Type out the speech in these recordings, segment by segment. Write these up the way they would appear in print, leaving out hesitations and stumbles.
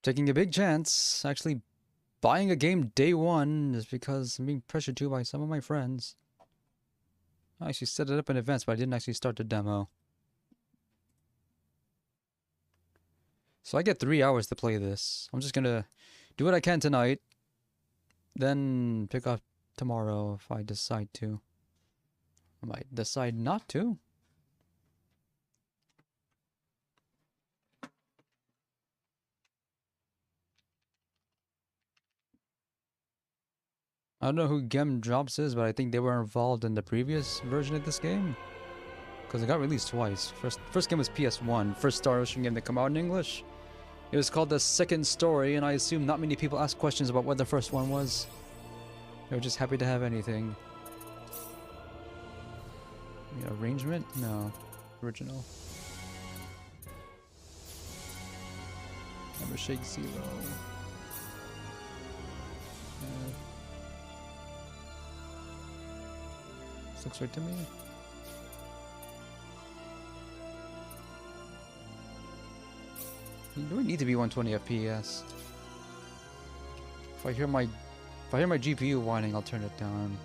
Taking a big chance, actually buying a game day one just because I'm being pressured to by some of my friends. I actually set it up in advance, but I didn't actually start the demo. So I get 3 hours to play this. I'm just gonna do what I can tonight, then pick up tomorrow if I decide to. I might decide not to. I don't know who Gem Drops is, but I think they were involved in the previous version of this game. Because it got released twice. First game was PS1, first Star Ocean game that come out in English. It was called The Second Story, and I assume not many people asked questions about what the first one was. They were just happy to have anything. Arrangement? No. Original. Never Shake Zero. This looks right to me. Do we need to be 120 FPS? If I hear my GPU whining, I'll turn it down.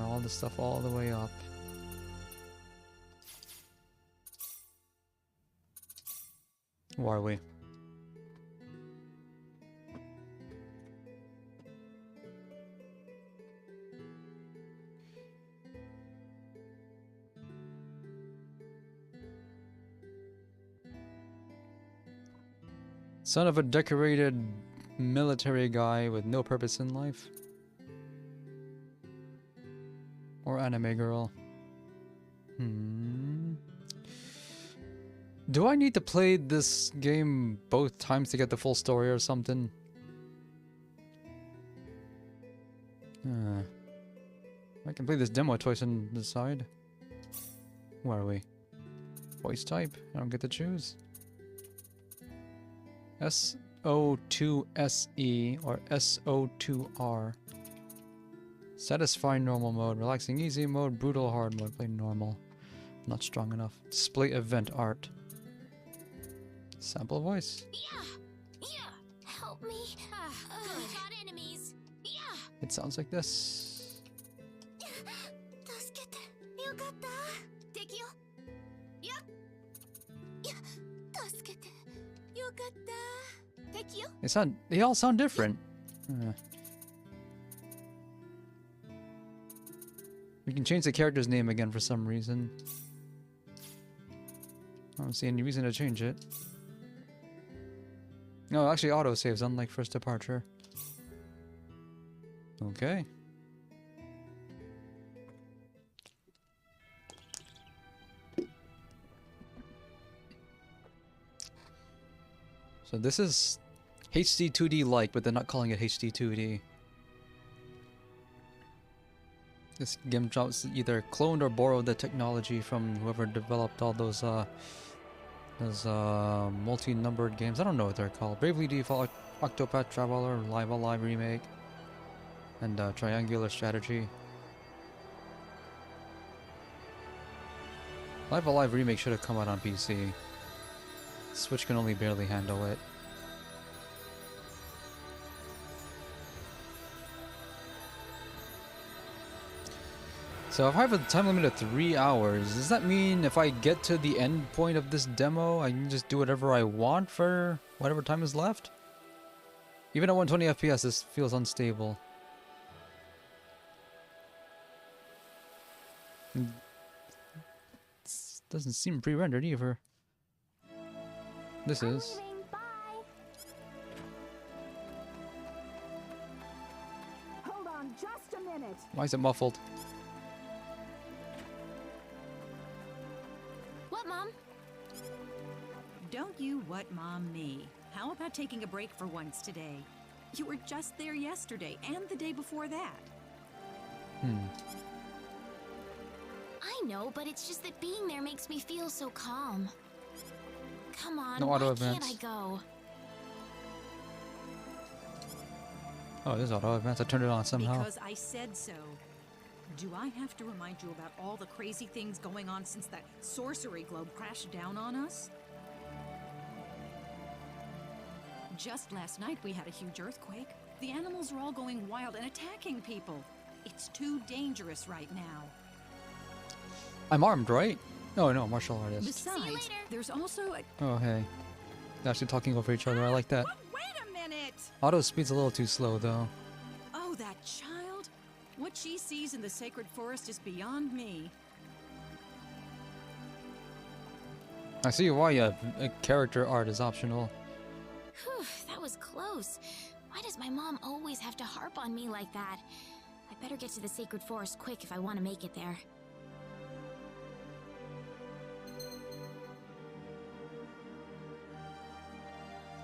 All this stuff all the way up. Who are we? Son of a decorated military guy with no purpose in life. Or anime girl. Do I need to play this game both times to get the full story or something? I can play this demo twice and decide. Where are we? Voice type? I don't get to choose. SO2SE or SO2R. Satisfying normal mode, relaxing easy mode, brutal hard mode, play normal. Not strong enough. Display event art. Sample voice. Yeah, help me. Got enemies. Yeah. It sounds like this. They all sound different. We can change the character's name again for some reason. I don't see any reason to change it. No, actually auto-saves, unlike First Departure. Okay. So this is HD 2D-like, but they're not calling it HD 2D. This game drops either cloned or borrowed the technology from whoever developed all those multi-numbered games. I don't know what they're called. Bravely Default, Octopath Traveler, Live Alive Remake, and Triangular Strategy. Live Alive Remake should have come out on PC. Switch can only barely handle it. So if I have a time limit of 3 hours, does that mean if I get to the end point of this demo, I can just do whatever I want for whatever time is left? Even at 120 FPS, this feels unstable. This doesn't seem pre-rendered either. This is. Hold on just a minute. Why is it muffled? What, Mom? Don't you what mom me? How about taking a break for once today? You were just there yesterday and the day before that. I know, but it's just that being there makes me feel so calm. Come on, No why auto can't advance. I go? Oh, there's auto advance. I turned it on somehow. Because I said so. Do I have to remind you about all the crazy things going on since that sorcery globe crashed down on us? Just last night we had a huge earthquake. The animals are all going wild and attacking people. It's too dangerous right now. I'm armed, right? No, no, martial artist. Besides, later. there's also a... Oh, hey. They're actually talking over each other. I like that. Wait a minute! Auto speed's a little too slow, though. Oh, that child? What she sees in the sacred forest is beyond me. I see why character art is optional. Whew, that was close. Why does my mom always have to harp on me like that? I better get to the sacred forest quick if I want to make it there.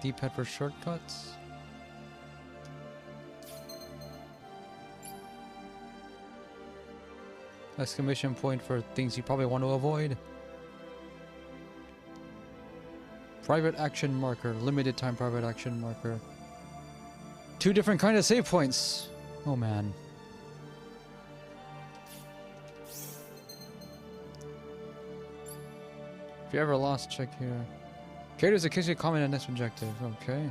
D-pad for shortcuts. Exclamation point for things you probably want to avoid. Private action marker, limited time private action marker. 2 different kind of save points. Oh man. If you ever lost, check here. Creators occasionally comment on this objective. Okay.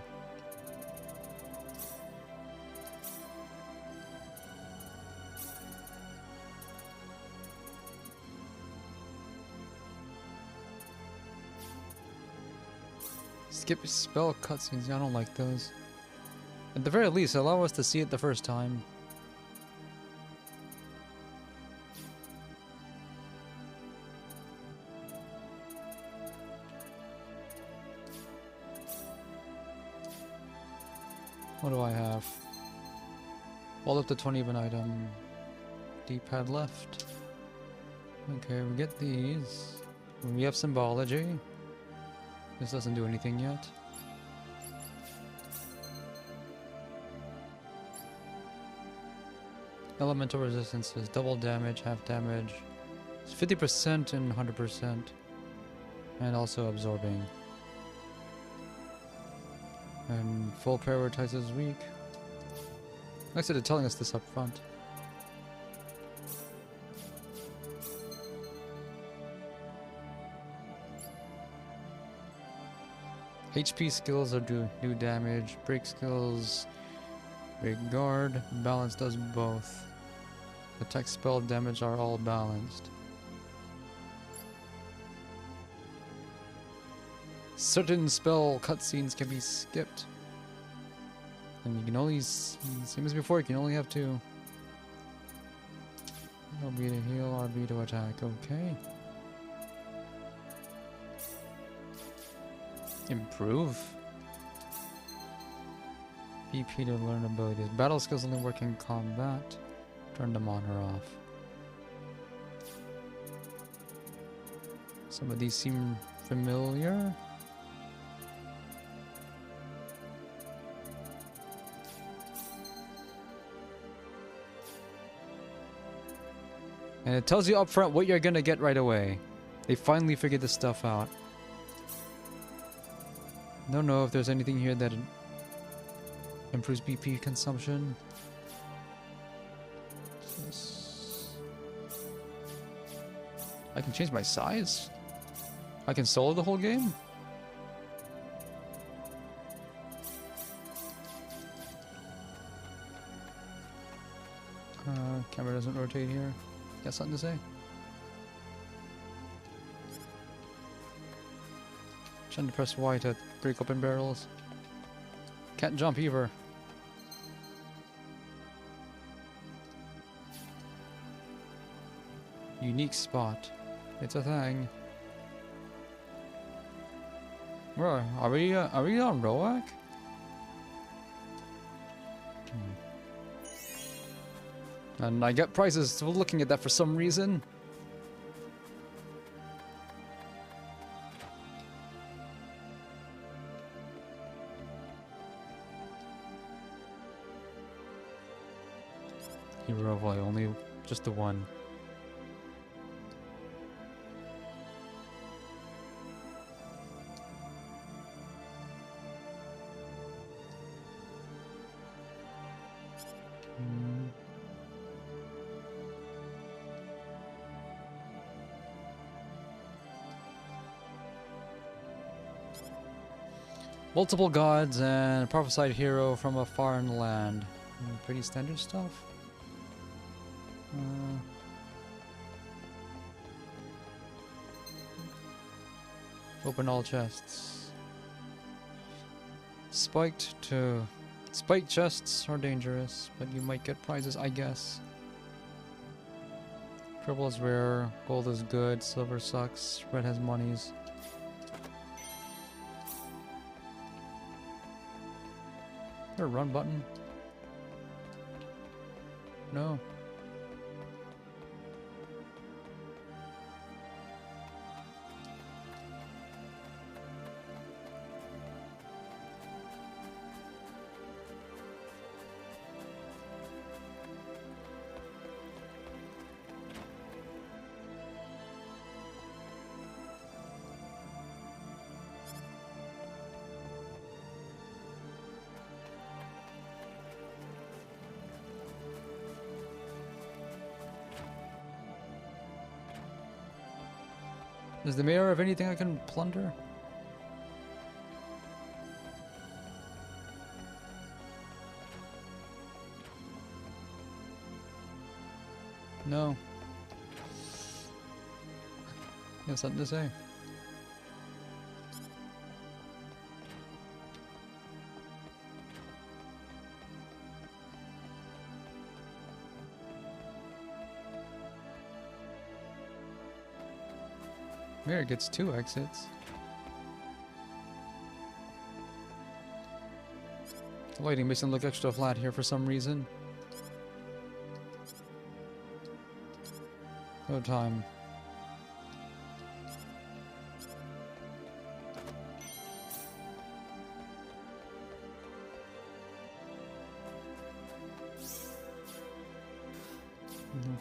Skip spell cutscenes. I don't like those. At the very least, allow us to see it the first time. What do I have? Hold up to 20 of an item. D-pad left. Okay, we get these. We have symbology. This doesn't do anything yet. Elemental resistances, double damage, half damage. It's 50% and 100%. And also absorbing. And full prioritizes weak. Like I said, they're telling us this up front. HP skills are do damage. Break skills, break guard. Balance does both. Attack, spell, damage are all balanced. Certain spell cutscenes can be skipped. And you can only, same as before, you can only have 2. LB to heal, RB to attack, okay. Improve. BP to learn abilities. Battle skills only work in combat. Turn them on or off. Some of these seem familiar. And it tells you up front what you're gonna get right away. They finally figured this stuff out. Don't know if there's anything here that improves BP consumption. I can change my size? I can solo the whole game? Camera doesn't rotate here. Got something to say? Trying to press Y to break open barrels. Can't jump either. Unique spot. It's a thing. Where are we on Roak? And I get prizes for looking at that for some reason. Hero of only just the one. Multiple gods and prophesied hero from a foreign land. Pretty standard stuff. Open all chests. Spiked chests are dangerous, but you might get prizes, I guess. Purple is rare, gold is good, silver sucks, red has monies. Is there a run button? No. Is the mayor of anything I can plunder? No. You have something to say? Mayor gets 2 exits. The lighting makes them look extra flat here for some reason. No time.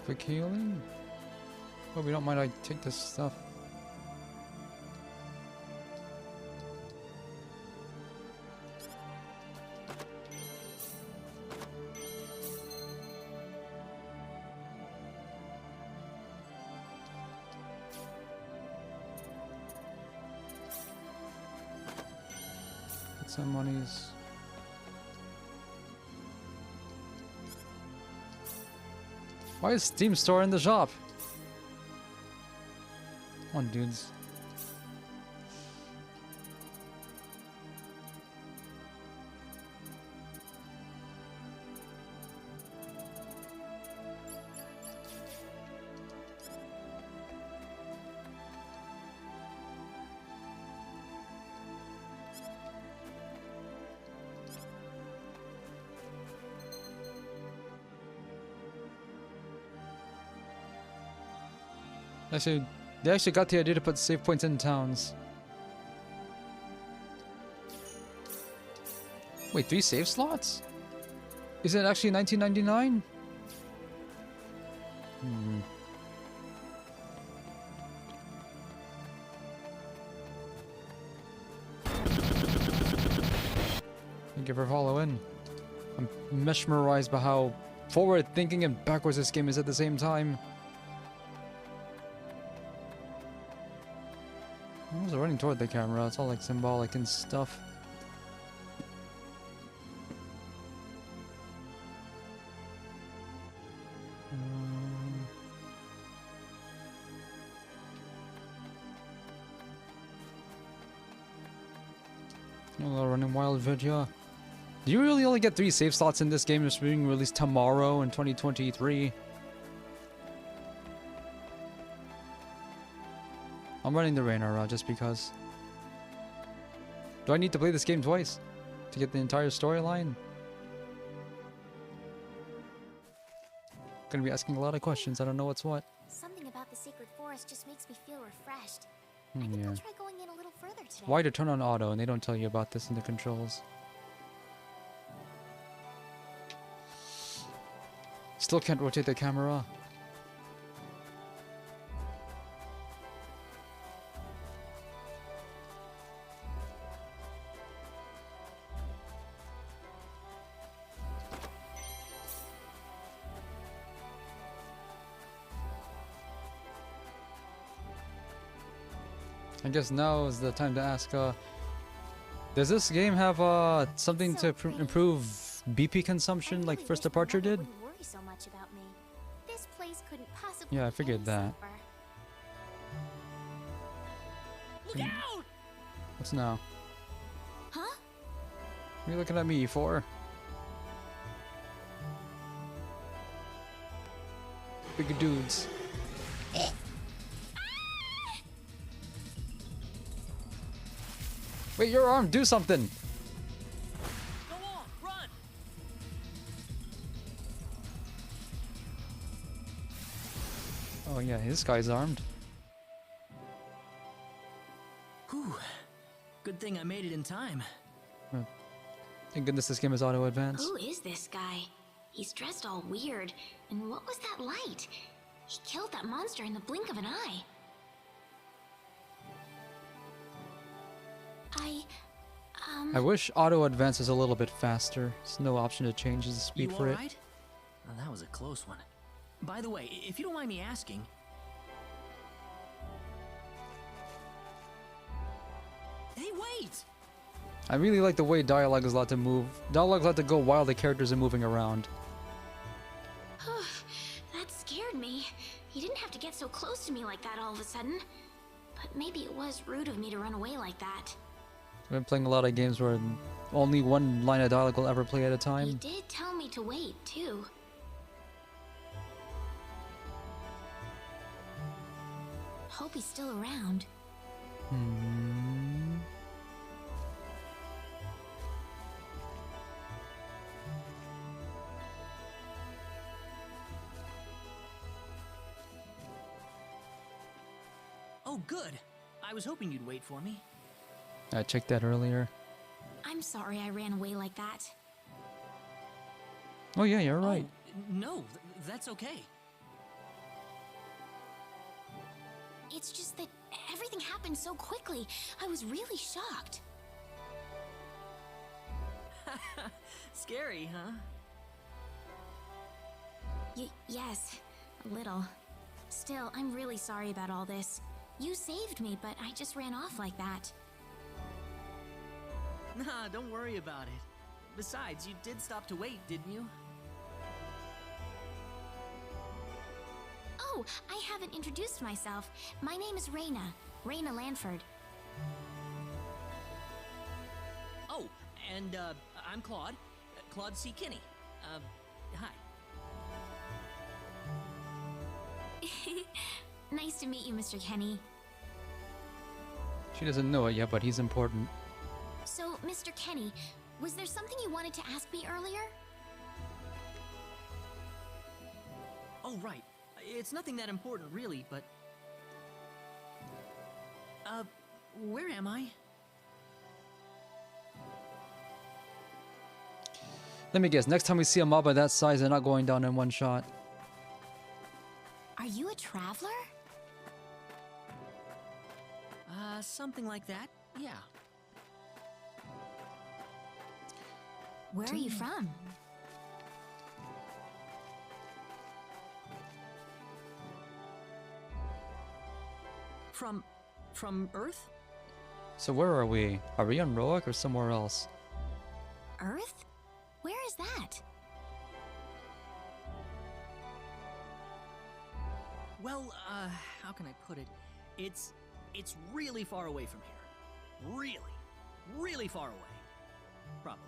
Quick healing? Hope you don't mind I take this stuff. Some monies. Why is Steam Store in the shop? Come on, dudes. Actually, they actually got the idea to put save points in towns. Wait, 3 save slots? Is it actually 1999? Thank you for following. I'm mesmerized by how forward thinking and backwards this game is at the same time. I was running toward the camera, it's all like symbolic and stuff. Hello, Running Wild video. Do you really only get 3 save slots in this game? It's being released tomorrow in 2023. I'm running the Rainer just because. Do I need to play this game twice to get the entire storyline? Gonna be asking a lot of questions. I don't know what's what. Something about the sacred forest just makes me feel refreshed. I Yeah. think I'll try going in a little further today. Why to turn on auto and they don't tell you about this in the controls? Still can't rotate the camera. I guess now is the time to ask, Does this game have something So to improve BP I consumption like really First wish my Departure mother did? wouldn't worry so much about me. This place couldn't possibly Yeah, I be figured any that. safer. Look out! What's now? Huh? What are you looking at me for? Big dudes. Wait, your arm, do something! Go on, run! Oh yeah, this guy's armed. Whew. Good thing I made it in time. Thank goodness this game is auto advance. Who is this guy? He's dressed all weird. And what was that light? He killed that monster in the blink of an eye. I wish auto advance is a little bit faster. There's no option to change the speed You for it. alright? Well, that was a close one. By the way, if you don't mind me asking... Hey, wait! I really like the way dialogue is allowed to move. Dialogue is allowed to go while the characters are moving around. That scared me. He didn't have to get so close to me like that all of a sudden. But maybe it was rude of me to run away like that. I've been playing a lot of games where only one line of dialogue will ever play at a He time. did tell me to wait, too. Hope he's still around. Hmm. Oh, good. I was hoping you'd wait for me. I checked that earlier. I'm sorry I ran away like that. Oh yeah, you're right. Oh, no, that's okay. It's just that everything happened so quickly. I was really shocked. Scary, huh? Yes, a little. Still, I'm really sorry about all this. You saved me, but I just ran off like that. Nah, don't worry about it. Besides, you did stop to wait, didn't you? Oh, I haven't introduced myself. My name is Reyna. Reyna Lanford. Oh, and, I'm Claude. Claude C. Kinney. Hi. Nice to meet you, Mr. Kenny. She doesn't know it yet, but he's important. So, Mr. Kenny, was there something you wanted to ask me earlier? Oh, right. It's nothing that important, really, but... where am I? Let me guess, next time we see a mob of that size, they're not going down in one shot. Are you a traveler? Something like that, yeah. Where are you from? From Earth? So where are we? Are we on Rook or somewhere else? Earth? Where is that? Well, how can I put it? It's really far away from here. Really, really far away. Probably.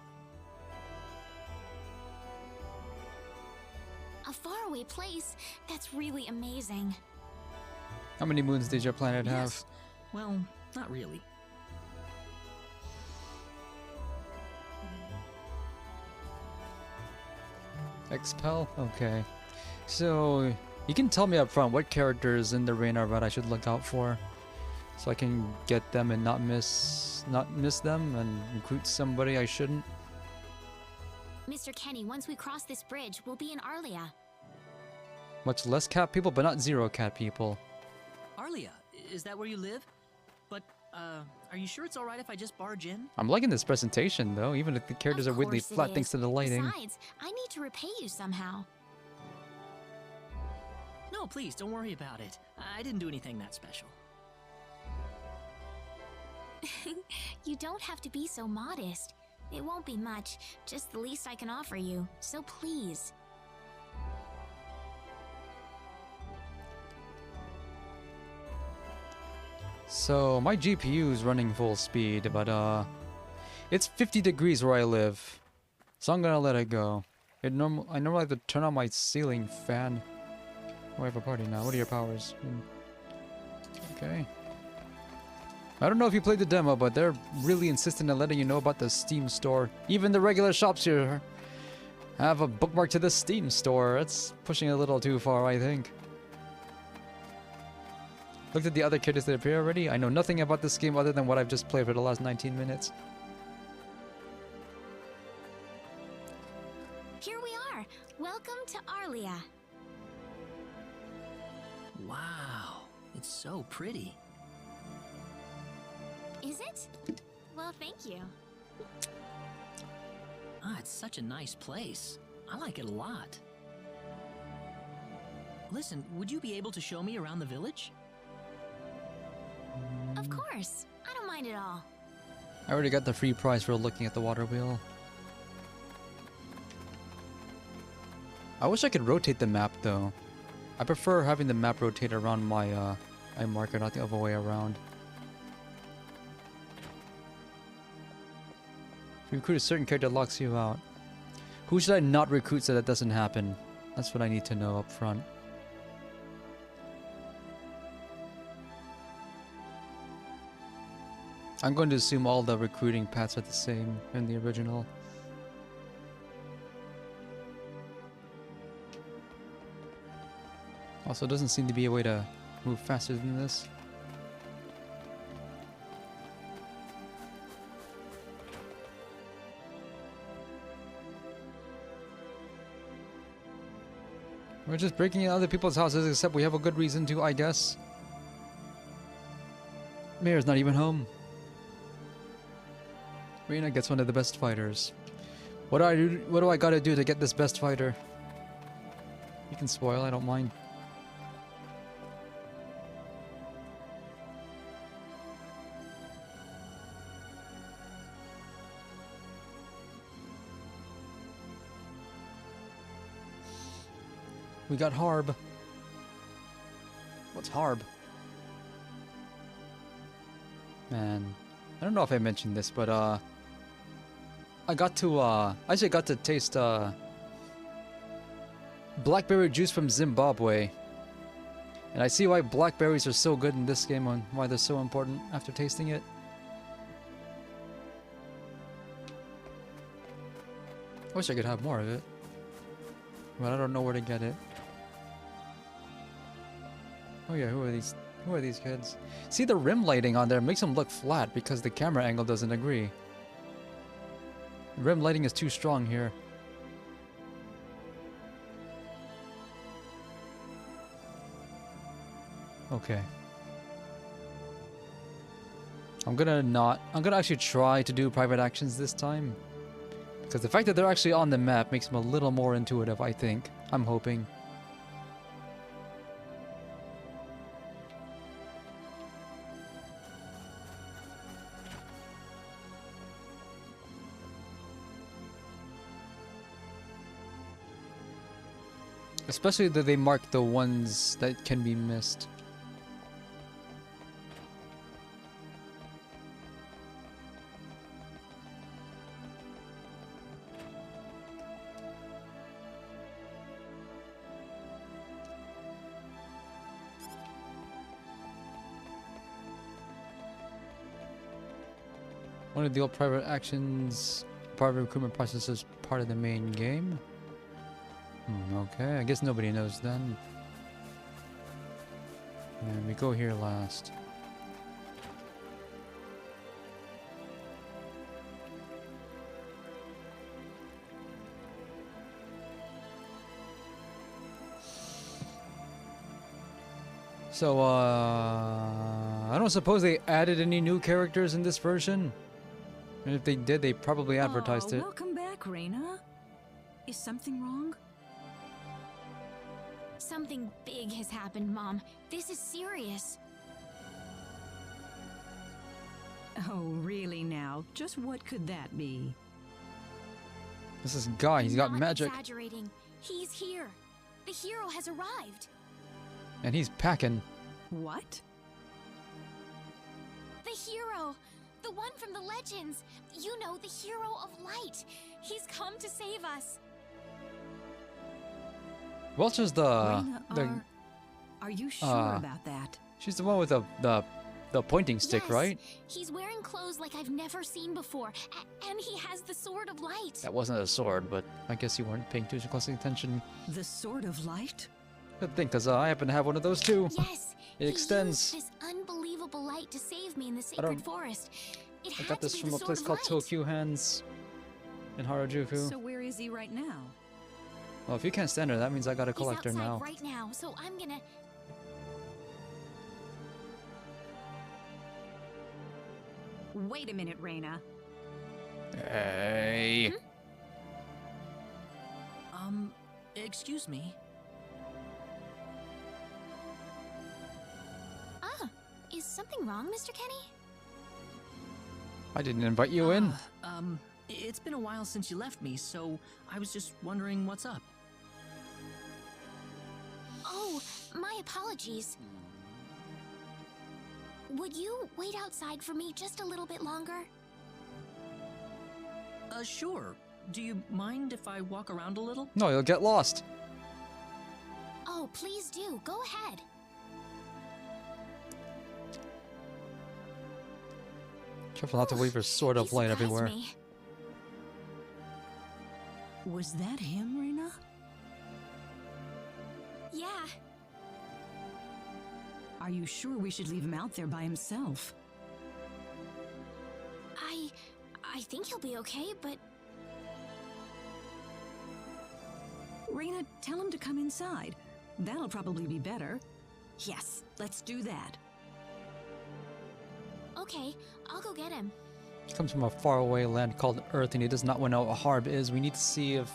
A faraway place? That's really amazing. How many moons did your planet have? Yes. Well, not really. Expel? Okay. So, you can tell me up front what characters in the Reyna run I should look out for. So I can get them and not miss them and recruit somebody I shouldn't. Mr. Kenny, once we cross this bridge, we'll be in Arlia. Much less cat people, but not zero cat people. Arlia, is that where you live? But, are you sure it's alright if I just barge in? I'm liking this presentation though, even if the characters are Of weirdly course it flat is. thanks to the lighting. Besides, I need to repay you somehow. No, please, don't worry about it. I didn't do anything that special. You don't have to be so modest. It won't be much, just the least I can offer you, so please. So my GPU is running full speed, but it's 50 degrees where I live, so I'm gonna let it go. I normally have to turn on my ceiling fan. Oh, I have a party now. What are your powers? Okay. I don't know if you played the demo, but they're really insistent on letting you know about the Steam store. Even the regular shops here have a bookmark to the Steam store. It's pushing it a little too far, I think. Looked at the other characters that appear already. I know nothing about this game other than what I've just played for the last 19 minutes. Here we are. Welcome to Arlia. Wow, it's so pretty. Is it? Well, thank you. Ah, it's such a nice place. I like it a lot. Listen, would you be able to show me around the village? Of course. I don't mind at all. I already got the free prize for looking at the water wheel. I wish I could rotate the map though. I prefer having the map rotate around my marker, not the other way around. If you recruit a certain character, it locks you out. Who should I not recruit so that doesn't happen? That's what I need to know up front. I'm going to assume all the recruiting paths are the same in the original. Also, doesn't seem to be a way to move faster than this. We're just breaking into other people's houses, except we have a good reason to, I guess. Mayor's not even home. Reina gets one of the best fighters. What do I gotta do to get this best fighter? You can spoil, I don't mind. We got Harb. What's Harb? Man, I don't know if I mentioned this, but I got to taste blackberry juice from Zimbabwe. And I see why blackberries are so good in this game and why they're so important after tasting it. I wish I could have more of it, but I don't know where to get it. Oh yeah, who are these kids? See, the rim lighting on there makes them look flat because the camera angle doesn't agree. Rim lighting is too strong here. Okay. I'm gonna actually try to do private actions this time. Because the fact that they're actually on the map makes them a little more intuitive, I think. I'm hoping. Especially that they mark the ones that can be missed. One of the old private actions, private recruitment process is part of the main game. Okay, I guess nobody knows then. And we go here last. So, I don't suppose they added any new characters in this version? And if they did, they probably advertised it. Welcome back, Reina. Is something wrong? Something big has happened, Mom. This is serious. Oh, really now? Just what could that be? This is Guy. He's got I'm not magic. exaggerating. He's here. The hero has arrived. And he's packing. What? The hero! The one from the legends! You know, the hero of light! He's come to save us! Welcher's Reina, are you sure about that? she's the one with the pointing stick, Yes, right? He's wearing clothes like I've never seen before, and he has the Sword of Light. That wasn't a sword, but I guess you weren't paying too close attention. The Sword of Light? Good thing, because I happen to have one of those too. Yes, It extends. He used this unbelievable light to save me in the I don't- sacred forest. It I had got to this be from the a place Sword called of Light. Tokyo Hands in Harajuku. So where is he right now? Well, if you can't stand her, that means I got a He's collector outside now. right now, so I'm gonna. Wait a minute, Reina. Hey. Excuse me. Ah, is something wrong, Mr. Kenny? I didn't invite you in. It's been a while since you left me, so I was just wondering what's up. Oh, my apologies. Would you wait outside for me just a little bit longer? Sure. Do you mind if I walk around a little? No, you'll get lost. Oh, please do. Go ahead. Careful not to wave your sword of He light surprised everywhere. me. Was that him, Reina? Yeah, Are you sure we should leave him out there by himself? I think he'll be okay, but Reina, tell him to come inside. That'll probably be better. Yes, let's do that. okay, I'll go get him. He comes from a faraway land called Earth, and he does not know what Harb is. We need to see if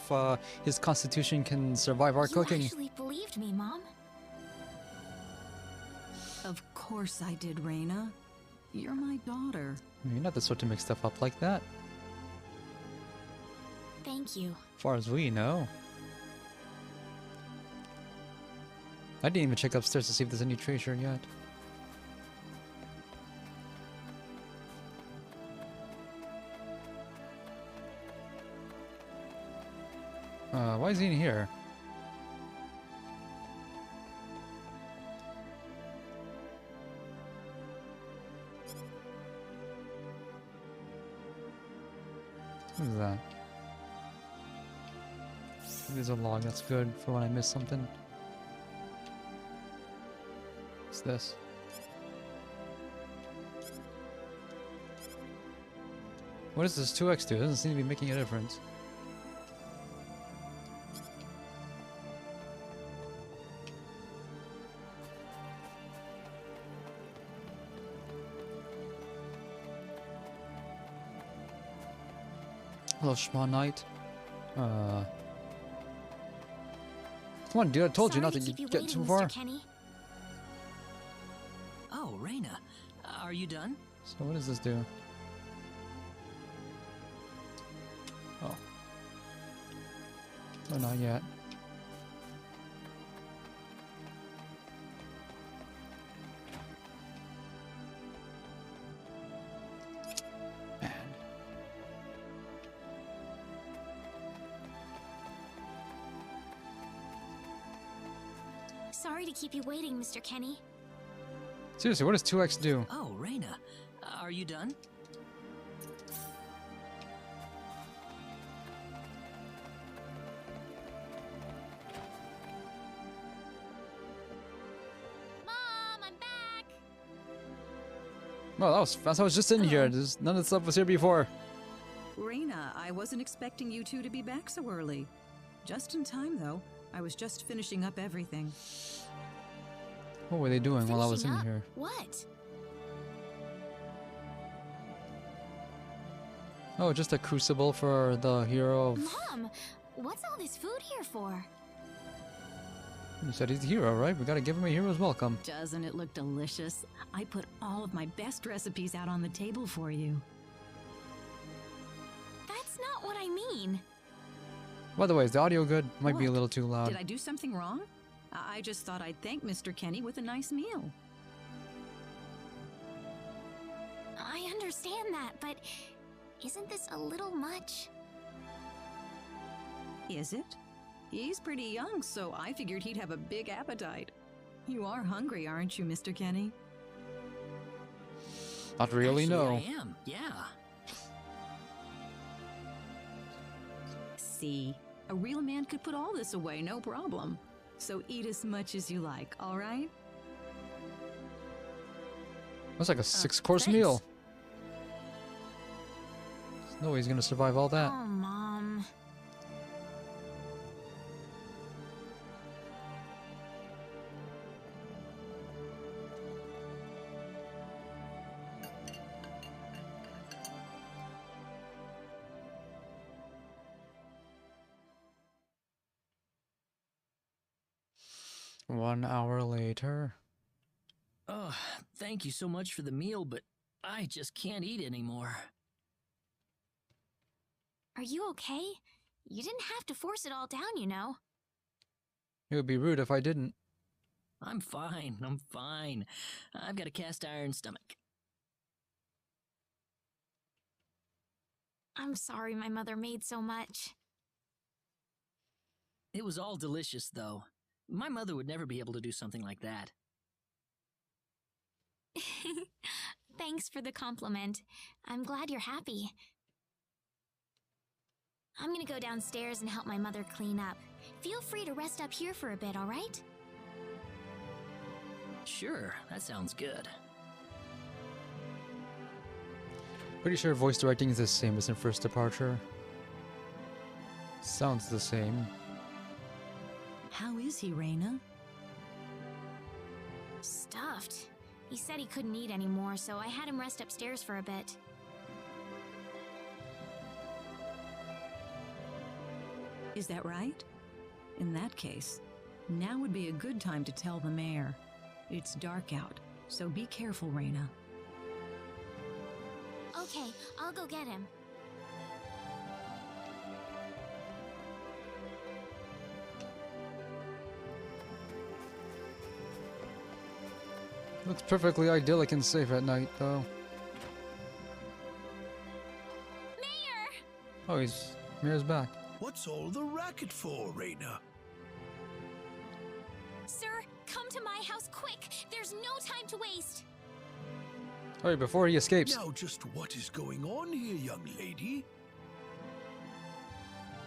his constitution can survive our You cooking. actually believed me, Mom. Of course I did, Reina. You're my daughter. You're not the sort to make stuff up like that, Thank you. as far as we know. I didn't even check upstairs to see if there's any treasure yet. Why is he in here? What is that? There's a log, that's good for when I miss something. What's this? What does this 2x do? It doesn't seem to be making a difference. Hello, Shma Knight. Come on, dude, I told you Sorry not to keep you get waiting, too far. Mr. Kenny. Oh, Reina. Are you done? So what does this do? Oh. Oh, not yet. Man. Sorry to keep you waiting, Mr. Kenny. Seriously, what does 2x do? Oh, Reina. Are you done? Mom, I'm back! Well, that was fast. I was just in here. None of the stuff was here before. Reina, I wasn't expecting you two to be back so early. Just in time, though. I was just finishing up everything. What were they doing while I was in Finishing up? here? What? Oh, just a crucible for the hero of... Mom, what's all this food here for? You said he's a hero, right? We gotta give him a hero's welcome. Doesn't it look delicious? I put all of my best recipes out on the table for you. That's not what I mean. By the way, is the audio good? Might be a What? little too loud. Did I do something wrong? I just thought I'd thank Mr. Kenny with a nice meal. I understand that, but isn't this a little much? Is it? He's pretty young, so I figured he'd have a big appetite. You are hungry, aren't you, Mr. Kenny? Not really, Actually, no. I am, yeah. See, a real man could put all this away, no problem. So eat as much as you like, all right? That's like a 6-course thanks. meal. There's no way he's gonna survive all that. Oh, Mom. One hour later. Oh, thank you so much for the meal, but I just can't eat anymore. Are you okay? You didn't have to force it all down, you know. It would be rude if I didn't. I'm fine, I'm fine. I've got a cast iron stomach. I'm sorry my mother made so much. It was all delicious, though. My mother would never be able to do something like that. Thanks for the compliment. I'm glad you're happy. I'm gonna go downstairs and help my mother clean up. Feel free to rest up here for a bit, alright? Sure, that sounds good. Pretty sure voice directing is the same as in First Departure. Sounds the same. How is he, Reina? Stuffed. He said he couldn't eat anymore, so I had him rest upstairs for a bit. Is that right? In that case, now would be a good time to tell the mayor. It's dark out, so be careful, Reina. Okay, I'll go get him. Looks perfectly idyllic and safe at night, though. Mayor! Oh, Mayor's back. What's all the racket for, Reina? Sir, come to my house quick! There's no time to waste! Hurry before he escapes. Now, just what is going on here, young lady?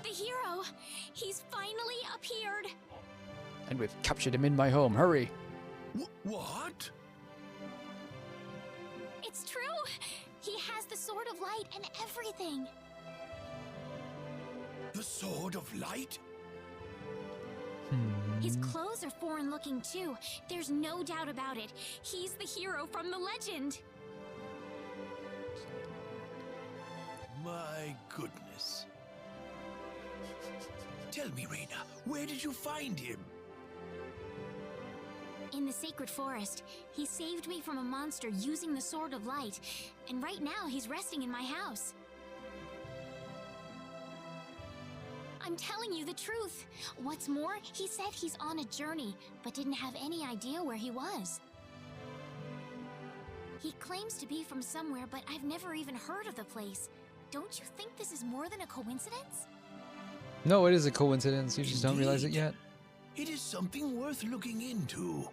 The hero! He's finally appeared! And we've captured him in my home. Hurry! What? It's true! He has the Sword of Light and everything! The Sword of Light? His clothes are foreign looking too. There's no doubt about it. He's the hero from the legend! My goodness. Tell me, Reina, where did you find him? In the Sacred Forest, he saved me from a monster using the Sword of Light, and right now he's resting in my house. I'm telling you the truth. What's more, he said he's on a journey, but didn't have any idea where he was. He claims to be from somewhere, but I've never even heard of the place. Don't you think this is more than a coincidence? No, it is a coincidence. You just don't realize it Indeed. yet. It is something worth looking into.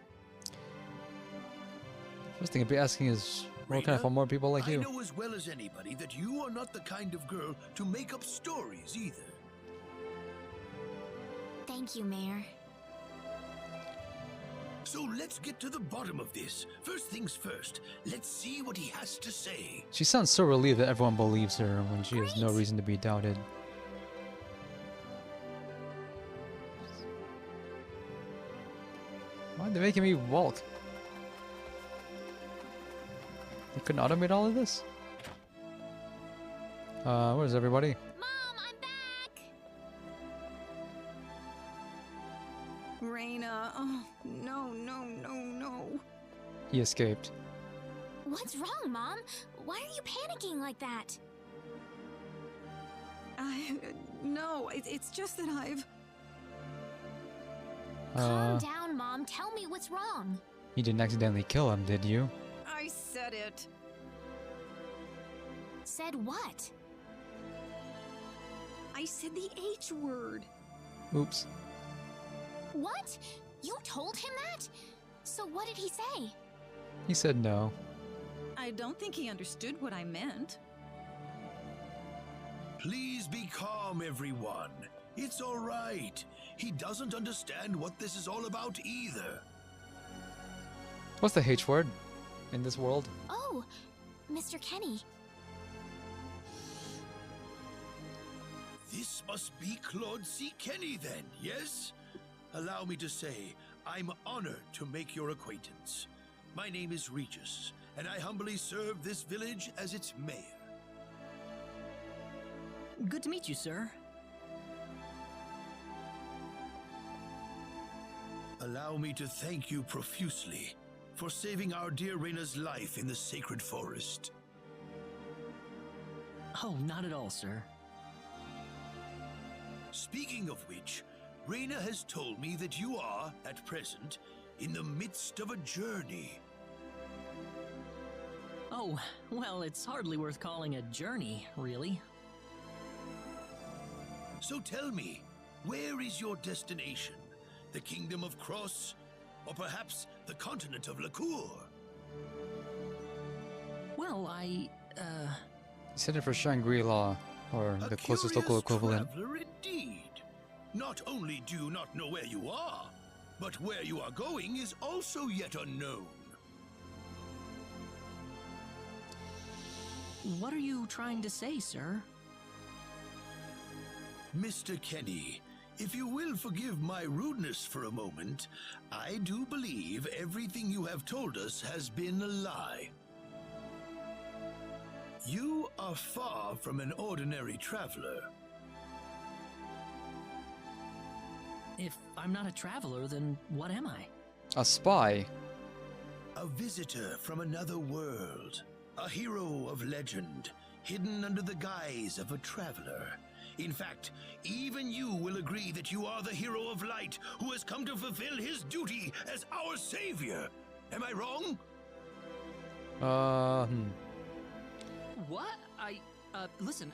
First thing I'd be asking is, where can I Reina, find more people like I you? know as well as anybody that you are not the kind of girl to make up stories either. Thank you, Mayor. So let's get to the bottom of this. First things first, let's see what he has to say. She sounds so relieved that everyone believes her when she has no Great. reason to be doubted. Why are they making me walk? They couldn't automate all of this? Where's everybody? Mom, I'm back! Reina, Reina. Oh, no, no, no, no. He escaped. What's wrong, Mom? Why are you panicking like that? No, it's just that I've... Calm down, Mom. Tell me what's wrong. You didn't accidentally kill him, did you? I said it. Said what? I said the H word. Oops. What? You told him that? So what did he say? He said no. I don't think he understood what I meant. Please be calm, everyone. It's all right. He doesn't understand what this is all about either. What's the H word in this world? Oh, Mr. Kenny. This must be Claude C. Kenny then, yes? Allow me to say, I'm honored to make your acquaintance. My name is Regis, and I humbly serve this village as its mayor. Good to meet you, sir. Allow me to thank you profusely for saving our dear Reina's life in the sacred forest. Oh, not at all, sir. Speaking of which, Reina has told me that you are, at present, in the midst of a journey. Oh, well, it's hardly worth calling a journey, really. So tell me, where is your destination? The Kingdom of Cross? Or perhaps the continent of Lacour? Well, He's headed for Shangri-La, or the closest local equivalent. Traveler indeed. Not only do you not know where you are, but where you are going is also yet unknown. What are you trying to say, sir? Mr. Kenny, if you will forgive my rudeness for a moment, I do believe everything you have told us has been a lie. You are far from an ordinary traveler. If I'm not a traveler, then what am I? A spy. A visitor from another world. A hero of legend, hidden under the guise of a traveler. In fact, even you will agree that you are the hero of light who has come to fulfill his duty as our savior. Am I wrong? What? Listen,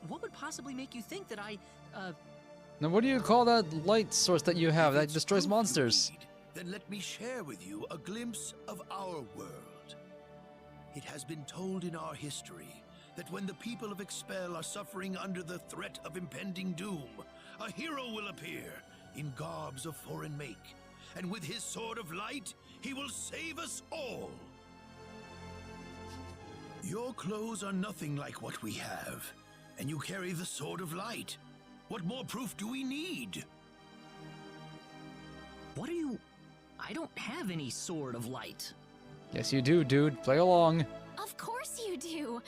what would possibly make you think that Now what do you call that light source that you have If that it's destroys proof you monsters? need, then let me share with you a glimpse of our world. It has been told in our history that when the people of Expel are suffering under the threat of impending doom, a hero will appear in garbs of foreign make, and with his sword of light, he will save us all. Your clothes are nothing like what we have, and you carry the sword of light. What more proof do we need? What are you... I don't have any sword of light. Yes you do, dude. Play along. Of course you do.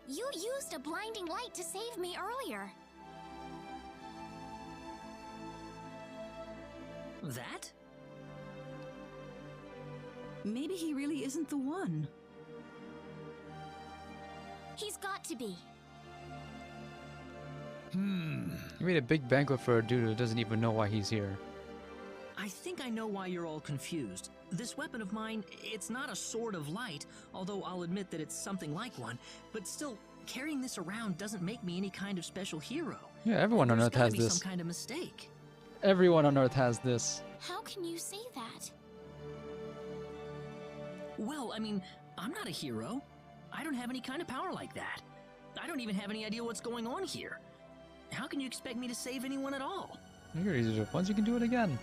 You used a blinding light to save me earlier. That? Maybe he really isn't the one. He's got to be. You made a big banquet for a dude who doesn't even know why he's here. I think I know why you're all confused. This weapon of mine, it's not a sword of light, although I'll admit that it's something like one, but still, carrying this around doesn't make me any kind of special hero. Yeah, everyone on There's Earth gotta has be this. some kind of mistake. Everyone on Earth has this. How can you say that? Well, I mean, I'm not a hero. I don't have any kind of power like that. I don't even have any idea what's going on here. How can you expect me to save anyone at all? You're easy to once you can do it again.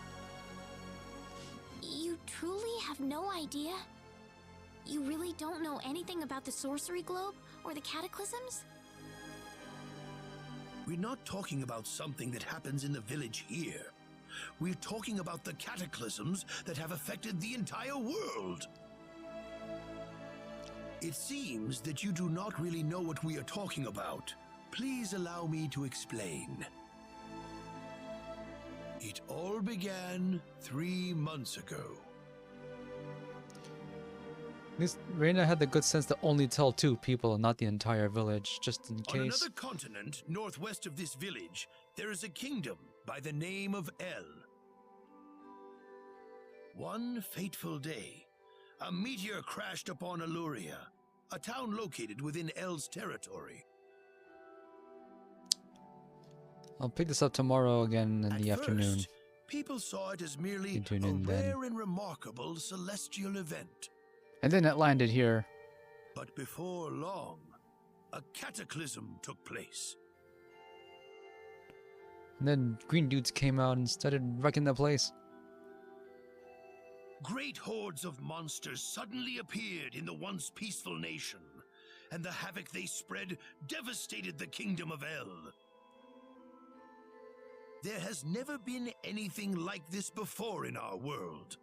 You truly have no idea? You really don't know anything about the sorcery globe or the cataclysms? We're not talking about something that happens in the village here. We're talking about the cataclysms that have affected the entire world. It seems that you do not really know what we are talking about. Please allow me to explain. It all began 3 months ago. At least Reina had the good sense to only tell 2 people and not the entire village, just in On case. another continent, northwest of this village, there is a kingdom by the name of El. One fateful day, a meteor crashed upon Aluria, a town located within El's territory. I'll pick this up tomorrow again in At the afternoon. first, people saw it as merely You tune a in then. rare and remarkable celestial event. And then it landed here. But before long, a cataclysm took place. And then green dudes came out and started wrecking the place. Great hordes of monsters suddenly appeared in the once peaceful nation, and the havoc they spread devastated the kingdom of El. There has never been anything like this before in our world.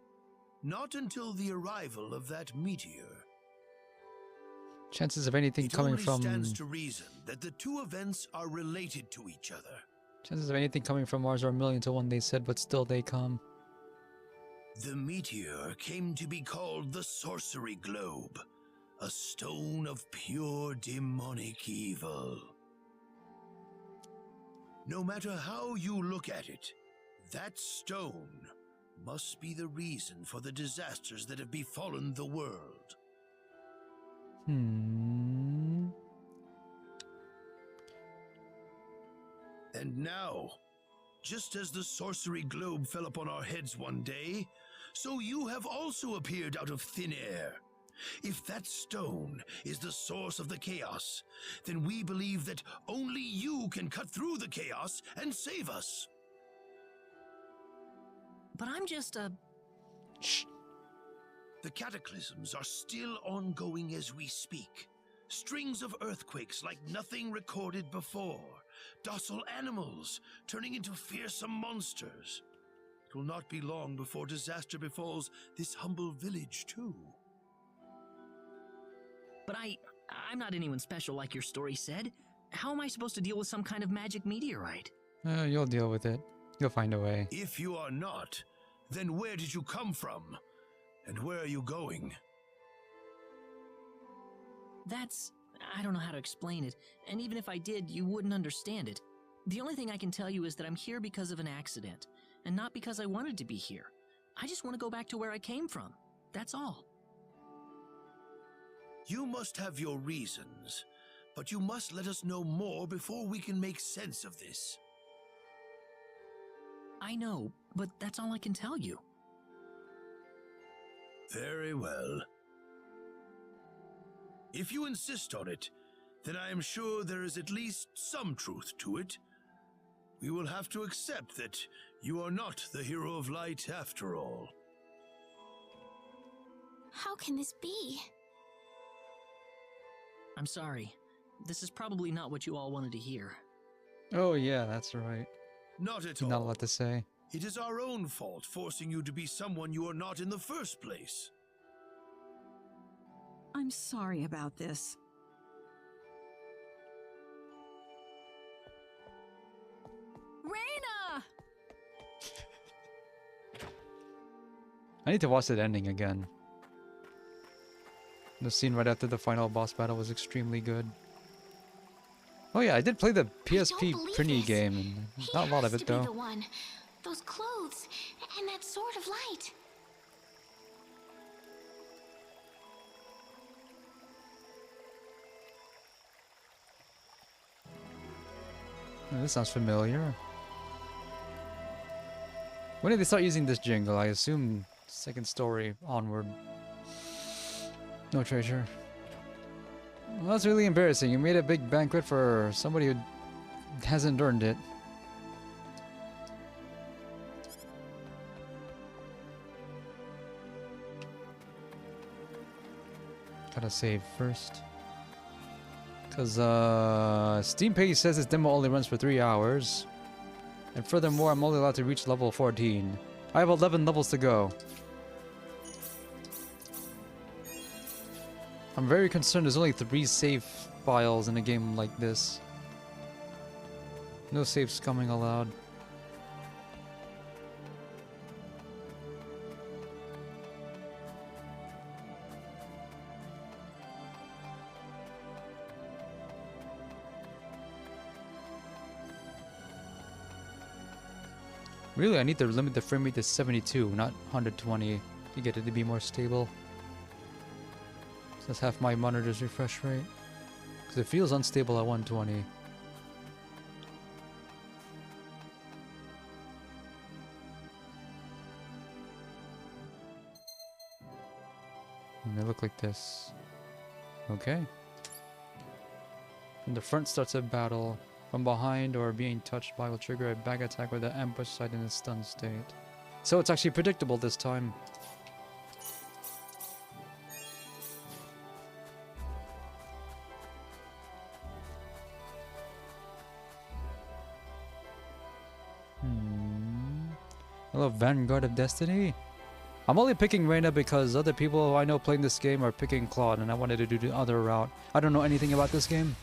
Not until the arrival of that meteor. Chances of anything It coming only from stands to reason that the 2 events are related to each other. chances of anything coming from Mars are 1,000,000 to 1, they said, but still they come. The meteor came to be called the Sorcery Globe, a stone of pure demonic evil. No matter how you look at it, that stone must be the reason for the disasters that have befallen the world. Hmm. And now, just as the Sorcery Globe fell upon our heads one day, so you have also appeared out of thin air. If that stone is the source of the chaos, then we believe that only you can cut through the chaos and save us. But I'm just a... Shh. The cataclysms are still ongoing as we speak. Strings of earthquakes like nothing recorded before. Docile animals turning into fearsome monsters. It will not be long before disaster befalls this humble village, too. But I'm not anyone special like your story said. How am I supposed to deal with some kind of magic meteorite? You'll deal with it. You'll find a way. If you are not, then where did you come from? And where are you going? I don't know how to explain it, and even if I did, you wouldn't understand it. The only thing I can tell you is that I'm here because of an accident, and not because I wanted to be here. I just want to go back to where I came from. That's all. You must have your reasons, but you must let us know more before we can make sense of this. I know, but that's all I can tell you. Very well. If you insist on it, then I am sure there is at least some truth to it. We will have to accept that you are not the hero of light after all. How can this be? I'm sorry. This is probably not what you all wanted to hear. Oh yeah, that's right. Not at Not a all. lot to say. It is our own fault forcing you to be someone you are not in the first place. I'm sorry about this. Reina! I need to watch that ending again. The scene right after the final boss battle was extremely good. Oh yeah, I did play the PSP believe Prinny this. game, and He not a lot of has it to be though. the one. Those clothes and that sword of light. Oh, this sounds familiar. When did they start using this jingle? I assume second story onward. No treasure. Well, that's really embarrassing. You made a big banquet for somebody who hasn't earned it. Gotta save first. Because Steam Page says this demo only runs for 3 hours. And furthermore, I'm only allowed to reach level 14. I have 11 levels to go. I'm very concerned there's only 3 save files in a game like this. No save scumming allowed. Really, I need to limit the frame rate to 72, not 120, to get it to be more stable. So that's half my monitor's refresh rate. Because it feels unstable at 120. And they look like this. Okay. When the front starts a battle, from behind or being touched by will trigger a back attack with the ambush side in a stun state. So it's actually predictable this time. Hello, Vanguard of Destiny. I'm only picking Reyna because other people I know playing this game are picking Claude, and I wanted to do the other route. I don't know anything about this game,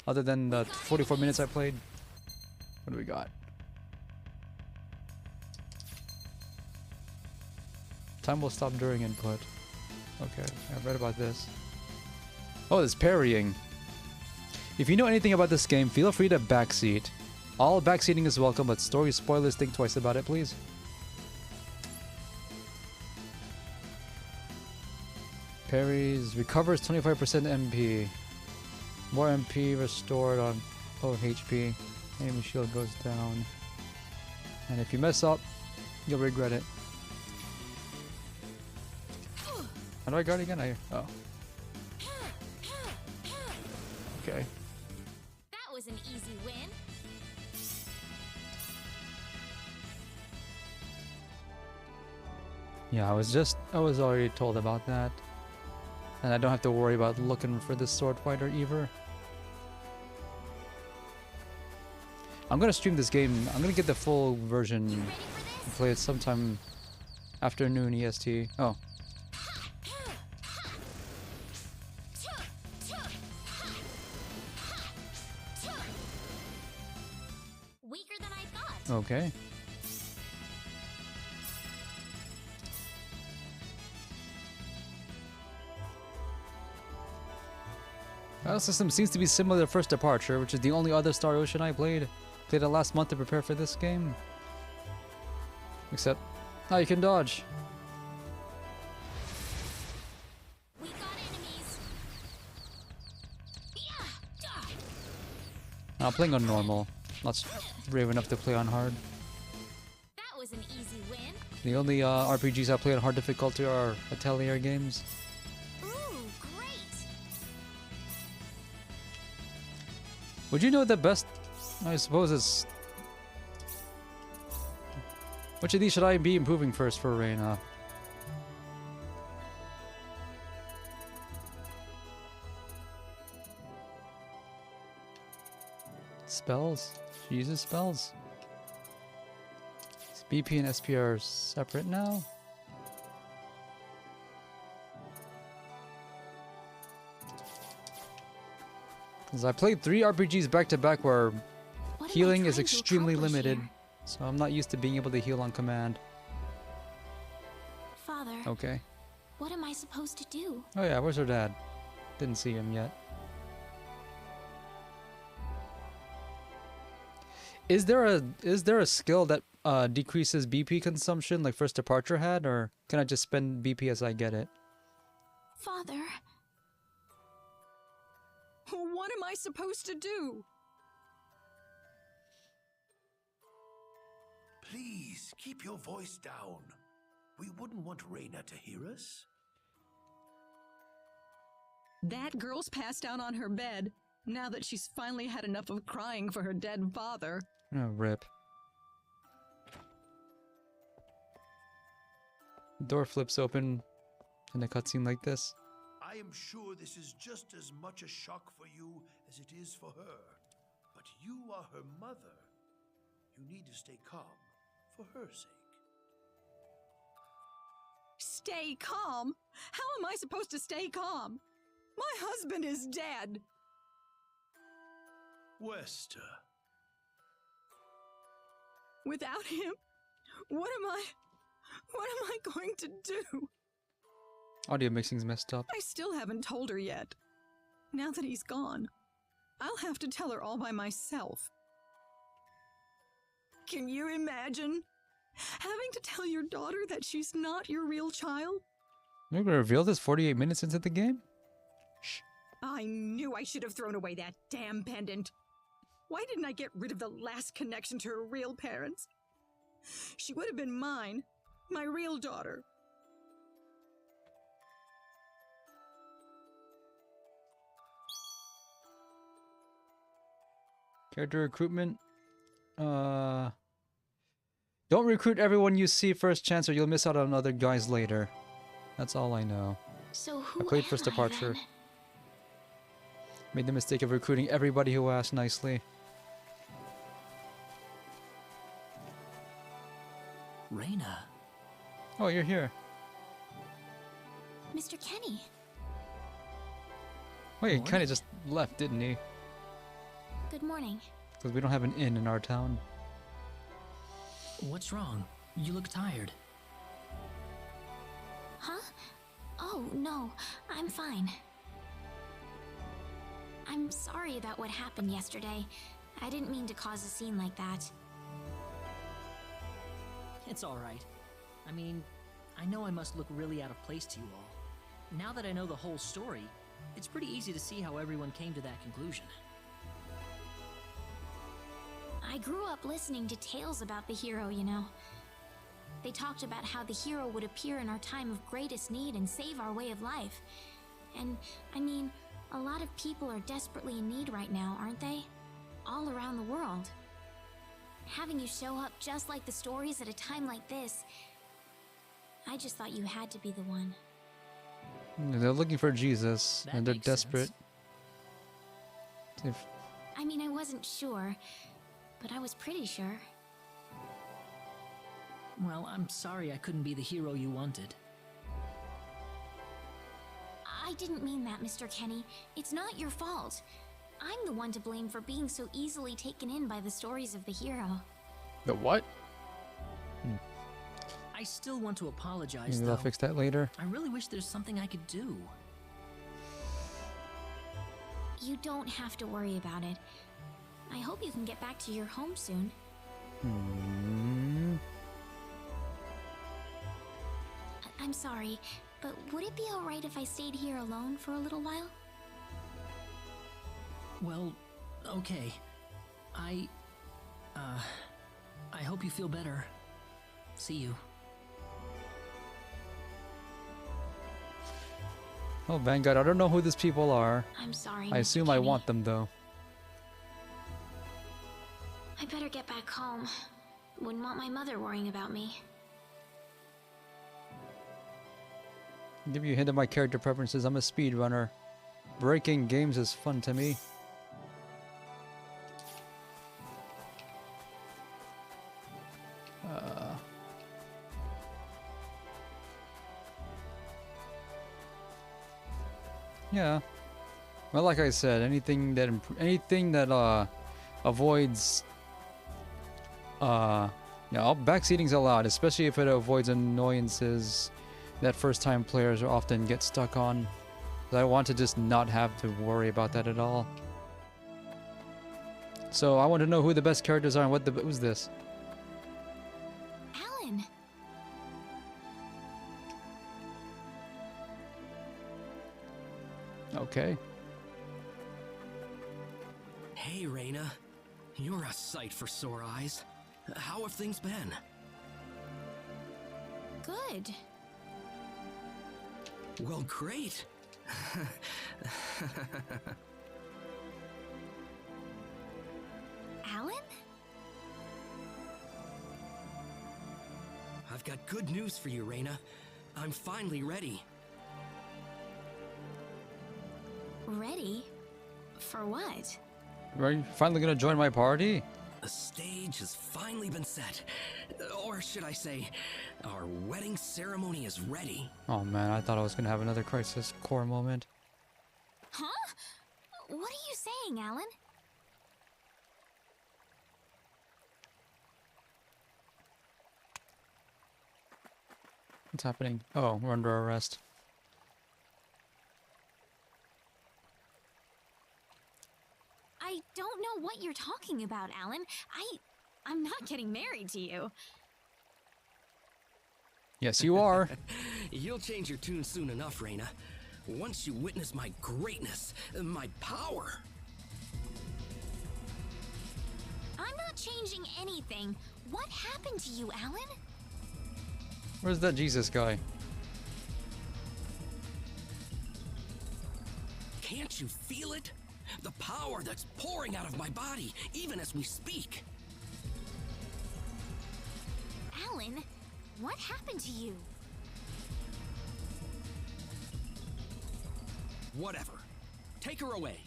other than the 44 minutes I played. What do we got? Time will stop during input. Okay, I've read about this. Oh, there's parrying. If you know anything about this game, feel free to backseat. All backseating is welcome, but story spoilers, think twice about it, please. Parries, recovers 25% MP. More MP restored on low HP. Enemy shield goes down. And if you mess up, you'll regret it. How do I guard again? Oh. Okay. That was an easy win. Yeah, I was already told about that. And I don't have to worry about looking for this sword fighter either. I'm gonna stream this game. I'm gonna get the full version and play it sometime afternoon EST. Oh. Weaker than I thought. Okay. Battle system seems to be similar to First Departure, which is the only other Star Ocean I played. Played it last month to prepare for this game. Except, now you can dodge. We got enemies. I'm playing on normal. Not brave enough to play on hard. That was an easy win. The only RPGs I play on hard difficulty are Atelier games. Ooh, great. Would you know the best? I suppose it's... Which of these should I be improving first for Reyna? Spells? She uses spells. Is BP and SP are separate now? Because I played 3 RPGs back to back where What am I healing is trying to extremely accomplish limited. here? So I'm not used to being able to heal on command. Father, Okay. what am I supposed to do? Oh yeah, where's her dad? Didn't see him yet. Is there a skill that decreases BP consumption like First Departure had, or can I just spend BP as I get it? Father, What am I supposed to do? Please keep your voice down. We wouldn't want Reyna to hear us. That girl's passed out on her bed, now that she's finally had enough of crying for her dead father. Oh, rip. Door flips open in a cutscene like this. I am sure this is just as much a shock for you as it is for her. But you are her mother. You need to stay calm for her sake. Stay calm? How am I supposed to stay calm? My husband is dead. Wester. Without him, what am I going to do? Audio mixing's messed up. I still haven't told her yet. Now that he's gone, I'll have to tell her all by myself. Can you imagine? Having to tell your daughter that she's not your real child? We're gonna reveal this 48 minutes into the game? Shh. I knew I should have thrown away that damn pendant. Why didn't I get rid of the last connection to her real parents? She would have been mine, my real daughter. Character recruitment. Don't recruit everyone you see first chance or you'll miss out on other guys later. That's all I know. So I who played am First I, Departure. then? Made the mistake of recruiting everybody who asked nicely. Reina. Oh, you're here. Mr. Kenny. Wait, he Morning. kinda just left, didn't he? Good morning. Because we don't have an inn in our town. What's wrong? You look tired. Huh? Oh, no. I'm fine. I'm sorry about what happened yesterday. I didn't mean to cause a scene like that. It's alright. I mean, I know I must look really out of place to you all. Now that I know the whole story, it's pretty easy to see how everyone came to that conclusion. I grew up listening to tales about the hero, you know. They talked about how the hero would appear in our time of greatest need and save our way of life. And, I mean, a lot of people are desperately in need right now, aren't they? All around the world. Having you show up just like the stories at a time like this, I just thought you had to be the one. They're looking for Jesus, That and they're makes sense. desperate. If I mean, I wasn't sure, but I was pretty sure. Well, I'm sorry I couldn't be the hero you wanted. I didn't mean that, Mr. Kenny. It's not your fault. I'm the one to blame for being so easily taken in by the stories of the hero. the what? I still want to apologize, Maybe though. they'll fix that later. I really wish there's something I could do. You don't have to worry about it. I hope you can get back to your home soon. Hmm. I'm sorry, but would it be alright if I stayed here alone for a little while? Well, okay. I hope you feel better. See you. Oh, Vanguard, I don't know who these people are. I'm sorry, I Mr. assume I Kenny. want them, though. I better get back home. Wouldn't want my mother worrying about me. Give you a hint of my character preferences. I'm a speedrunner. Breaking games is fun to me. Yeah. Well, like I said, anything that avoids backseating's allowed, especially if it avoids annoyances that first-time players often get stuck on. I want to just not have to worry about that at all. So I want to know who the best characters are and who's this? Alan! Okay. Hey, Reina. You're a sight for sore eyes. How have things been? Good. Well, great. Alan? I've got good news for you, Reina. I'm finally ready. Ready? For what? Are you finally gonna join my party? The stage has finally been set. Or should I say, our wedding ceremony is ready. Oh man, I thought I was gonna have another Crisis Core moment. Huh? What are you saying, Alan? What's happening? Oh, we're under arrest. I don't know what you're talking about, Alan. I'm not getting married to you. Yes, you are. You'll change your tune soon enough, Reina. Once you witness my greatness, my power. I'm not changing anything. What happened to you, Alan? Where's that Jesus guy? Can't you feel it? The power that's pouring out of my body, even as we speak. Alan, what happened to you? Whatever. Take her away.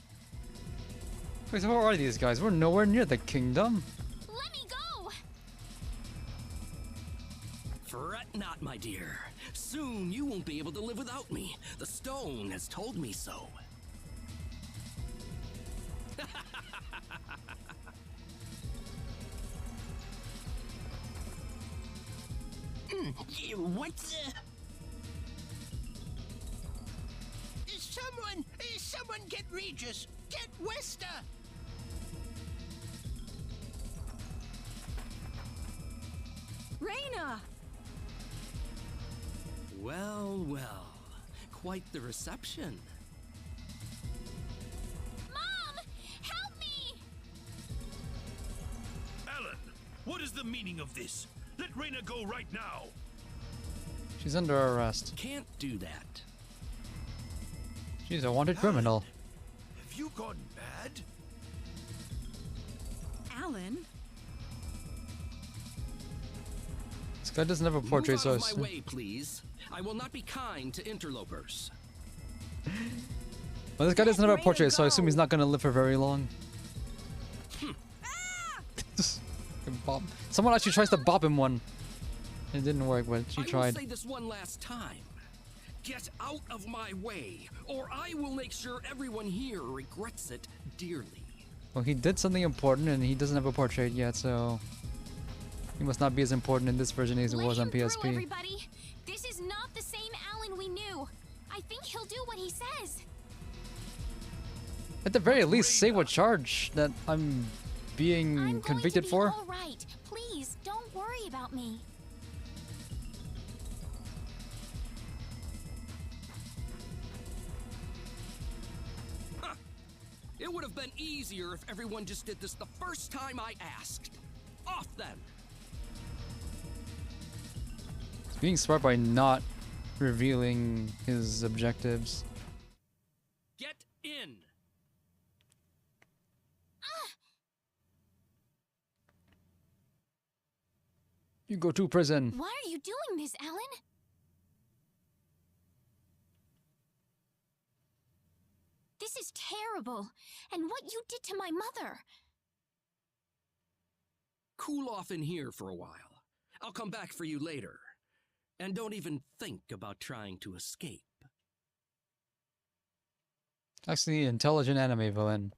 Wait, so who are these guys? We're nowhere near the kingdom. Let me go! Fret not, my dear. Soon you won't be able to live without me. The stone has told me so. What's Someone get Regis! Get Wester! Reina! Well, well. Quite the reception. Mom! Help me! Alan, what is the meaning of this? Let Reina go right now. She's under arrest. Can't do that. She's a wanted criminal. Have you gone mad? Alan? This guy doesn't have a portrait, Move so out it's... of my way, please. I will not be kind to interlopers. Well, this guy doesn't have a portrait, so I assume he's not gonna live for very long. Bop. Someone actually tries to bop him one. It didn't work, but she I tried. will say this one last time. Get out of my way, or I will make sure everyone here regrets it dearly. Well, he did something important, and he doesn't have a portrait yet, so he must not be as important in this version as it was on Let him through, PSP. everybody. This is not the same Alan we knew. I think he'll do what he says. At the very least, say what charge that I'm being I'm convicted going to be for. all right. Please, don't worry about me. It would have been easier if everyone just did this the first time I asked. Off then! He's being smart by not revealing his objectives. Get in! You go to prison. Why are you doing this, Alan? This is terrible. And what you did to my mother. Cool off in here for a while. I'll come back for you later. And don't even think about trying to escape. Actually, intelligent anime villain.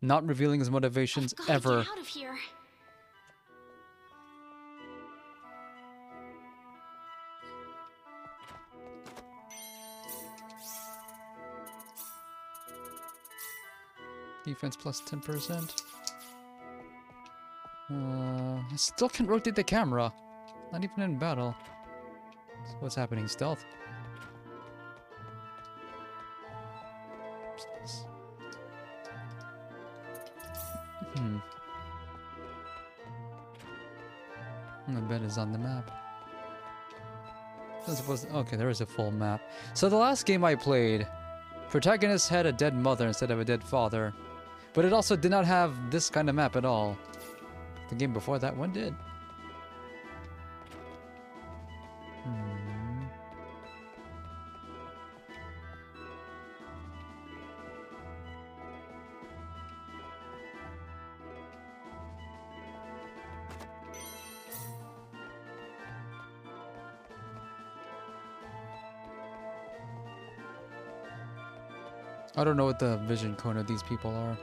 Not revealing his motivations I've gotta ever. Get out of here. Defense plus 10%. I still can't rotate the camera. Not even in battle. So what's happening? Stealth? The bed is on the map. Okay, there is a full map. So the last game I played, protagonist had a dead mother instead of a dead father. But it also did not have this kind of map at all. The game before that one did. I don't know what the vision cone of these people are.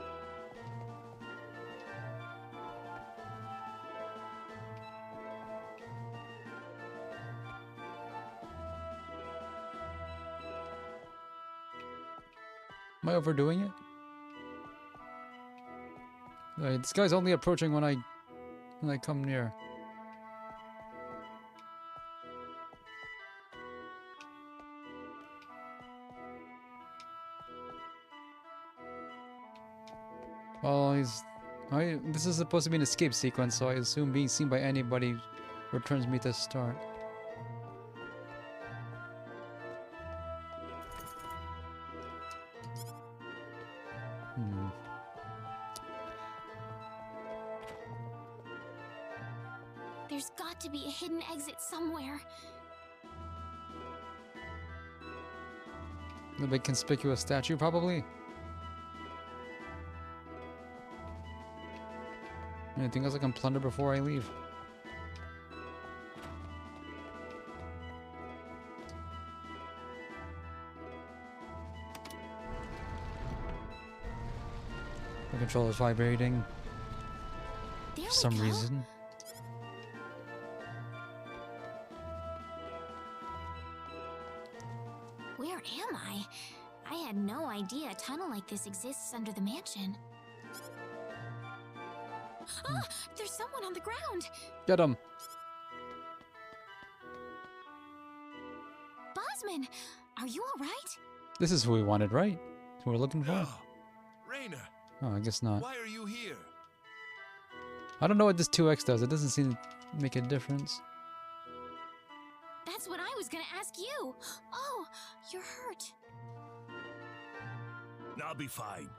Am I overdoing it? Wait, this guy's only approaching when I come near. Well, this is supposed to be an escape sequence, so I assume being seen by anybody returns me to start. There's got to be a hidden exit somewhere. The big conspicuous statue, probably? Anything else I can plunder before I leave? The controller's vibrating for some reason. Where am I? I had no idea a tunnel like this exists under the mansion. Ah! There's someone on the ground! Get him! Bosman! Are you alright? This is who we wanted, right? Who we're looking for? Oh, Raina, Oh, I guess not. why are you here? I don't know what this 2x does. It doesn't seem to make a difference. That's what I was gonna ask you! Oh, you're hurt. I'll be fine.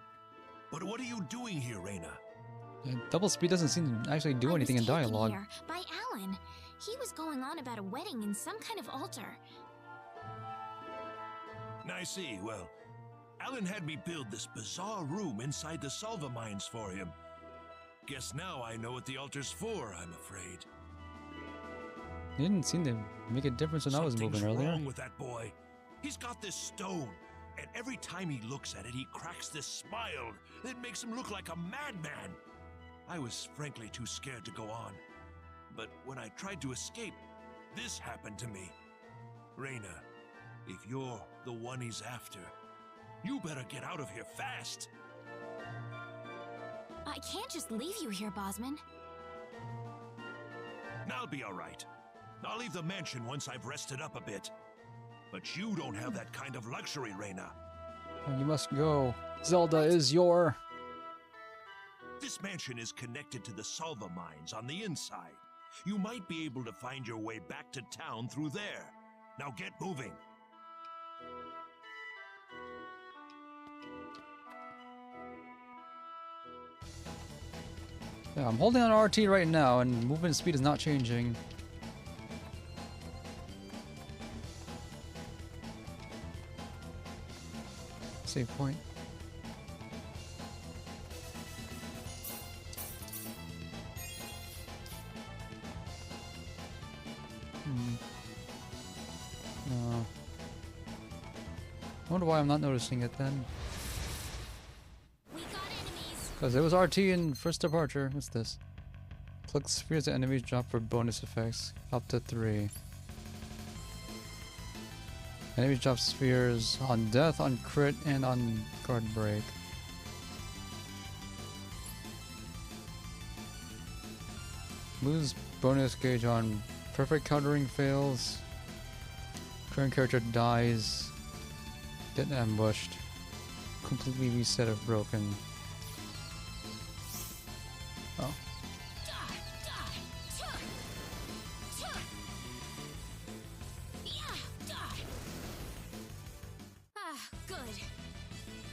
But what are you doing here, Raina? Double speed doesn't seem to actually do anything in I was taken dialogue. here by Alan. He was going on about a wedding in some kind of altar. I see. Well, Alan had me build this bizarre room inside the Salva mines for him. Guess now I know what the altar's for, I'm afraid. It didn't seem to make a difference when I was moving Something's earlier. wrong with that boy. He's got this stone, and every time he looks at it, he cracks this smile that makes him look like a madman. I was frankly too scared to go on. But when I tried to escape, this happened to me. Raina, if you're the one he's after, you better get out of here fast. I can't just leave you here, Bosman. I'll be all right. I'll leave the mansion once I've rested up a bit. But you don't have that kind of luxury, Raina. You must go. Zelda is your... This mansion is connected to the Salva mines on the inside. You might be able to find your way back to town through there. Now get moving. Yeah, I'm holding on RT right now, and movement speed is not changing. Save point. No. I wonder why I'm not noticing it then. We got enemies. Because it was RT in first departure. What's this? Click spheres to enemies drop for bonus effects. Up to 3. Enemies drop spheres on death, on crit, and on guard break. Lose bonus gauge on perfect countering fails. Current character dies. Get ambushed. Completely reset if broken. Oh. Ah, good.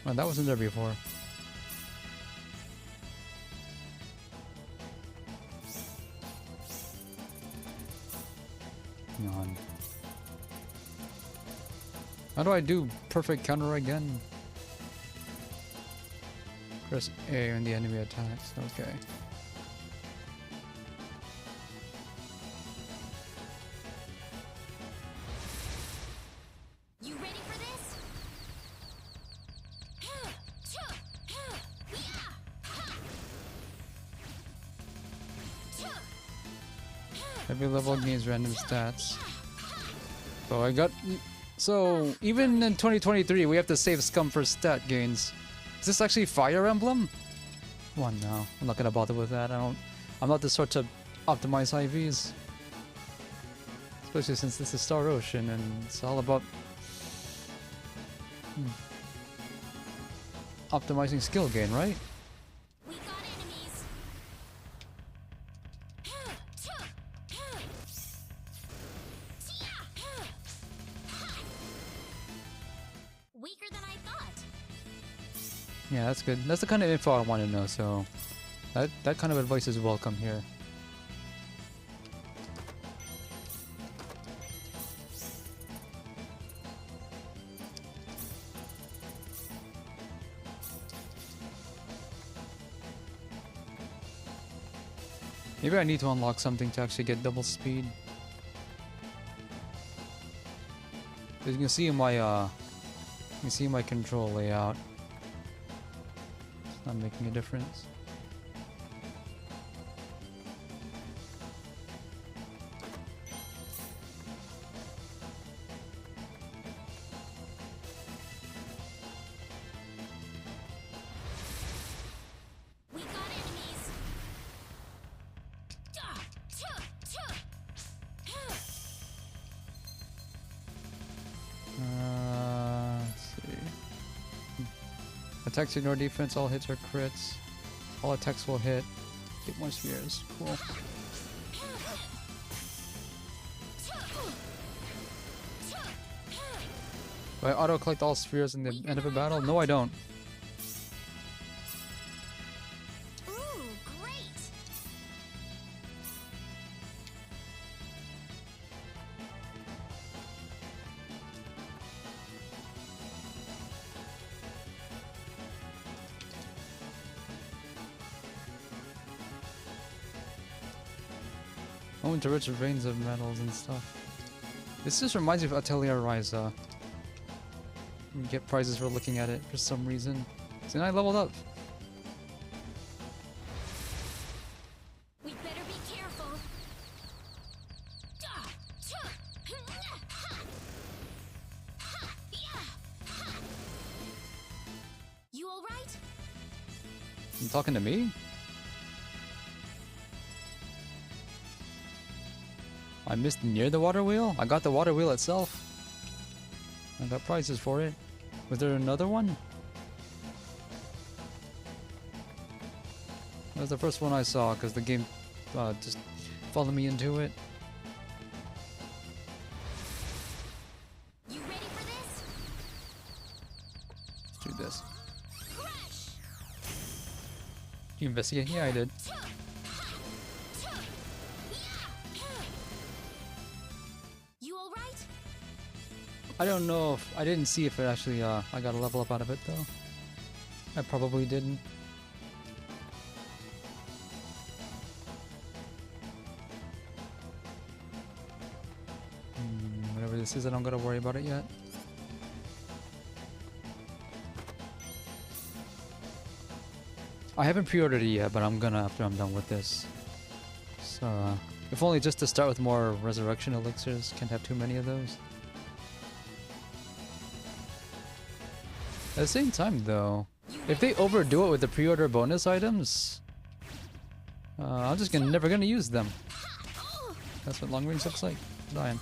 Oh, that wasn't there before. Hang on. How do I do perfect counter again? Press A when the enemy attacks. Okay. You ready for this? Every level gains random stats. So I got... So, even in 2023, we have to save Scum for stat gains. Is this actually Fire Emblem? Come on now. I'm not gonna bother with that. I'm not the sort to optimize IVs. Especially since this is Star Ocean and it's all about... optimizing skill gain, right? Yeah, that's good. That's the kind of info I want to know, so that kind of advice is welcome here. Maybe I need to unlock something to actually get double speed. As you can see in my control layout. It's not making a difference. We got enemies. Let's see. Attacks ignore defense, all hits are crits. All attacks will hit. Get more spheres. Cool. Do I auto collect all spheres in the end of a battle? No, I don't. Ooh, great. Oh, into rich veins of metals and stuff. This just reminds me of Atelier Ryza. You get prizes for looking at it for some reason. So now I leveled up. We better be careful. You all right? You talking to me? I missed near the water wheel? I got the water wheel itself. I got prizes for it. Was there another one? That was the first one I saw because the game just followed me into it. You ready for this? Let's do this. Crush! Did you investigate? Yeah, I did. You all right? I don't know if I didn't see if it actually I got a level up out of it though. I probably didn't. Whatever this is, I don't gotta worry about it yet. I haven't pre-ordered it yet, but I'm gonna after I'm done with this. So, if only just to start with more resurrection elixirs. Can't have too many of those. At the same time though, if they overdo it with the pre-order bonus items, I'm just never gonna use them. That's what long range looks like. Dying.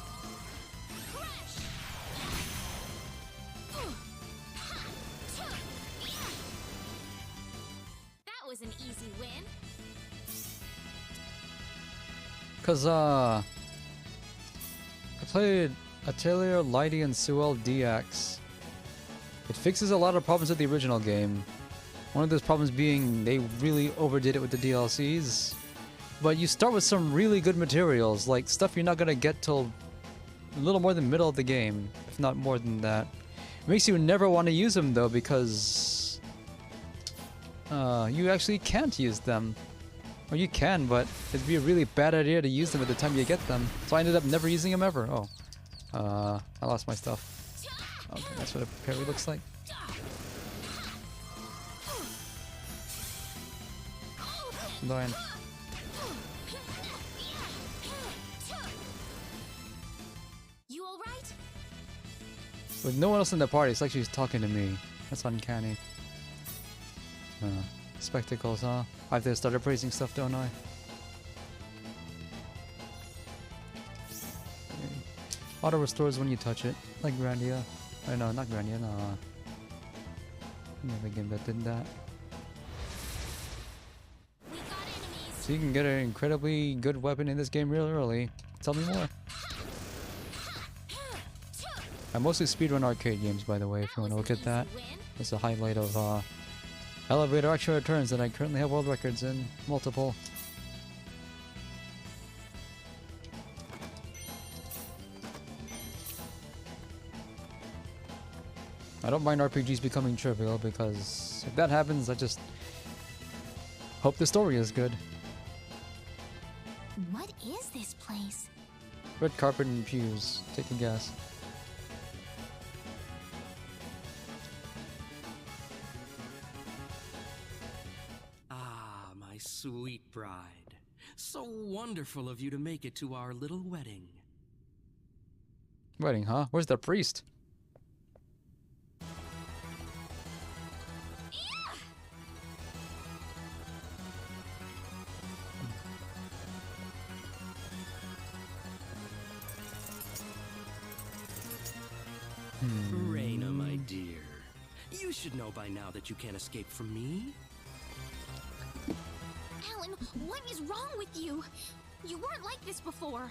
That was an easy win. Cause I played Atelier, Lighty, and Sewell DX. It fixes a lot of problems with the original game. One of those problems being they really overdid it with the DLCs. But you start with some really good materials, like stuff you're not gonna get till a little more than middle of the game, if not more than that. It makes you never want to use them though, because you actually can't use them. Or you can, but it'd be a really bad idea to use them at the time you get them. So I ended up never using them ever. Oh. I lost my stuff. Okay, that's what a parry looks like. I'm dying. You all right? With no one else in the party, it's like she's talking to me. That's uncanny. Spectacles, huh? I have to start praising stuff, don't I? Okay. Auto restores when you touch it, like Grandia. Oh, no, not Grandia, no. Another game that did that. We got enemies. So you can get an incredibly good weapon in this game real early. Tell me more. I mostly speedrun arcade games, by the way, if you want to look at that. That's the highlight of Elevator actually returns, and I currently have world records in multiple. I don't mind RPGs becoming trivial because if that happens, I just hope the story is good. What is this place? Red carpet and pews. Take a guess. Ah, my sweet bride. So wonderful of you to make it to our little wedding. Wedding, huh? Where's the priest? Reina, my dear. You should know by now that you can't escape from me. Alan, what is wrong with you? You weren't like this before.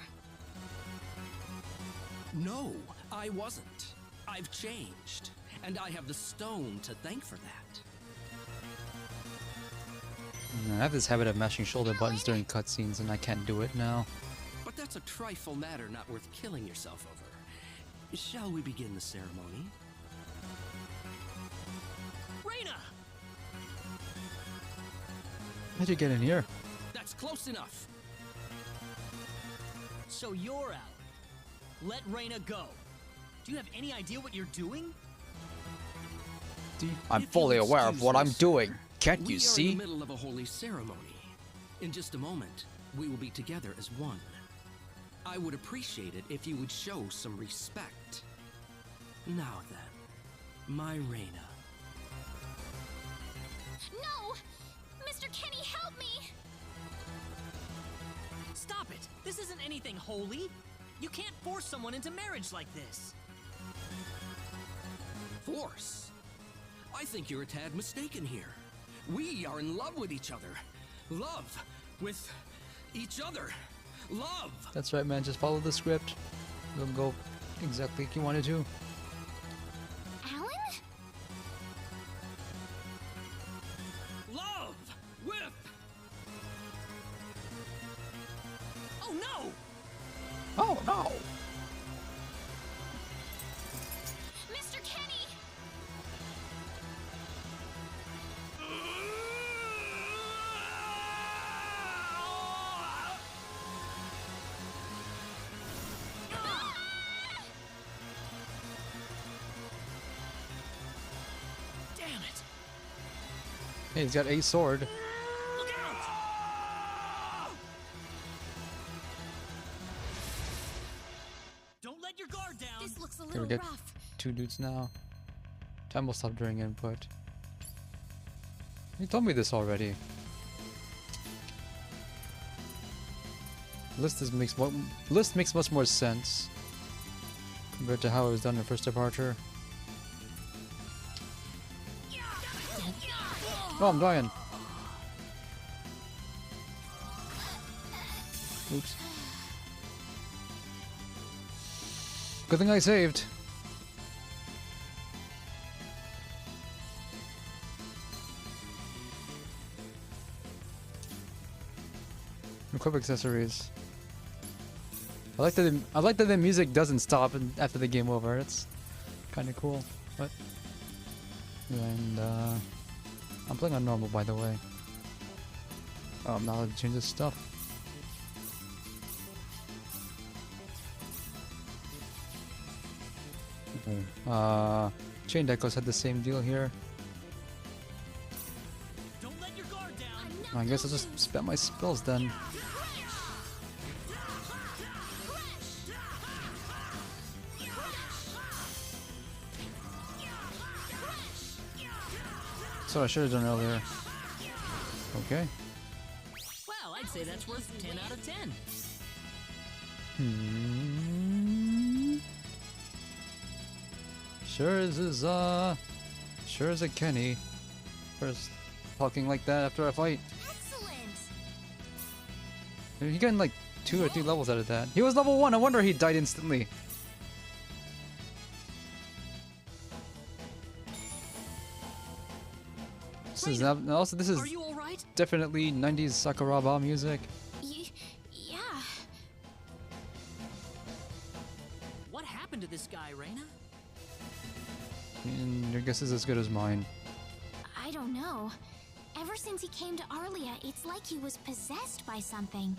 No, I wasn't. I've changed. And I have the stone to thank for that. I have this habit of mashing shoulder buttons during cutscenes, and I can't do it now. But that's a trifle matter not worth killing yourself over. Shall we begin the ceremony? Reina! How'd you get in here? That's close enough. So you're out. Let Reina go. Do you have any idea what you're doing? I'm If fully you'll aware of excuse what I'm us, doing. Can't We you are see? in the middle of a holy ceremony. In just a moment, we will be together as one. I would appreciate it if you would show some respect. Now then, my Reina. No! Mr. Kenny, help me! Stop it! This isn't anything holy. You can't force someone into marriage like this. Force? I think you're a tad mistaken here. We are in love with each other. Love with each other. Love! That's right, man. Just follow the script. It'll go exactly like you wanted to. Alan? Love with... Oh no! Oh no! Mr. Kenny! Damn it! Hey, he's got a sword. Look out! Don't let your guard down! This looks a Okay, little we get rough. 2 dudes now. Time will stop during input. You told me this already. List makes much more sense compared to how it was done in First Departure. Oh, I'm dying. Oops. Good thing I saved. Equip accessories. I like that the music doesn't stop after the game over. It's kind of cool. But and I'm playing on normal, by the way. Oh, I'm not allowed to change this stuff. Chain Echoes had the same deal here. Don't let your guard down! I guess I'll just spam my spells then. That's what I should have done earlier. Okay. Well, I'd say that's worth 10 out of 10. Sure is a Kenny. First talking like that after a fight. Excellent! He getting like 2 or 3 levels out of that. He was level 1, no wonder he died instantly. This is also this is Are you all right? definitely 90s Sakuraba music. Yeah. What happened to this guy, Reina? And your guess is as good as mine. I don't know. Ever since he came to Arlia, it's like he was possessed by something.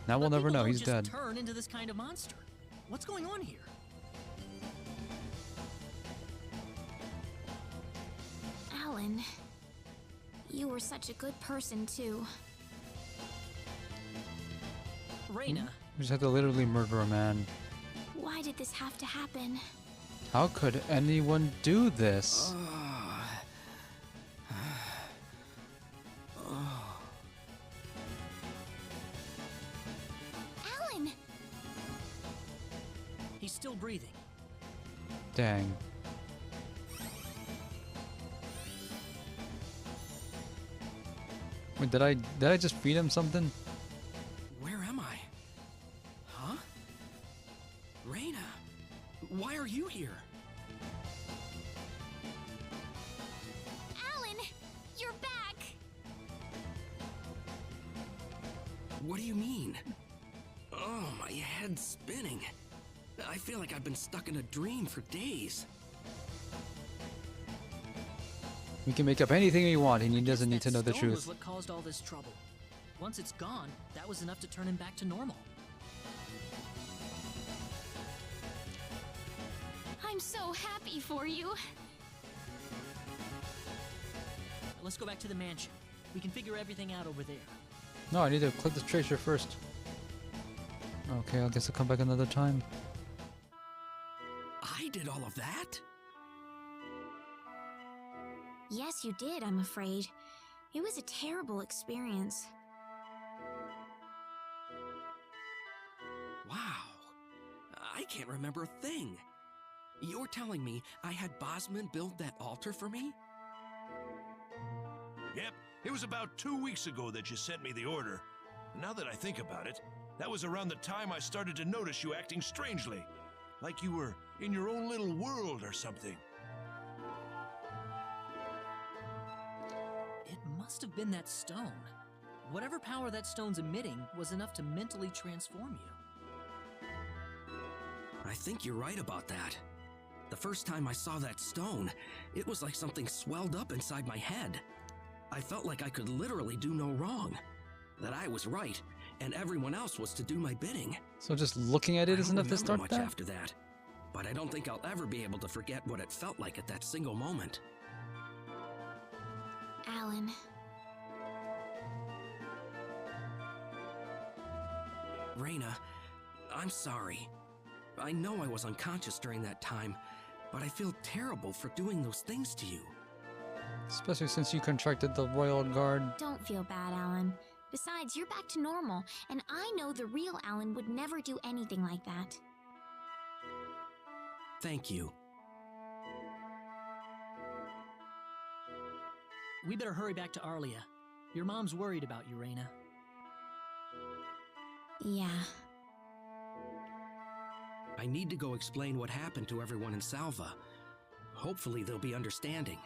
Now we'll But never people know. don't He's just dead. turn into this kind of monster. What's going on here? Alan, you were such a good person, too. Reina, We just had to literally murder a man. Why did this have to happen? How could anyone do this? Alan! he's still breathing. Dang. Wait, did I just feed him something? Where am I? Huh? Reina, why are you here? Alan! You're back! What do you mean? Oh, my head's spinning. I feel like I've been stuck in a dream for days. We can make up anything we want, and he doesn't need to That know the stone was truth. what caused all this trouble. Once it's gone, that was enough to turn him back to normal. I'm so happy for you. Let's go back to the mansion. We can figure everything out over there. No, I need to click the tracer first. Okay, I guess I'll come back another time. I did all of that? Yes, you did, I'm afraid. It was a terrible experience. Wow. I can't remember a thing. You're telling me I had Bosman build that altar for me? Yep, it was about 2 weeks ago that you sent me the order. Now that I think about it, that was around the time I started to notice you acting strangely. Like you were in your own little world or something. It must have been that stone. Whatever power that stone's emitting was enough to mentally transform you. I think you're right about that. The first time I saw that stone, it was like something swelled up inside my head. I felt like I could literally do no wrong. That I was right, and everyone else was to do my bidding. So just looking at it I is don't enough to remember start much that? after that, but I don't think I'll ever be able to forget what it felt like at that single moment. Alan, Reina, I'm sorry. I know I was unconscious during that time, but I feel terrible for doing those things to you. Especially since you contracted the Royal Guard. don't feel bad, Alan. Besides, you're back to normal, and I know the real Alan would never do anything like that. Thank you. We better hurry back to Arlia. Your mom's worried about you, Reina. Yeah. I need to go explain what happened to everyone in Salva. Hopefully they'll be understanding.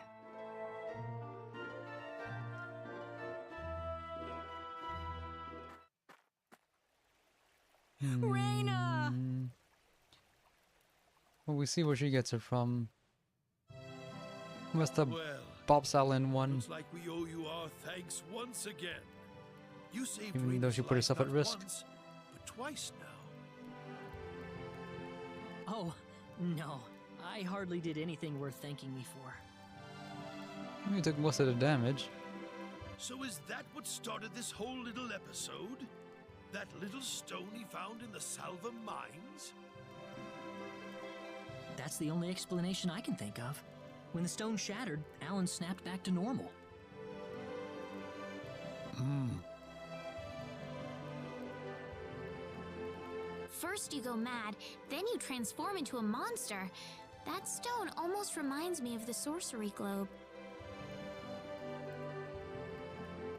Reina! Well, we see where she gets it from. Must have Well, Bob Salin one. looks like we owe you our thanks once again. You saved Even though she Reina's put herself life at not risk. once, but twice now. Oh, no. I hardly did anything worth thanking me for. You took most of the damage. So is that what started this whole little episode? That little stone he found in the Salva mines? That's the only explanation I can think of. When the stone shattered, Alan snapped back to normal. First you go mad, then you transform into a monster. That stone almost reminds me of the sorcery globe.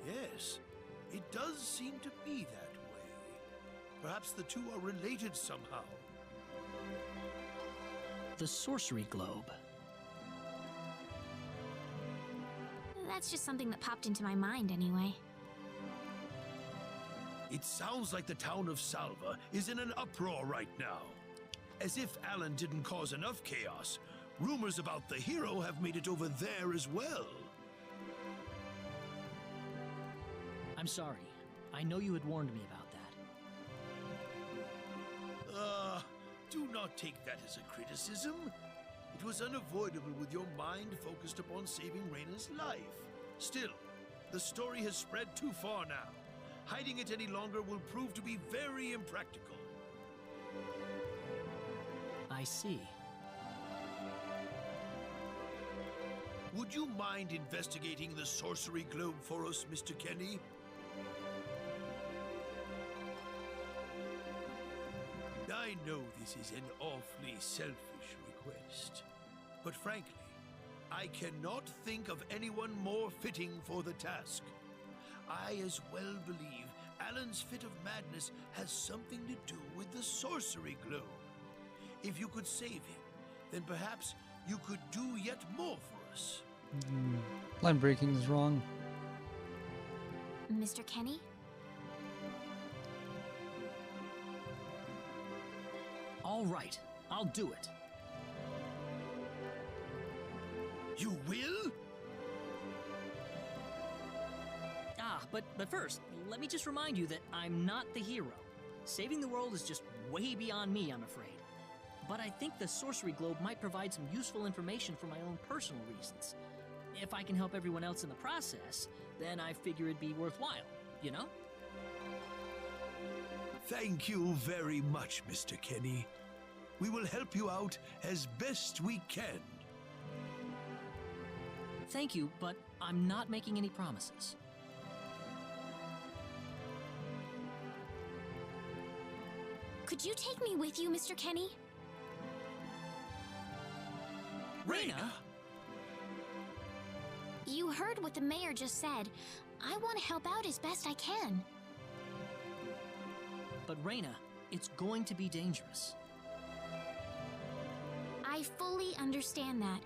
Yes, it does seem to be that way. Perhaps the two are related somehow. The sorcery globe. That's just something that popped into my mind anyway. It sounds like the town of Salva is in an uproar right now. As if Alan didn't cause enough chaos, rumors about the hero have made it over there as well. I'm sorry. I know you had warned me about that. Do not take that as a criticism. It was unavoidable with your mind focused upon saving Reyna's life. Still, the story has spread too far now. Hiding it any longer will prove to be very impractical. I see. Would you mind investigating the sorcery globe for us, Mr. Kenny? I know this is an awfully selfish request, but frankly, I cannot think of anyone more fitting for the task. I as well believe Alan's fit of madness has something to do with the sorcery globe. If you could save him, then perhaps you could do yet more for us. Line breaking is wrong. Mr. Kenny? All right, I'll do it. You will? But first, let me just remind you that I'm not the hero. Saving the world is just way beyond me, I'm afraid. But I think the sorcery globe might provide some useful information for my own personal reasons. If I can help everyone else in the process, then I figure it'd be worthwhile, you know? Thank you very much, Mr. Kenny. We will help you out as best we can. Thank you, but I'm not making any promises. Could you take me with you, Mr. Kenny? Reyna! You heard what the mayor just said. I want to help out as best I can. But Reyna, it's going to be dangerous. I fully understand that,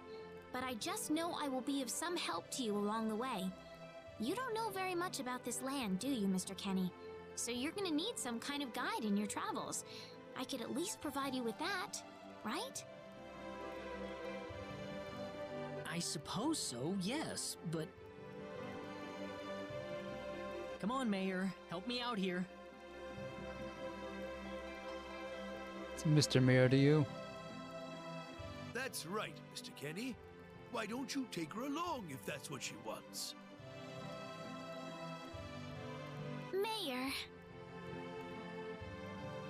but I just know I will be of some help to you along the way. You don't know very much about this land, do you, Mr. Kenny? So you're gonna need some kind of guide in your travels. I could at least provide you with that, right? I suppose so, yes, but... Come on, Mayor. Help me out here. It's Mr. Mayor to you. That's right, Mr. Kenny. Why don't you take her along if that's what she wants? Mayor.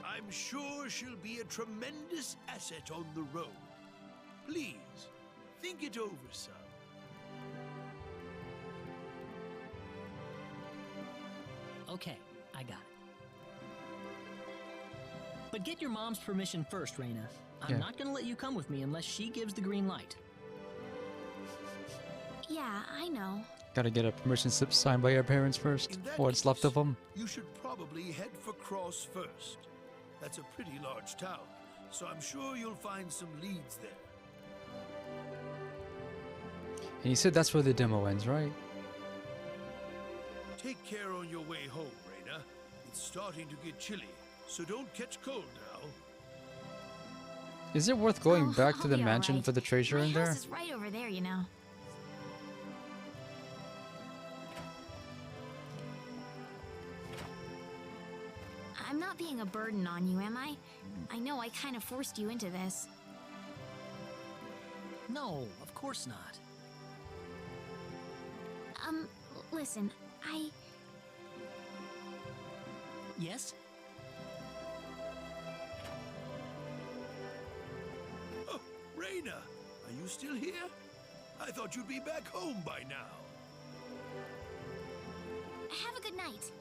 I'm sure she'll be a tremendous asset on the road. Please, think it over, son. Okay, I got it. But get your mom's permission first, Reyna. I'm not gonna let you come with me unless she gives the green light. Yeah, I know. Gotta get a permission slip signed by your parents first, In that or what's left of case, them. You should probably head for Cross first. That's a pretty large town, so I'm sure you'll find some leads there. And you said that's where the demo ends, right? Take care on your way home, Reyna. It's starting to get chilly, so don't catch cold now. Is it worth going back to I'll the be all mansion right. for the treasure My in there? house is right over there, you know. I'm not being a burden on you, am I? I know I kind of forced you into this. No, of course not. Listen, Yes? Oh, Reyna, are you still here? I thought you'd be back home by now. Have a good night.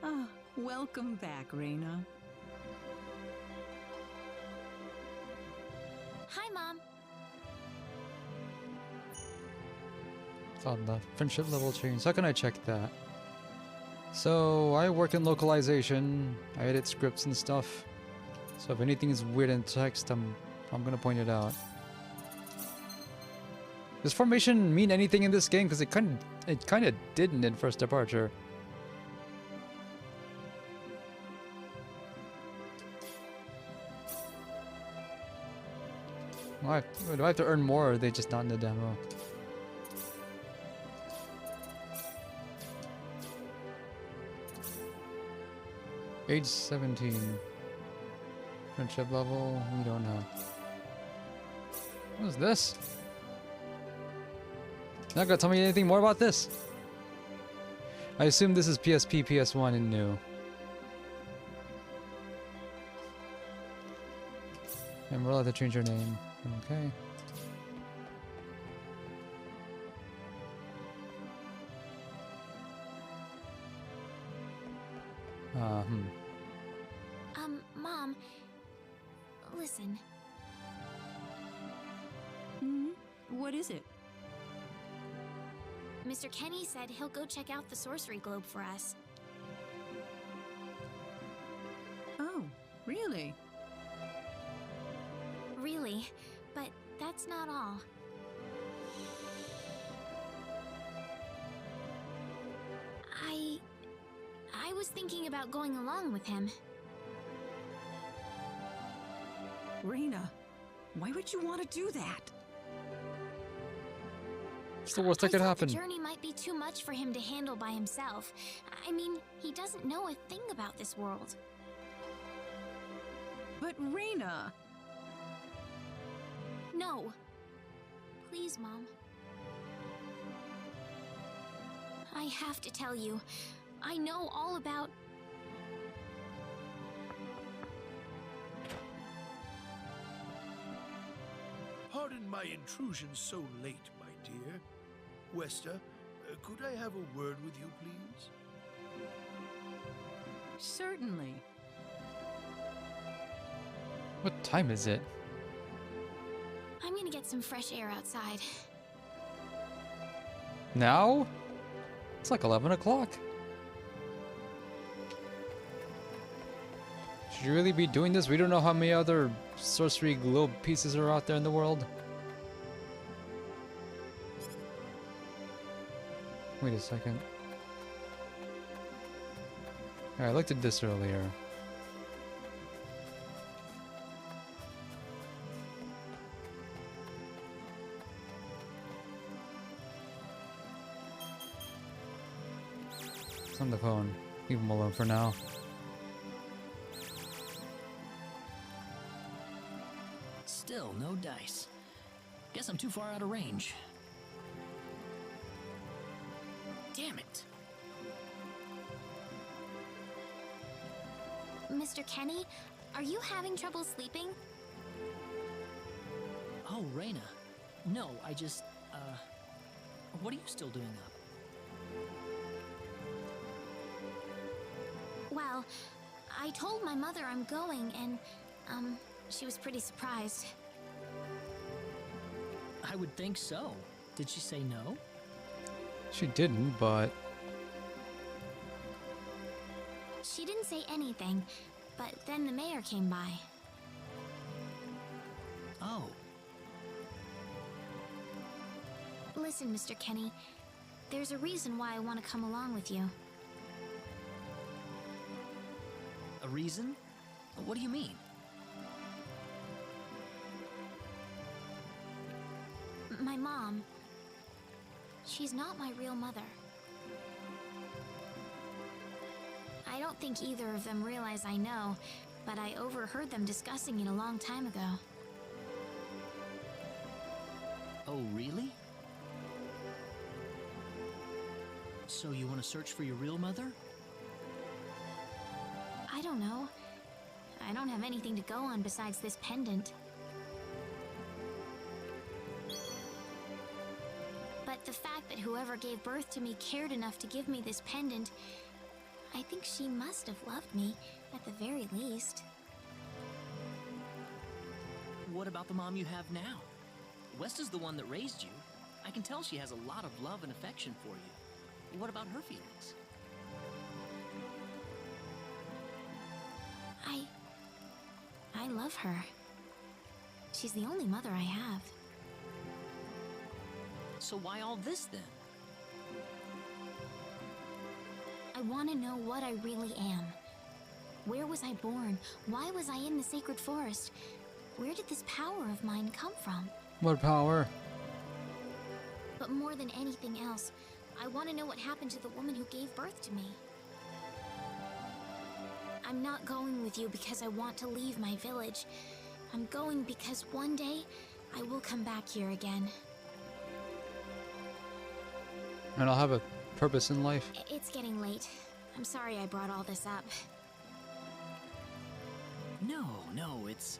Ah, welcome back, Reyna. Hi, Mom. It's on the friendship level change. How can I check that? So I work in localization. I edit scripts and stuff. So if anything is weird in text, I'm gonna point it out. Does formation mean anything in this game? Because it kind of didn't in First Departure. Do I have to earn more, or are they just not in the demo? Age 17. Friendship level, we don't know. What is this? Not gonna tell me anything more about this? I assume this is PSP, PS1, and new. And we're allowed to change your name. Okay. Mom, listen. What is it? Mr. Kenny said he'll go check out the sorcery globe for us. Oh, really? Really, but that's not all. I was thinking about going along with him. Reina, why would you want to do that? It's the worst that could happen. The journey might be too much for him to handle by himself. I mean, he doesn't know a thing about this world. But Reina... No. Please, Mom. I have to tell you, I know all about... Pardon my intrusion so late, my dear. Westa, could I have a word with you, please? Certainly. What time is it? I'm gonna get some fresh air outside. Now? It's like 11 o'clock. Should you really be doing this? We don't know how many other sorcery globe pieces are out there in the world. Wait a second. I looked at this earlier. It's on the phone. Leave him alone for now. Still no dice. Guess I'm too far out of range. Damn it. Mr. Kenny, are you having trouble sleeping? Oh, Reina. No, I just, what are you still doing up? Well, I told my mother I'm going and, she was pretty surprised. I would think so. Did she say no? She didn't, but... She didn't say anything, but then the mayor came by. Oh. Listen, Mr. Kenny, there's a reason why I want to come along with you. A reason? What do you mean? My mom, she's not my real mother. I don't think either of them realize I know, but I overheard them discussing it a long time ago. Oh, really? So you want to search for your real mother? I don't know. I don't have anything to go on besides this pendant. But the fact that whoever gave birth to me cared enough to give me this pendant, I think she must have loved me, at the very least. What about the mom you have now? Westa's the one that raised you. I can tell she has a lot of love and affection for you. What about her feelings? I love her. She's the only mother I have. So why all this then? I want to know what I really am. Where was I born? Why was I in the sacred forest? Where did this power of mine come from? What power? But more than anything else, I want to know what happened to the woman who gave birth to me. I'm not going with you because I want to leave my village. I'm going because one day I will come back here again. And I'll have a purpose in life. It's getting late. I'm sorry I brought all this up. No, it's...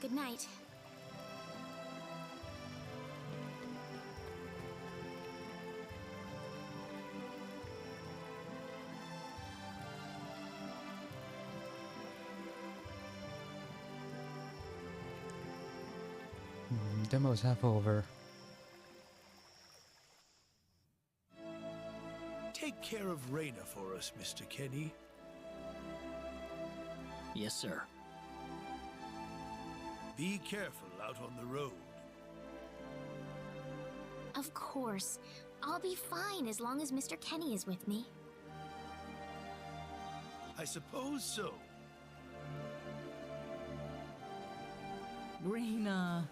Good night. Demo's half over. Take care of Raina for us, Mr. Kenny. Yes, sir. Be careful out on the road. Of course. I'll be fine as long as Mr. Kenny is with me. I suppose so. Raina.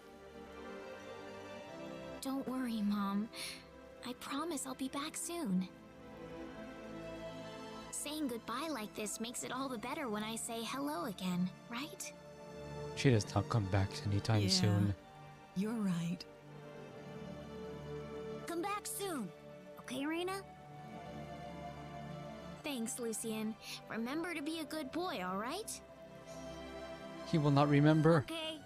Don't worry, Mom. I promise I'll be back soon. Saying goodbye like this makes it all the better when I say hello again, right? She does not come back anytime soon. You're right. Come back soon. Okay, Raina? Thanks, Lucian. Remember to be a good boy, all right? He will not remember. Okay.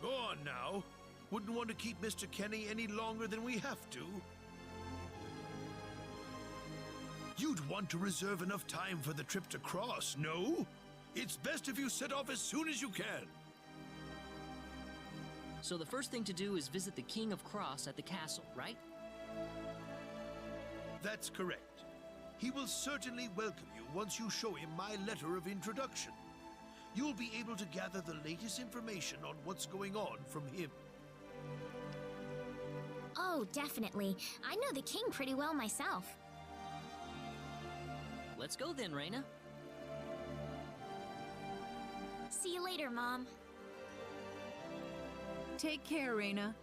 Go on now. Wouldn't want to keep Mr. Kenny any longer than we have to. You'd want to reserve enough time for the trip to Cross, no? It's best if you set off as soon as you can. So the first thing to do is visit the King of Cross at the castle, right? That's correct. He will certainly welcome you once you show him my letter of introduction. You'll be able to gather the latest information on what's going on from him. Oh, definitely. I know the king pretty well myself. Let's go then, Raina. See you later, Mom. Take care, Raina.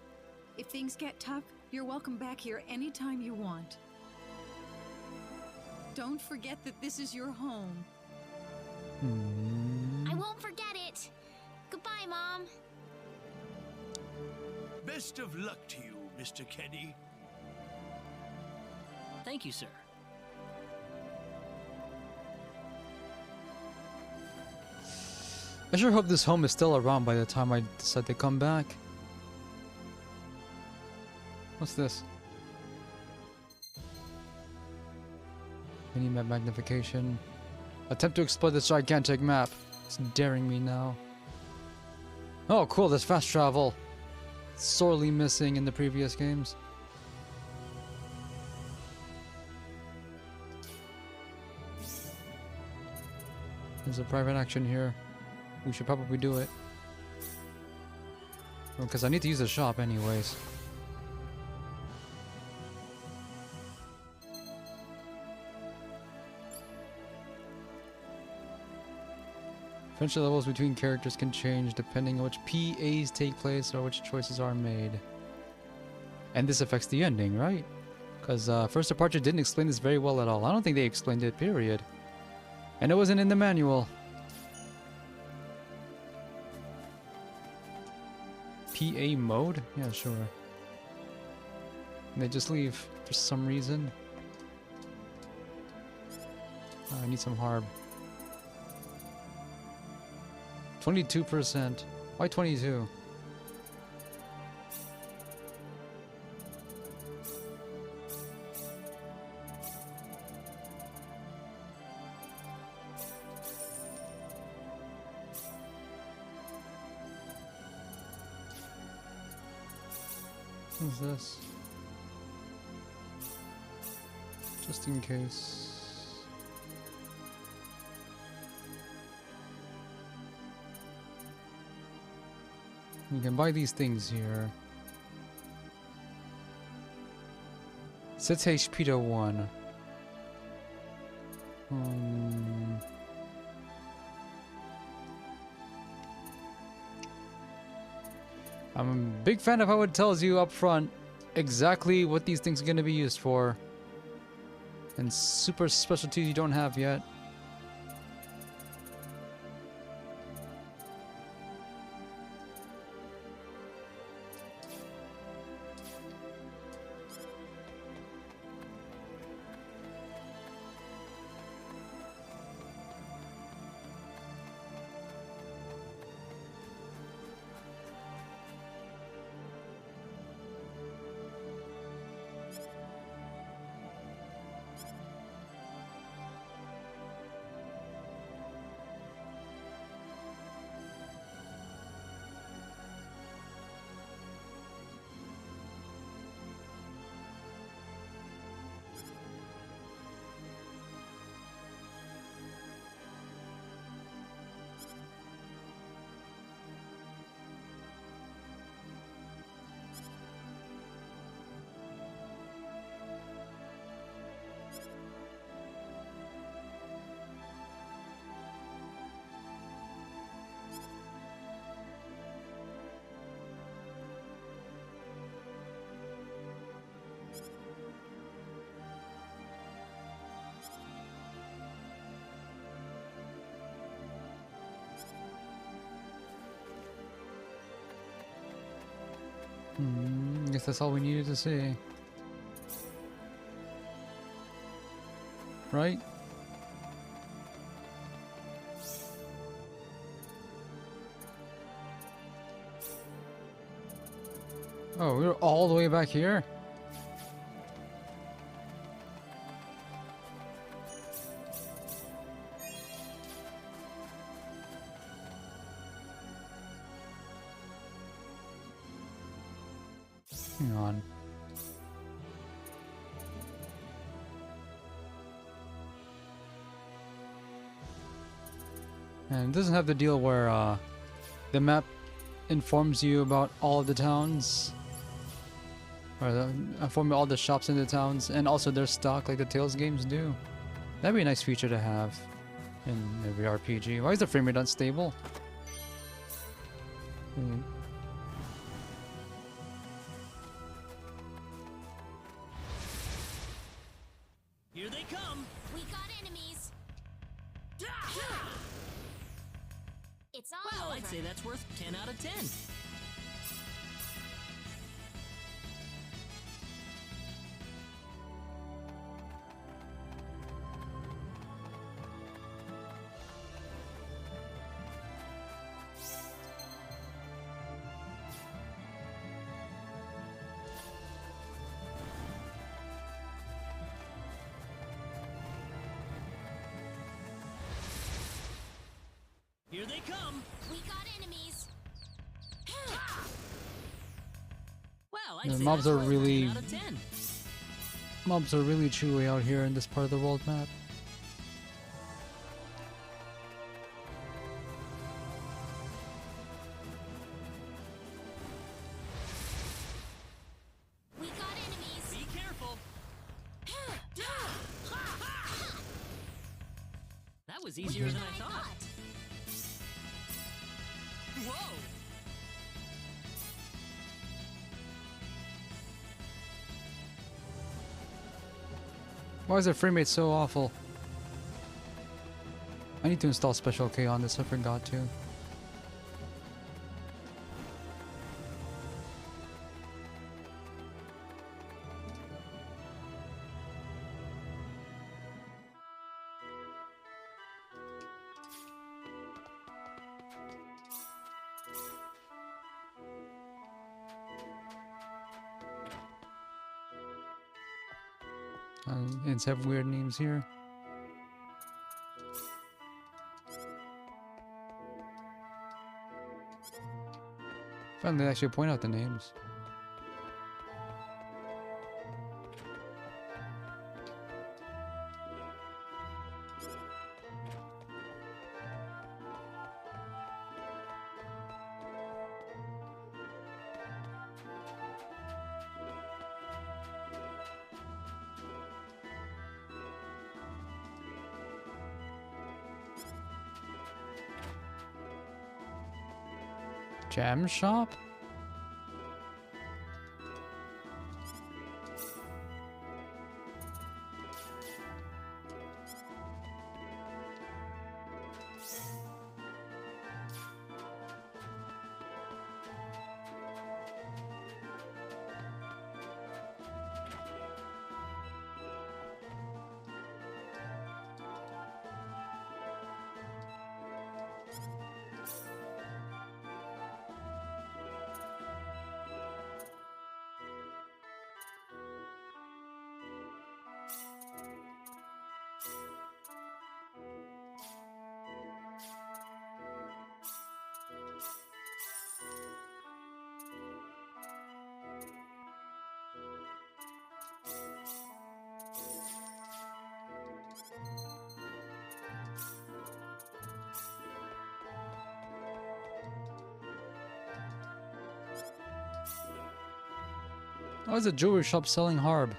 If things get tough, you're welcome back here anytime you want. Don't forget that this is your home. I won't forget it. Goodbye, Mom. Best of luck to you, Mr. Kenny. Thank you, sir. I sure hope this home is still around by the time I decide to come back. What's this? Mini-map magnification. Attempt to explore this gigantic map. It's daring me now. Oh, cool, there's fast travel. Sorely missing in the previous games. There's a private action here. We should probably do it. Because I need to use the shop anyways. Friendship levels between characters can change depending on which PAs take place or which choices are made. And this affects the ending, right? Because First Departure didn't explain this very well at all. I don't think they explained it, period. And it wasn't in the manual. PA mode? Yeah, sure. And they just leave for some reason. I need some harb. 22%. Why 22? What's this? Just in case. You can buy these things here. 6 HP to 1. I'm a big fan of how it tells you up front exactly what these things are going to be used for. And super specialties you don't have yet. Guess that's all we needed to see. Right? Oh, we're all the way back here? Hang on. And it doesn't have the deal where the map informs you about all of the towns, or inform all the shops in the towns, and also their stock like the Tales games do. That'd be a nice feature to have in every RPG. Why is the frame rate unstable? Here they come! We got enemies. It's all Well, over. I'd say that's worth 10 out of 10. Here they come! We got enemies. Well, I'd The say mobs that's are worth really- 10 out of 10. Mobs are really chewy out here in this part of the world map. We got enemies. Be careful! That was easier than I thought. Whoa! Why is the frame rate so awful? I need to install Special K on this, I forgot to. It's have weird names here. Finally, they actually point out the names. Jam shop? Oh, it's a jewelry shop selling harb.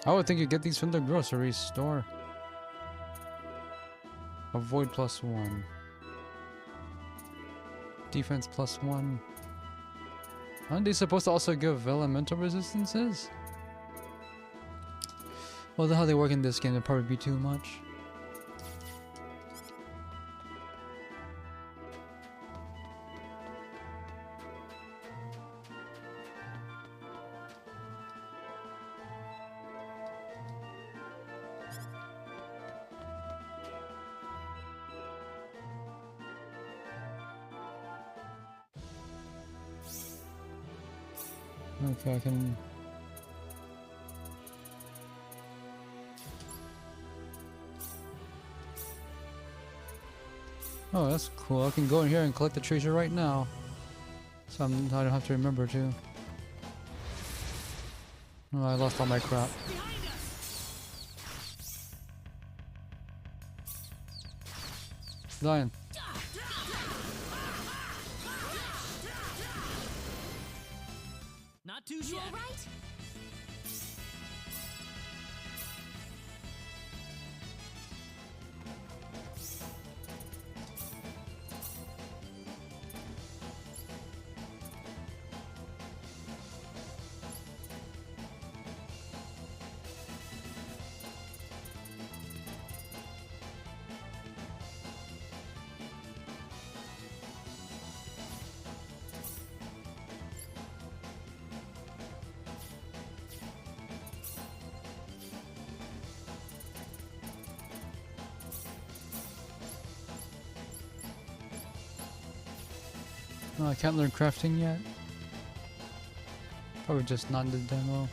I would think you get these from the grocery store. Avoid +1. Defense +1. Aren't they supposed to also give elemental resistances? Well, how they work in this game would probably be too much. Okay, I can... Oh, that's cool. I can go in here and collect the treasure right now. So I don't have to remember to. Oh, I lost all my crap. Lion. Not too You shabby. alright? No, I can't learn crafting yet. Probably just not in the demo.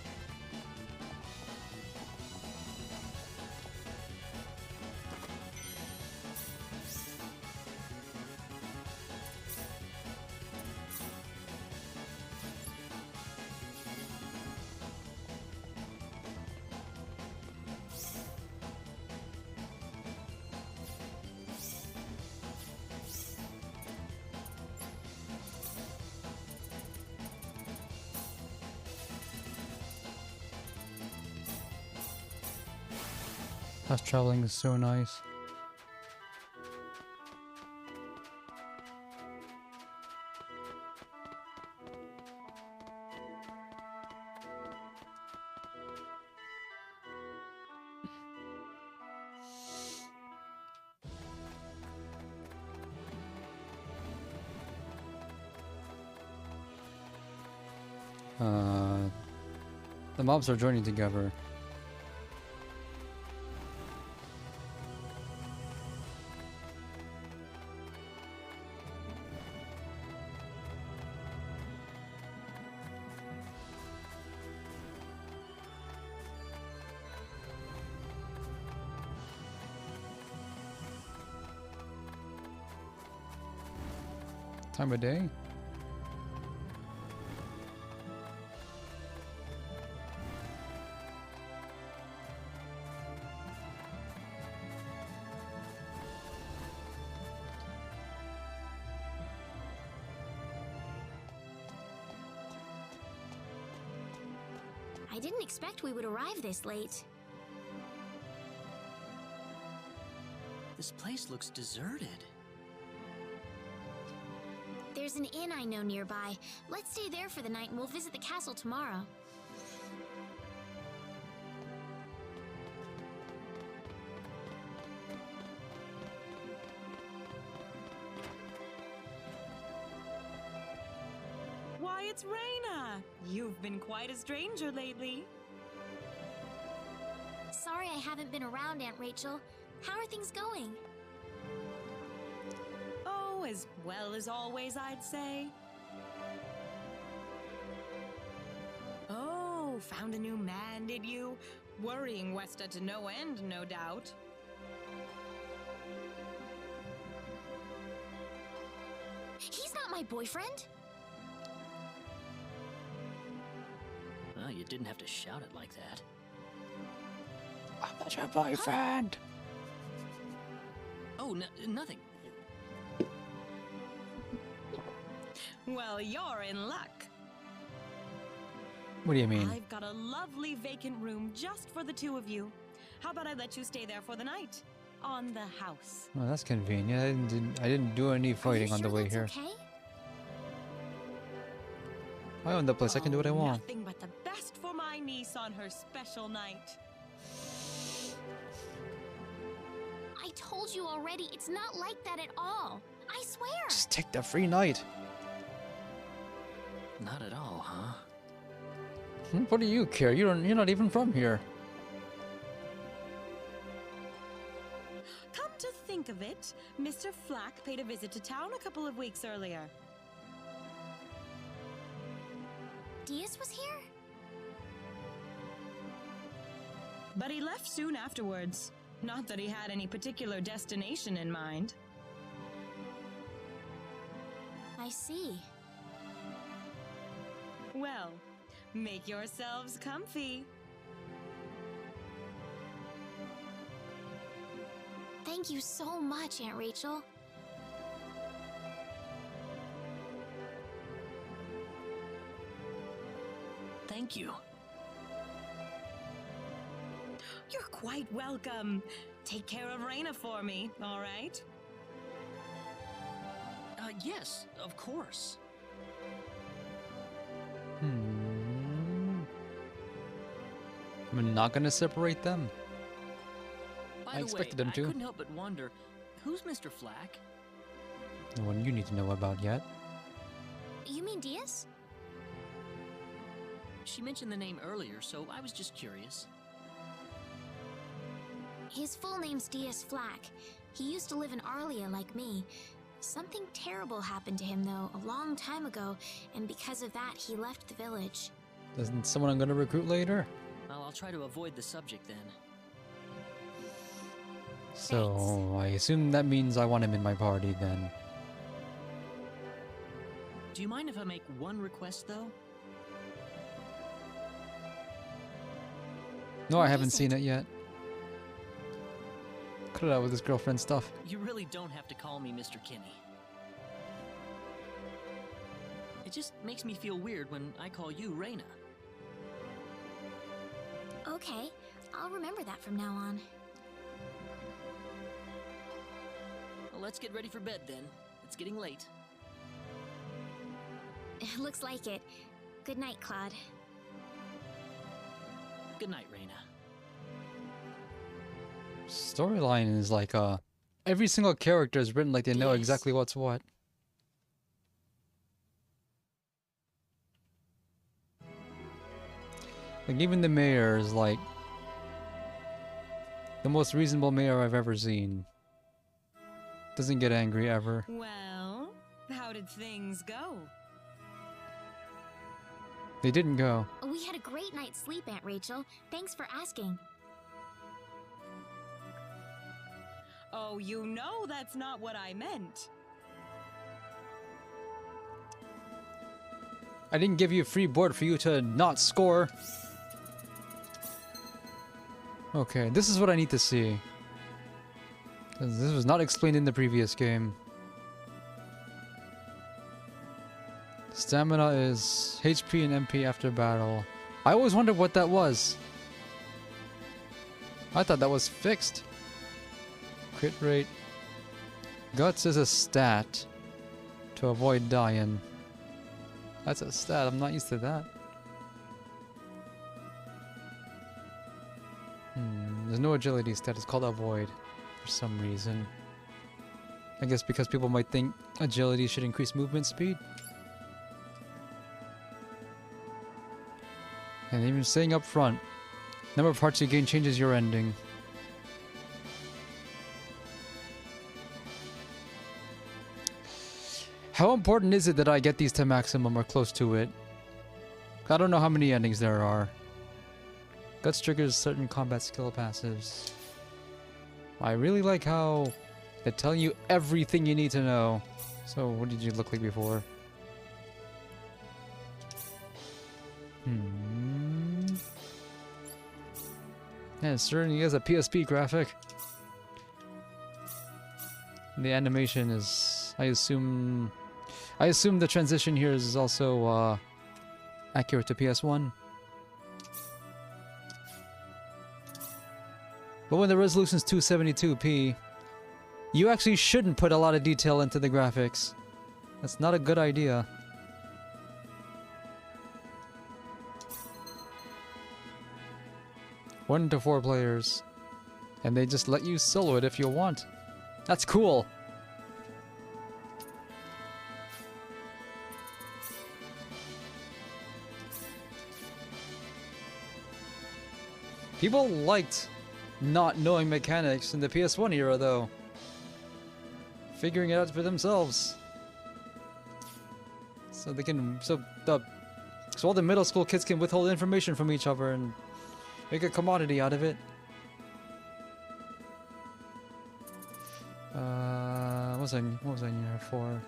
Fast traveling is so nice. The mobs are joining together. Time of day? I didn't expect we would arrive this late. The This place looks deserted. There's an inn I know nearby. Let's stay there for the night and we'll visit the castle tomorrow. Why, it's Reina! You've been quite a stranger lately. Sorry I haven't been around, Aunt Rachel. How are things going? Oh, as well as always, I'd say. Oh, found a new man, did you? Worrying Westa to no end, no doubt. He's not my boyfriend. Well, you didn't have to shout it like that. I'm not your boyfriend. Oh, nothing. Well, you're in luck. What do you mean? I've got a lovely vacant room just for the two of you. How about I let you stay there for the night? On the house. Well, that's convenient. I didn't do any fighting on the way here. Okay? I own the place. I can do what I want. Nothing but the best for my niece on her special night. I told you already, it's not like that at all. I swear. Just take the free night. Not at all, huh? What do you care? You're not even from here. Come to think of it, Mr. Flack paid a visit to town a couple of weeks earlier. Diaz was here? But he left soon afterwards. Not that he had any particular destination in mind. I see. Well, make yourselves comfy. Thank you so much, Aunt Rachel. Thank you. You're quite welcome. Take care of Reina for me, all right? Yes, of course. I'm not gonna separate them. By I the expected way, them to. I couldn't help but wonder, who's Mr. Flack? No one you need to know about yet. You mean Diaz? She mentioned the name earlier, so I was just curious. His full name's Diaz Flack. He used to live in Arlia like me. Something terrible happened to him, though, a long time ago, and because of that, he left the village. Isn't someone I'm gonna recruit later? Well, I'll try to avoid the subject then. So I assume that means I want him in my party then. Do you mind if I make one request, though? No, I What haven't is seen it? it yet. Cut it out with his girlfriend stuff. You really don't have to call me Mr. Kinney. It just makes me feel weird when I call you Reina. Okay, I'll remember that from now on. Well, let's get ready for bed then. It's getting late. Looks like it. Good night, Claude. Good night, Reina. Storyline is like every single character is written like they know Yes. exactly what's what. Like even the mayor is like the most reasonable mayor I've ever seen. Doesn't get angry ever. Well, how did things go? They didn't go. We had a great night's sleep, Aunt Rachel. Thanks for asking. Oh, you know that's not what I meant. I didn't give you a free board for you to not score. Okay, this is what I need to see. 'Cause this was not explained in the previous game. Stamina is HP and MP after battle. I always wondered what that was. I thought that was fixed. crit rate. Guts is a stat to avoid dying. That's a stat, I'm not used to that. There's no agility stat, it's called avoid for some reason. I guess because people might think agility should increase movement speed. And even saying up front, number of hearts you gain changes your ending. How important is it that I get these to maximum or close to it? I don't know how many endings there are. Guts triggers certain combat skill passives. I really like how they tell you everything you need to know. So, what did you look like before? Yeah, it certainly is a PSP graphic. The animation is, I assume the transition here is also accurate to PS1. But when the resolution is 272p, you actually shouldn't put a lot of detail into the graphics. That's not a good idea. One to 4 players. And they just let you solo it if you want. That's cool. People liked not knowing mechanics in the PS1 era, though. Figuring it out for themselves. So they can, so all the middle school kids can withhold information from each other and make a commodity out of it. What was I in here for?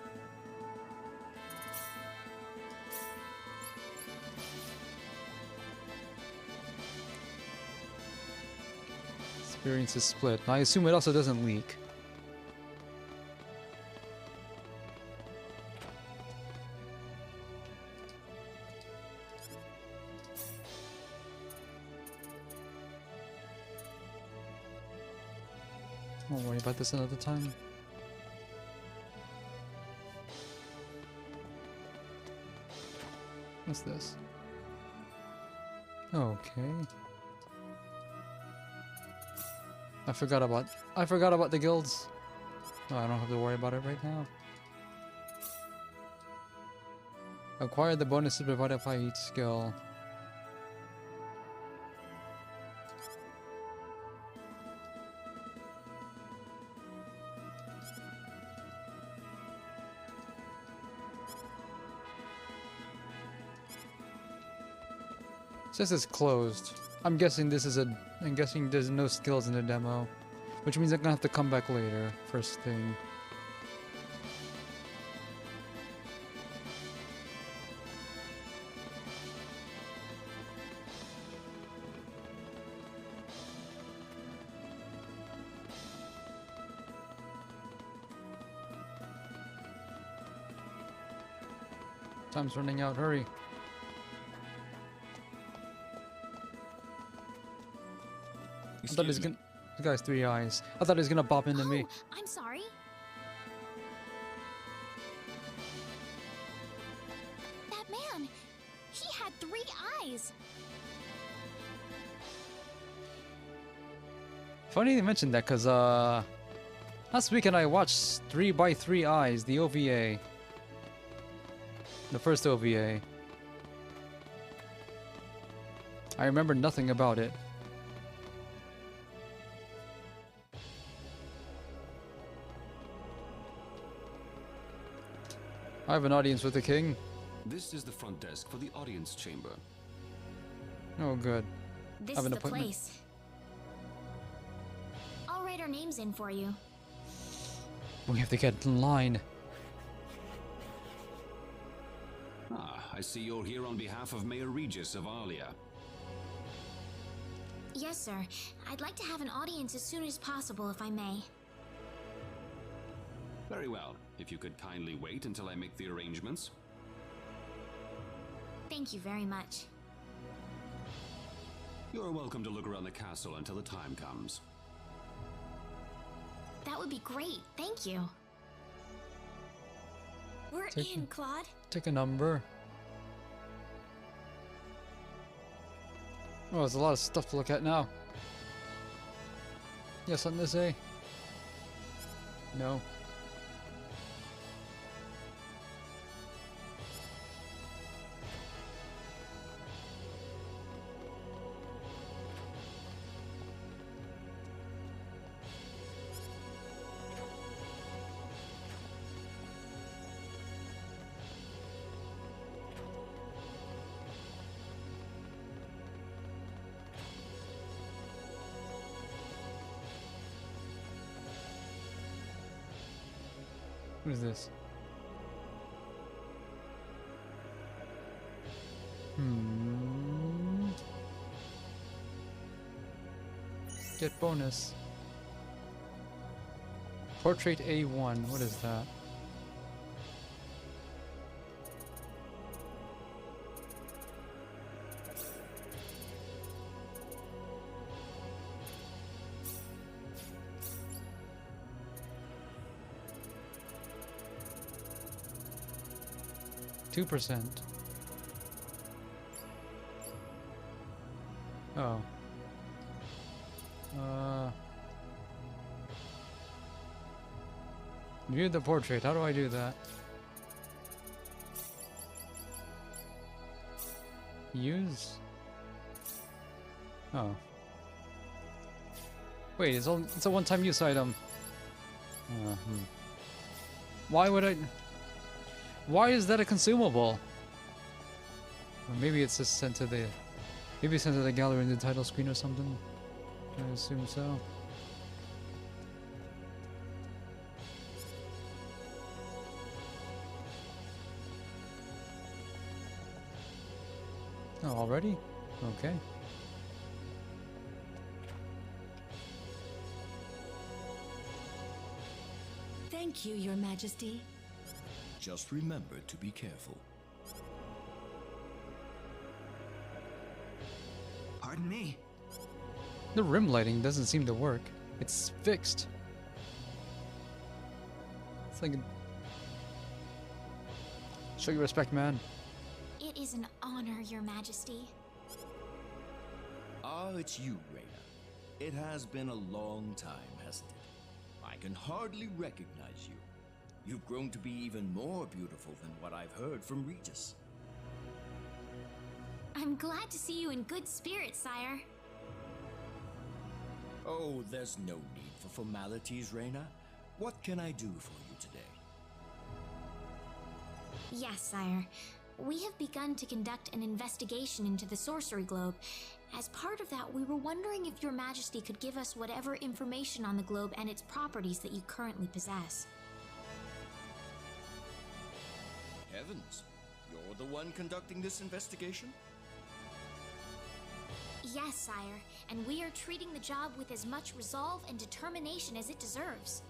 Experience is split. I assume it also doesn't leak. I'll worry about this another time. What's this? Okay. I forgot about the guilds. Oh, I don't have to worry about it right now. Acquire the bonuses provided by each skill. It says it's closed. I'm guessing there's no skills in the demo, which means I'm gonna have to come back later. First thing. Time's running out. Hurry. I thought this guy's 3 eyes. I thought he was gonna bop into me. I'm sorry. That man, he had 3 eyes. Funny you mentioned that, cause last weekend I watched 3 by 3 Eyes, the OVA, the first OVA. I remember nothing about it. I have an audience with the king. This is the front desk for the audience chamber. Oh, good. This I have is an the appointment. place. I'll write our names in for you. We have to get in line. Ah, I see you're here on behalf of Mayor Regis of Alia. Yes, sir. I'd like to have an audience as soon as possible, if I may. Very well. If you could kindly wait until I make the arrangements. Thank you very much. You're welcome to look around the castle until the time comes. That would be great. Thank you. We're in, Claude. Take a number. Oh, there's a lot of stuff to look at now. Yes, on this A. No. What is this? Get bonus. Portrait A1. What is that? %. Oh. View the portrait. How do I do that? Use? Oh. Wait, it's a one-time use item. Why would I... Why is that a consumable? Or maybe it's just sent to the... Maybe it's sent to the gallery in the title screen or something. I assume so. Oh, already? Okay. Thank you, Your Majesty. Just remember to be careful. Pardon me? The rim lighting doesn't seem to work. It's fixed. It's like... Show your respect, man. It is an honor, Your Majesty. Ah, it's you, Reina. It has been a long time, hasn't it? I can hardly recognize you. You've grown to be even more beautiful than what I've heard from Regis. I'm glad to see you in good spirits, sire. Oh, there's no need for formalities, Reina. What can I do for you today? Yes, sire. We have begun to conduct an investigation into the Sorcery Globe. As part of that, we were wondering if Your Majesty could give us whatever information on the globe and its properties that you currently possess. Heavens, you're the one conducting this investigation? Yes, sire, and we are treating the job with as much resolve and determination as it deserves.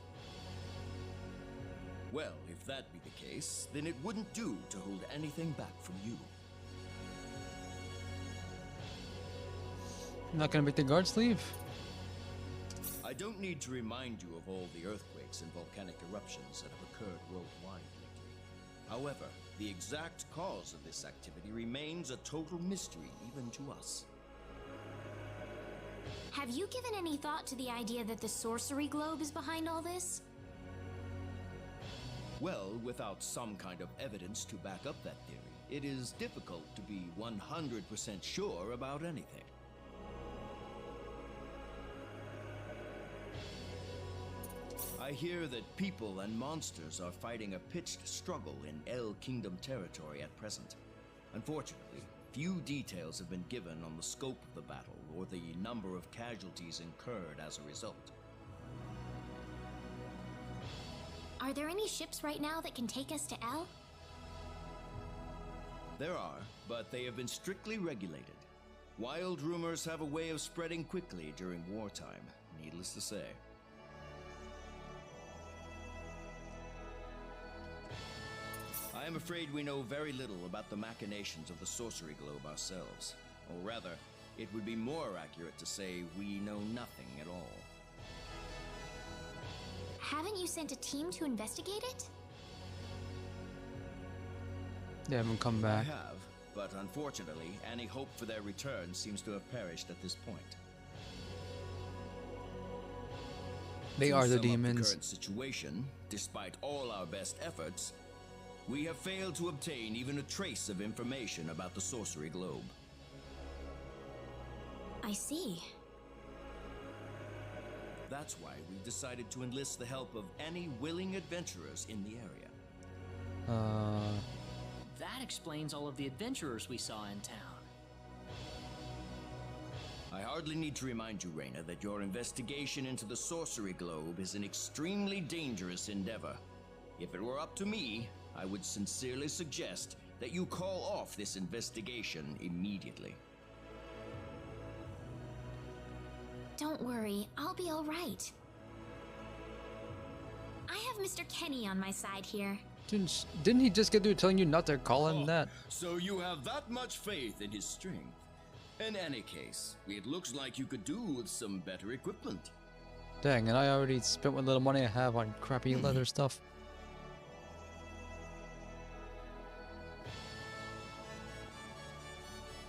Well, if that be the case, then it wouldn't do to hold anything back from you. Not gonna make the guards leave? I don't need to remind you of all the earthquakes and volcanic eruptions that have occurred worldwide lately. However, the exact cause of this activity remains a total mystery even to us. Have you given any thought to the idea that the Sorcery Globe is behind all this? Well, without some kind of evidence to back up that theory, it is difficult to be 100% sure about anything. I hear that people and monsters are fighting a pitched struggle in El Kingdom territory at present. Unfortunately, few details have been given on the scope of the battle or the number of casualties incurred as a result. Are there any ships right now that can take us to El? There are, but they have been strictly regulated. Wild rumors have a way of spreading quickly during wartime, needless to say. I am afraid we know very little about the machinations of the Sorcery Globe ourselves. Or rather, it would be more accurate to say we know nothing at all. Haven't you sent a team to investigate it? They haven't come I back. have, but unfortunately, any hope for their return seems to have perished at this point. They To are the sum up demons. current situation, despite all our best efforts, we have failed to obtain even a trace of information about the Sorcery Globe. I see. That's why we've decided to enlist the help of any willing adventurers in the area. That explains all of the adventurers we saw in town. I hardly need to remind you, Reyna, that your investigation into the Sorcery Globe is an extremely dangerous endeavor. If it were up to me, I would sincerely suggest that you call off this investigation immediately. Don't worry, I'll be all right. I have Mr. Kenny on my side here. Didn't he just get through telling you not to call him that? So you have that much faith in his strength? In any case, it looks like you could do with some better equipment. Dang, and I already spent what little money I have on crappy leather stuff.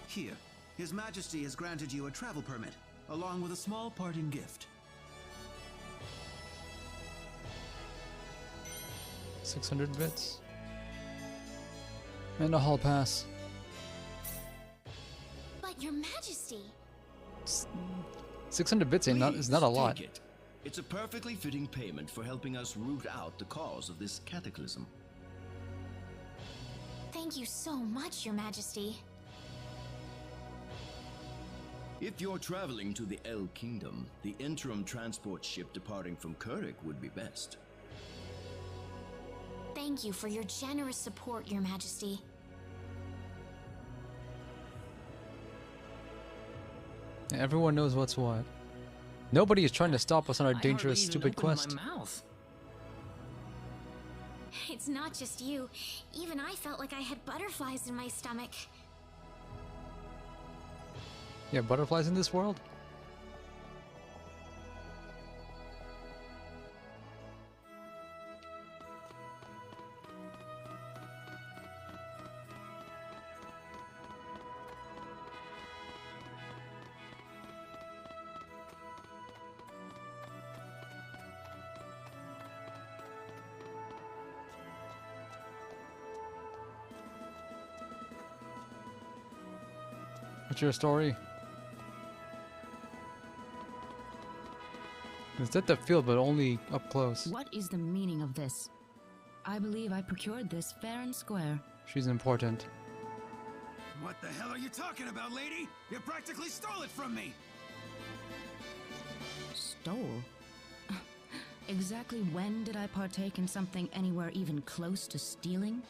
Here, His Majesty has granted you a travel permit, along with a small parting gift. 600 bits. And a hall pass. But Your Majesty! 600 bits is not a lot. Take it. It's a perfectly fitting payment for helping us root out the cause of this cataclysm. Thank you so much, Your Majesty. If you're traveling to the El Kingdom, the interim transport ship departing from Kurik would be best. Thank you for your generous support, Your Majesty. Everyone knows what's what. Nobody is trying to stop us on our dangerous, stupid quest. It's not just you. Even I felt like I had butterflies in my stomach. Yeah, butterflies in this world? What's your story? It's at the field, but only up close. What is the meaning of this? I believe I procured this fair and square. She's important. What the hell are you talking about, lady? You practically stole it from me! Stole? Exactly when did I partake in something anywhere even close to stealing?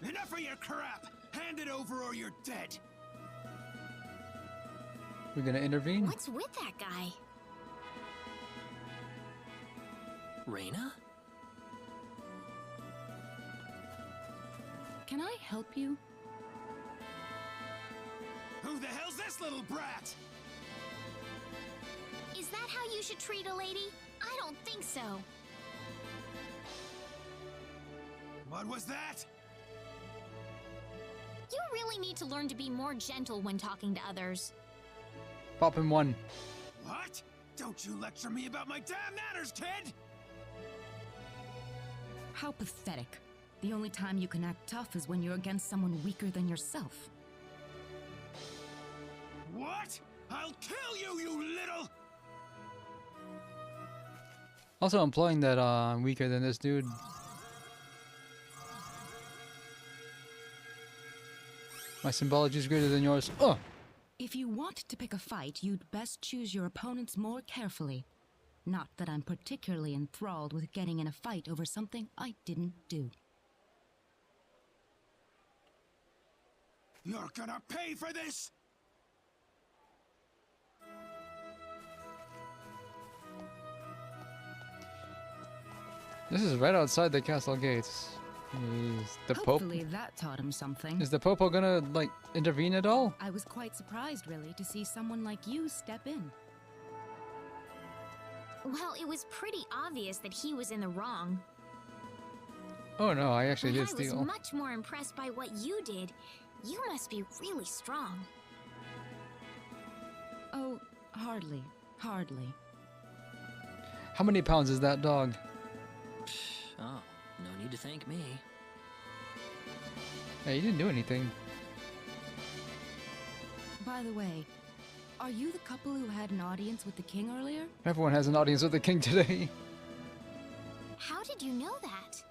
Enough of your crap! Hand it over or you're dead! We're gonna intervene? What's with that guy? Reyna? Can I help you? Who the hell's this little brat? Is that how you should treat a lady? I don't think so. What was that? You really need to learn to be more gentle when talking to others. Pop him one. What? Don't you lecture me about my damn manners, kid! How pathetic. The only time you can act tough is when you're against someone weaker than yourself. What? I'll kill you, you little... Also implying that I'm weaker than this dude. My symbology is greater than yours. Oh! If you want to pick a fight, you'd best choose your opponents more carefully. Not that I'm particularly enthralled with getting in a fight over something I didn't do. You're gonna pay for this! This is right outside the castle gates. Is the Pope? Hopefully that taught him something. Is the Popo gonna, like, intervene at all? I was quite surprised, really, to see someone like you step in. Well, it was pretty obvious that he was in the wrong. Oh no, I actually But did I steal. was much more impressed by what you did. You must be really strong. Oh, hardly. Hardly. How many pounds is that dog? Oh, no need to thank me. Hey, you didn't do anything. By the way, are you the couple who had an audience with the king earlier? Everyone has an audience with the king today. How did you know that?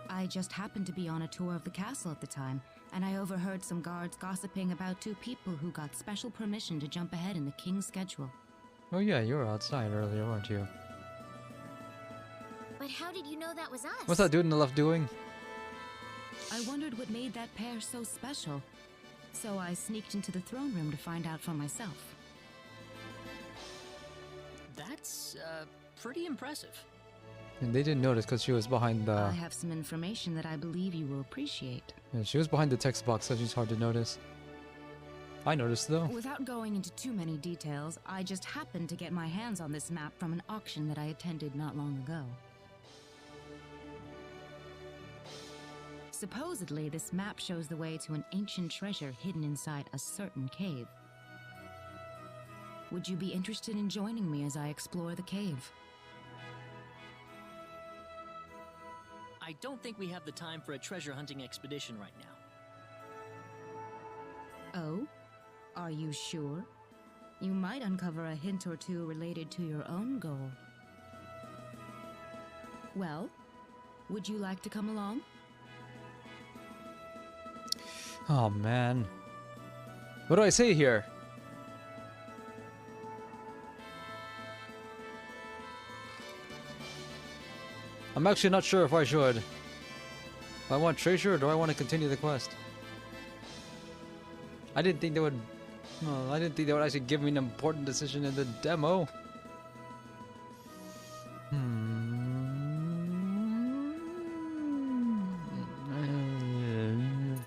I just happened to be on a tour of the castle at the time, and I overheard some guards gossiping about two people who got special permission to jump ahead in the king's schedule. Oh yeah, you were outside earlier, weren't you? But how did you know that was us? What's that dude in the left doing? I wondered what made that pair so special, so I sneaked into the throne room to find out for myself. That's, pretty impressive. And they didn't notice because she was behind the... I have some information that I believe you will appreciate. Yeah, she was behind the text box, so she's hard to notice. I noticed though. Without going into too many details, I just happened to get my hands on this map from an auction that I attended not long ago. Supposedly, this map shows the way to an ancient treasure hidden inside a certain cave. Would you be interested in joining me as I explore the cave? I don't think we have the time for a treasure hunting expedition right now. Oh? Are you sure? You might uncover a hint or two related to your own goal. Well, would you like to come along? Oh man. What do I say here? I'm actually not sure if I should. Do I want treasure or do I want to continue the quest? I didn't think they would... Well, I didn't think they would actually give me an important decision in the demo.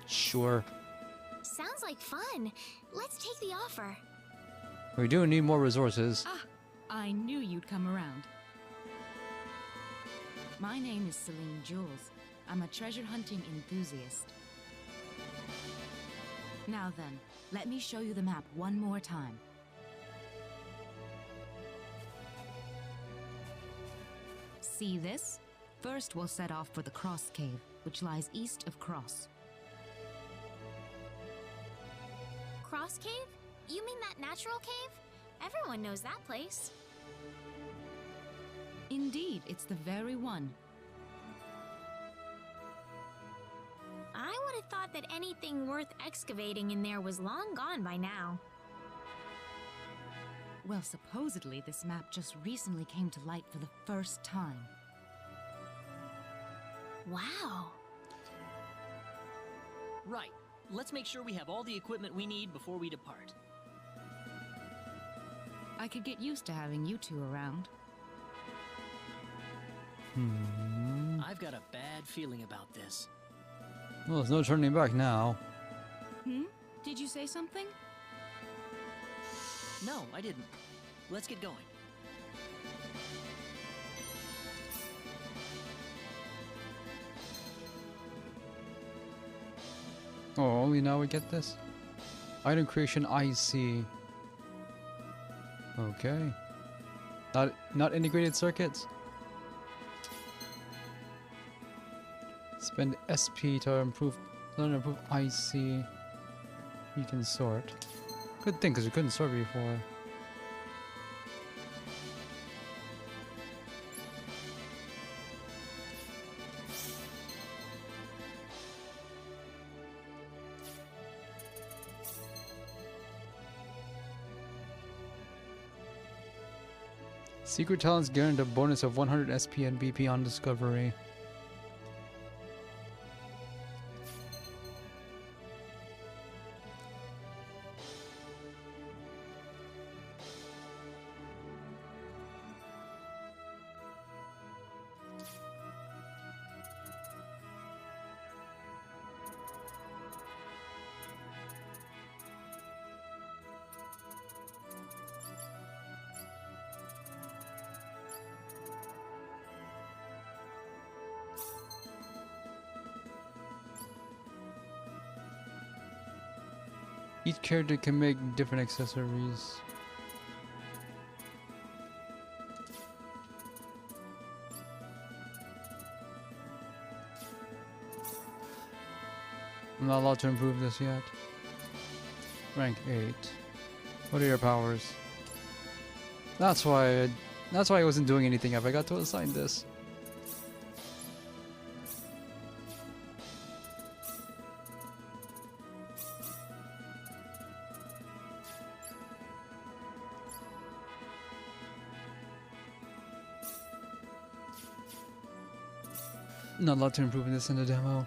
Sure. Sounds like fun. Let's take the offer. We do need more resources. Ah, I knew you'd come around. My name is Celine Jules. I'm a treasure hunting enthusiast. Now then, let me show you the map one more time. See this? First, we'll set off for the Cross Cave, which lies east of Cross. Cross Cave? You mean that natural cave? Everyone knows that place. Indeed, it's the very one. I would have thought that anything worth excavating in there was long gone by now. Well, supposedly this map just recently came to light for the first time. Wow. Right. Let's make sure we have all the equipment we need before we depart. I could get used to having you two around. I've got a bad feeling about this. Well, there's no turning back now. Did you say something? No, I didn't. Let's get going. Oh, only now we get this? Item creation IC. Okay. Not integrated circuits? Spend SP to improve IC. You can sort. Good thing, because we couldn't sort before. Secret talents guarantee a bonus of 100 SP and BP on discovery. Each character can make different accessories. I'm not allowed to improve this yet. Rank 8. What are your powers? That's why I wasn't doing anything if I got to assign this. Not allowed to improve this in the demo.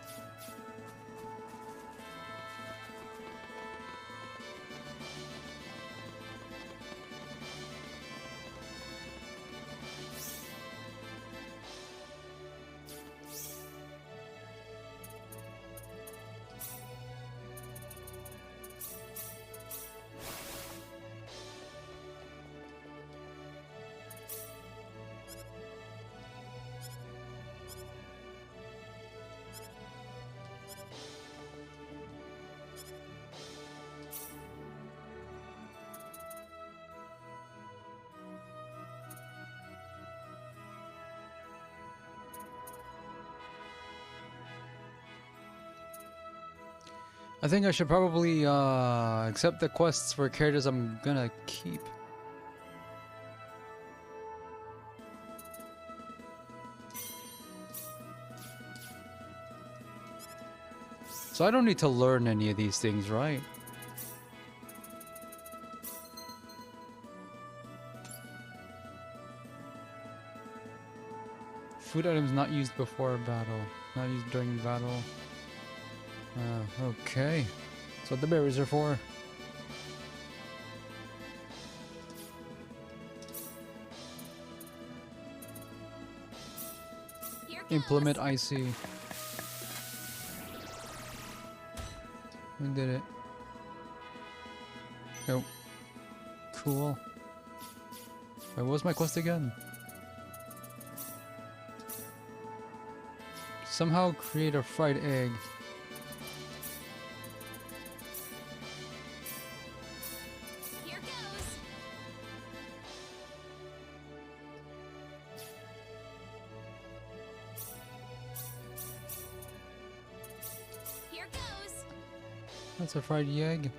I think I should probably accept the quests for characters I'm gonna keep. So I don't need to learn any of these things, right? Food items not used before battle. Not used during battle. Okay. That's what the berries are for. Implement IC. We did it. Oh. Cool. Wait, what was my quest again? Somehow create a fried egg. Here goes. Here goes. That's a fried egg.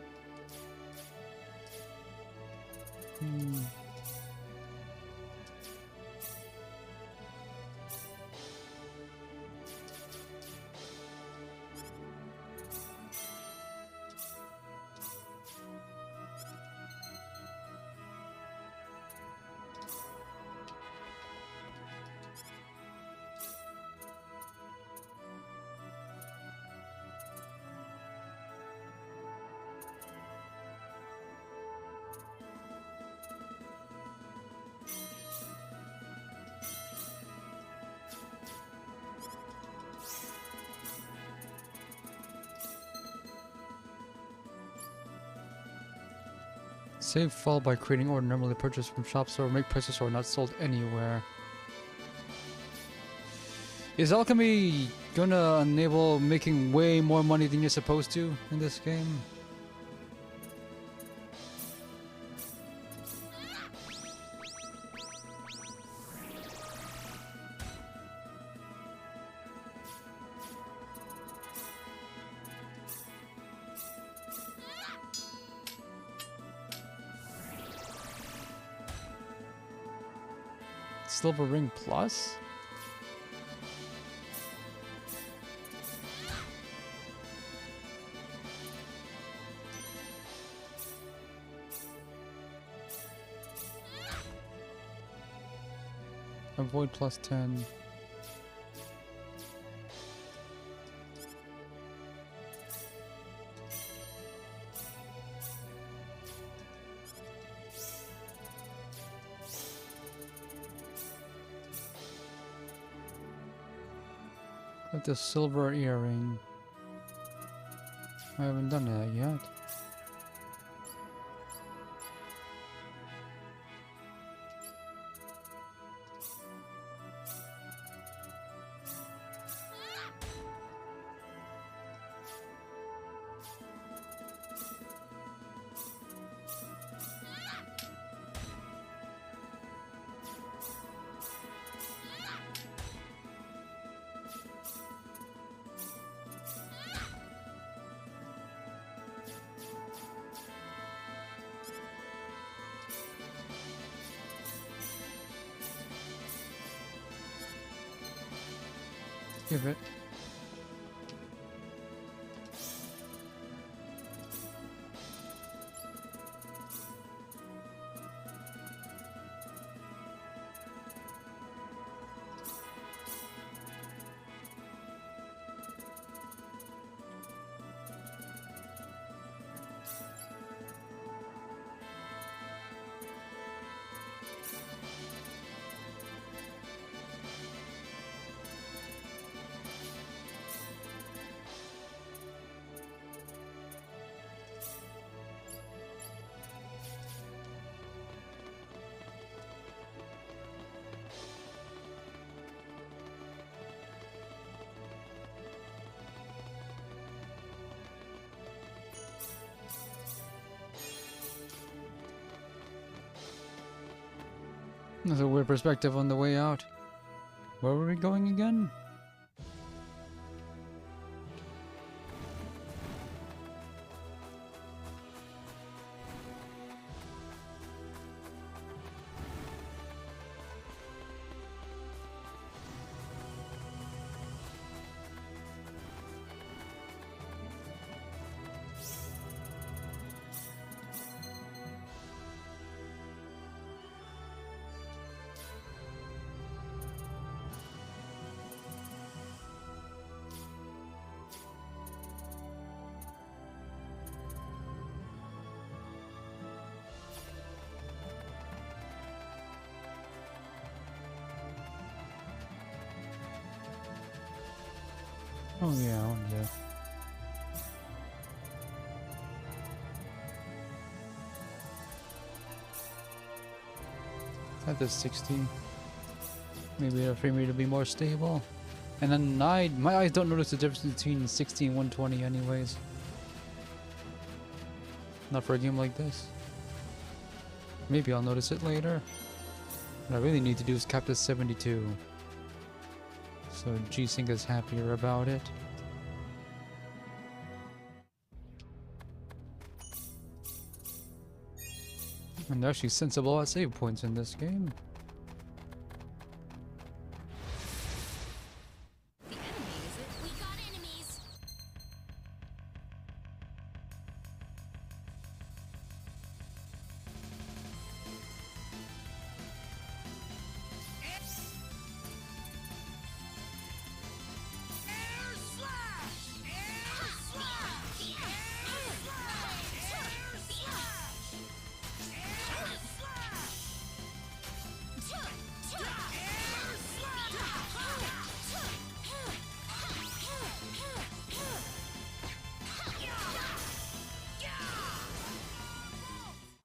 Save fall by creating order normally purchased from shops or make prices or not sold anywhere. Is alchemy gonna enable making way more money than you're supposed to in this game? Silver ring plus? Avoid plus 10. Got the silver earring. I haven't done that yet. Give it. That's a weird perspective on the way out. Where were we going again? Oh yeah, At the 60. Maybe it'll frame rate will be more stable. And then my eyes don't notice the difference between 60 and 120 anyways. Not for a game like this. Maybe I'll notice it later. What I really need to do is cap this 72. So G-Sync is happier about it. And they're actually sensible at save points in this game.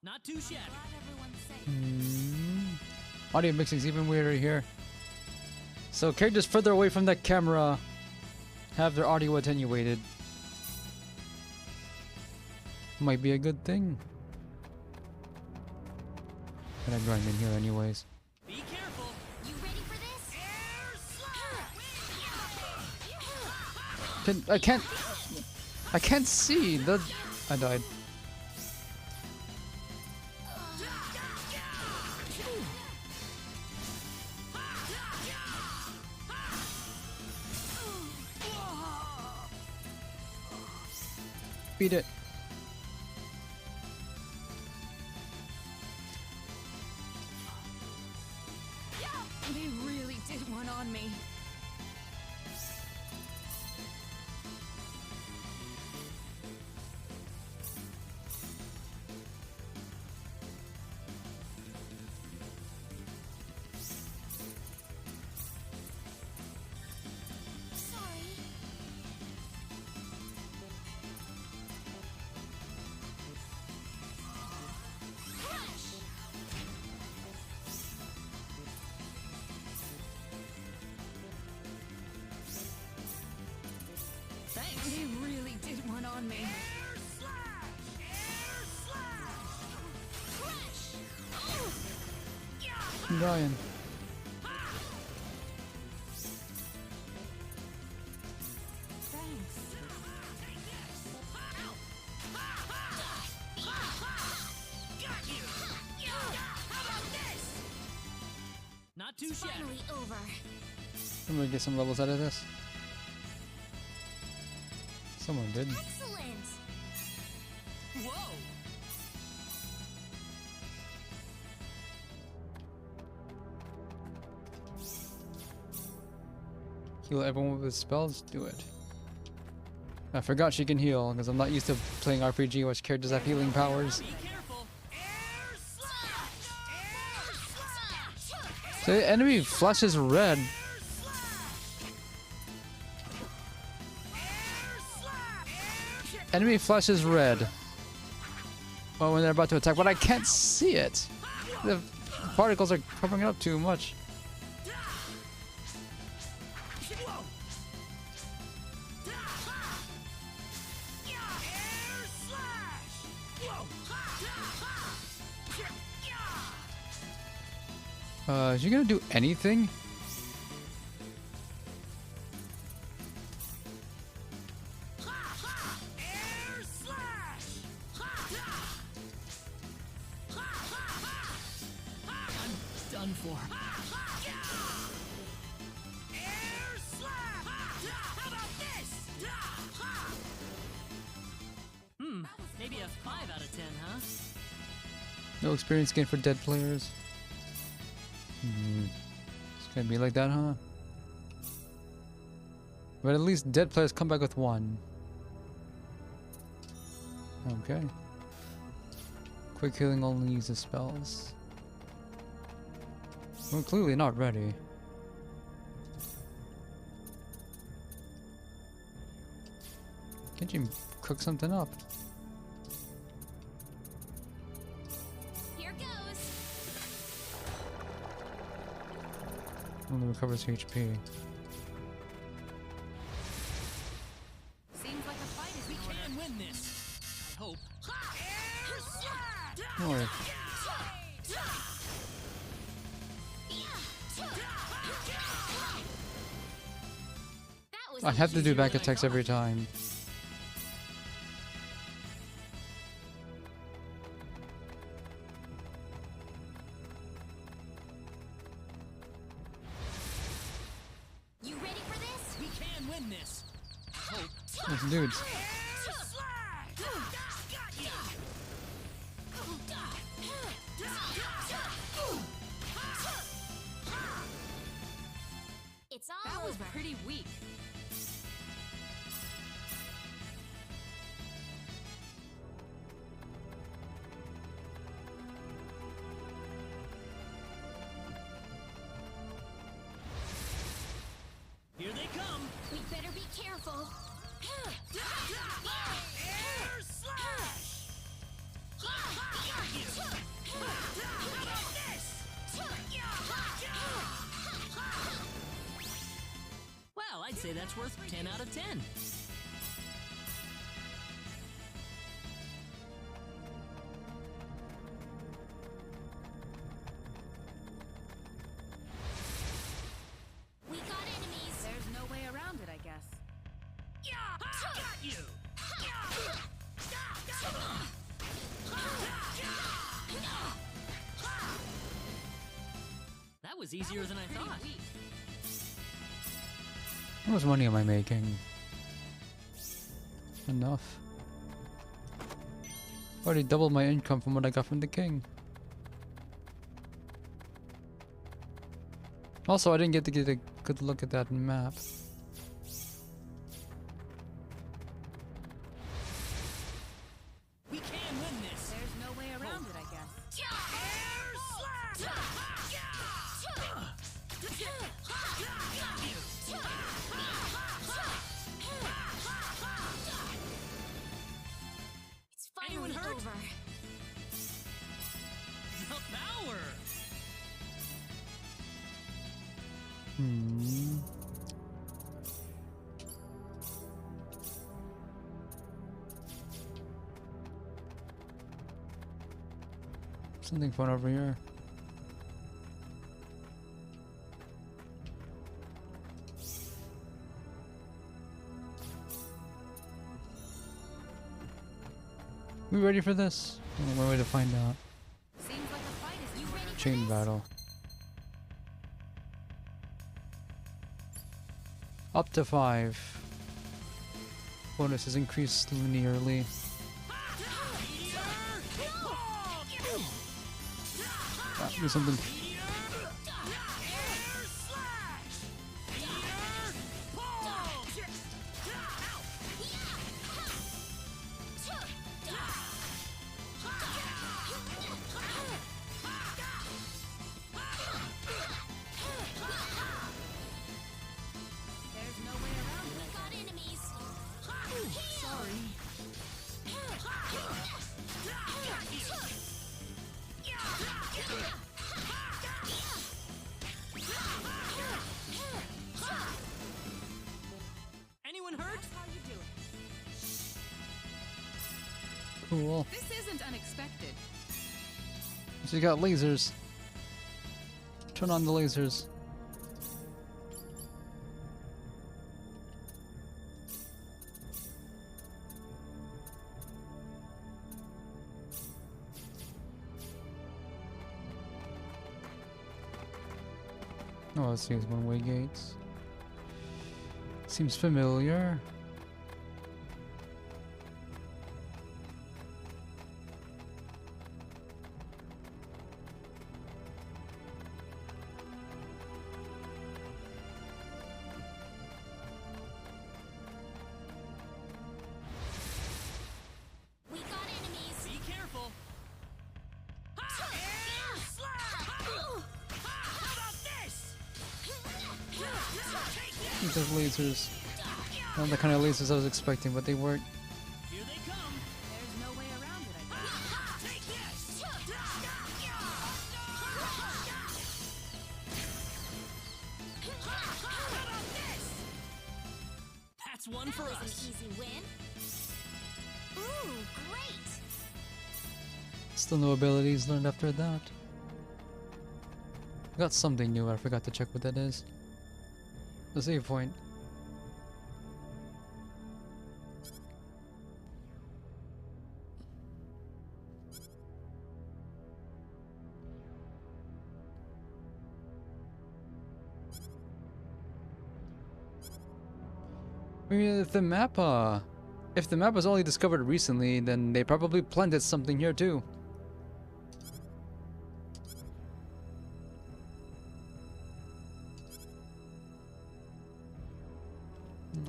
Not too shabby. Audio mixing is even weirder here. So characters further away from the camera have their audio attenuated. Might be a good thing. But I'm going in here anyways. Be careful. You ready for this? I can't see the. I died. Beat it. They really did one on me. They really did one on me. I'm dying. Not too shabby. Finally over. I'm gonna get some levels out of this. Someone did. Excellent. Whoa! Heal everyone with spells? Do it. I forgot she can heal, because I'm not used to playing RPG which characters have healing powers. So the enemy flashes red. Enemy flashes red. Well, when they're about to attack, but I can't see it. The particles are covering it up too much. Is she gonna do anything? Done for. Maybe a 5 out of 10, huh? No experience gain for dead players. It's gonna be like that, huh? But at least dead players come back with 1. Okay. Quick healing only uses spells. We're clearly not ready. Can't you cook something up? Here goes. Only recovers HP. Seems like a fight is we can win this. I hope. Or I have to do back attacks every time. You ready for this? We can win this. I hope. Those dudes. It's all That was over. pretty weak. Here they come. We better be careful. Air slash! Well, I'd say that's worth 10 out of 10. We got enemies. There's no way around it, I guess. Got you! That was easier than I thought. How much money am I making? Enough. Already doubled my income from what I got from the king. Also, I didn't get to get a good look at that map. We can win this. There's no way around it, I guess. Air slash! It's finally Anyone hurt? over. The power. Something fun over here. We ready for this? One way to find out. Seems like a fight is You ready for Chain this? battle. Up to 5. Bonus is increased linearly. Do something. Anyone hurt? Cool. This isn't unexpected. So you got lasers. Turn on the lasers. Oh, let's see, it's one-way gates. Seems familiar. We got enemies. Be careful. Air slash! How about this? Take These lasers. Not the kind of lasers I was expecting, but they weren't. Here they come. There's no way around it, I guess. Take this! How about this? That's one for That was us. an easy win. Ooh, great! Still no abilities learned after that. I got something new, I forgot to check what that is. The save point. I mean, if the map was only discovered recently, then they probably planted something here too.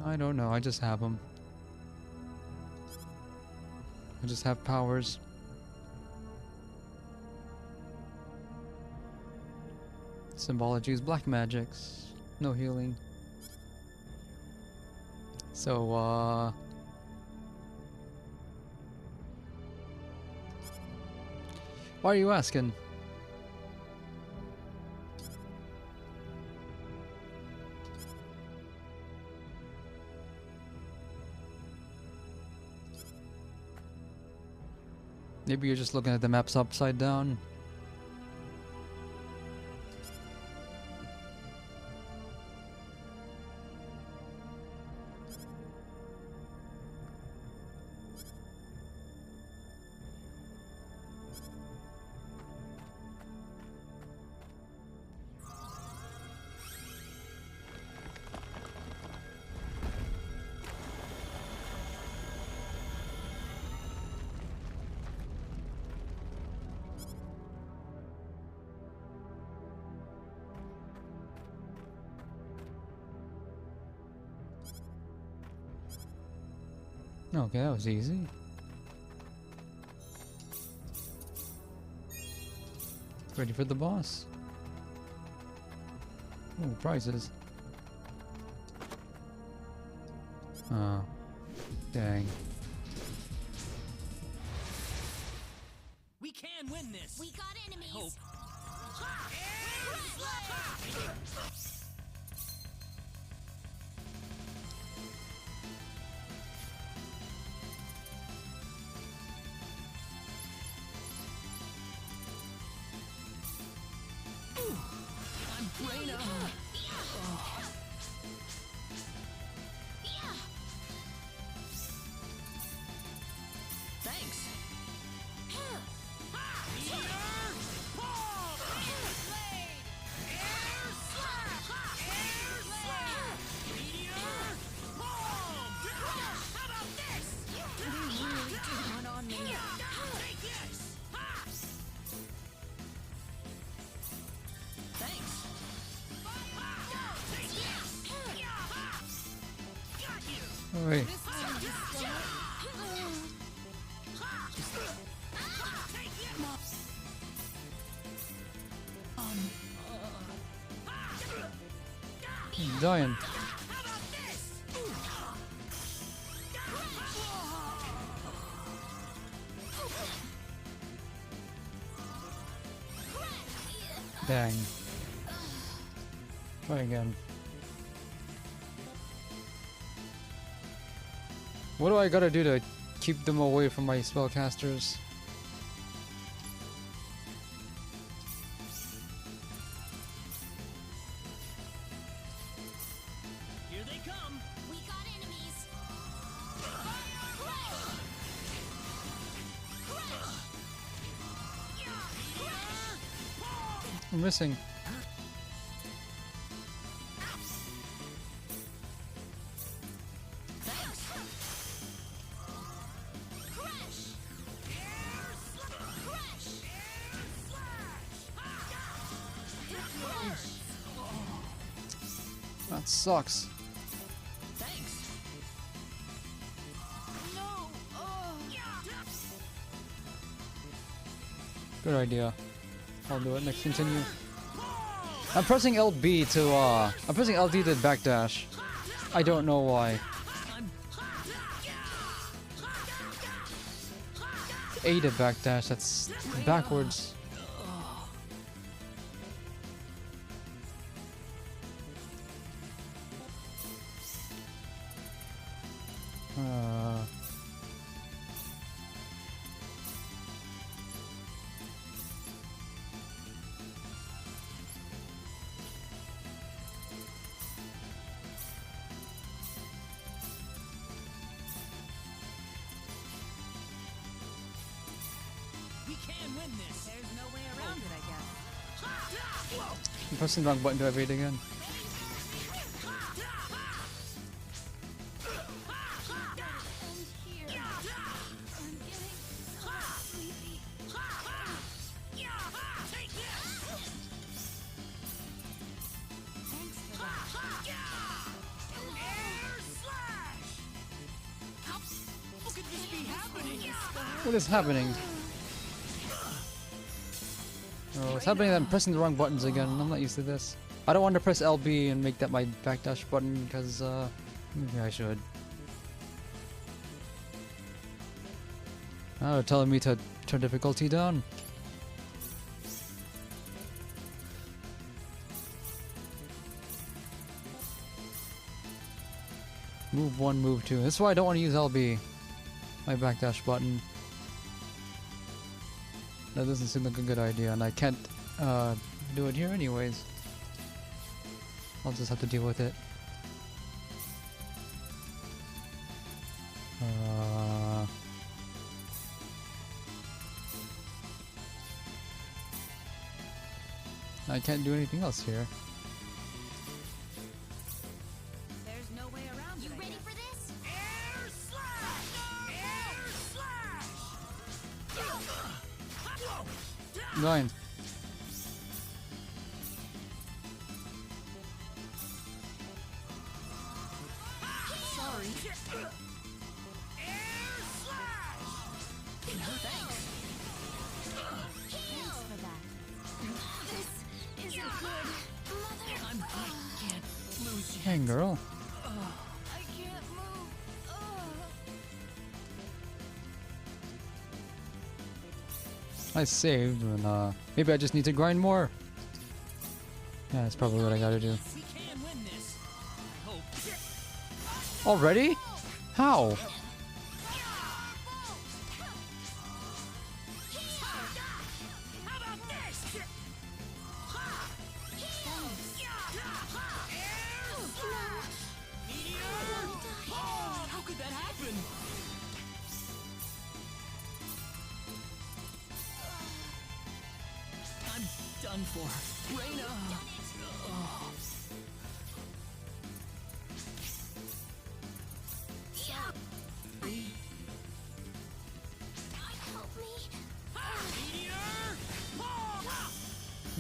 I don't know, I just have them. I just have powers. Symbology is black magics. No healing. So, why are you asking? Maybe you're just looking at the maps upside down. Okay, that was easy. Ready for the boss. Oh, prizes. Oh, dang. We can win this. We got enemies. Hope. I'm Braina. Thanks. Oh, wait. I'm dying. Dang. Try again. What do I gotta do to keep them away from my spellcasters? Here they come. We got enemies. I'm missing. That sucks. Good idea. I'll do it. Next, continue. I'm pressing LB to I'm pressing LD to backdash. I don't know why. A to backdash. That's backwards. We can win this. There's no way around it, I guess. I'm pressing the wrong button to evade again. What is happening? Oh, it's happening that I'm pressing the wrong buttons again. I'm not used to this. I don't want to press LB and make that my backdash button because maybe I should. Oh, they're telling me to turn difficulty down. Move 1, move 2. That's why I don't want to use LB. My backdash button. That doesn't seem like a good idea, and I can't do it here anyways. I'll just have to deal with it. I can't do anything else here. There's no way around it. You ready for this? Air slash! Air slash! 9. Sorry. Air slash! Thanks. Thanks for that. This isn't good. Mother. I can't lose you. Dang, girl. I can't move. I saved, and maybe I just need to grind more. Yeah, that's probably what I gotta do. We can win this. I hope. Already? How? How about this? How could that happen? I'm done for. Reina!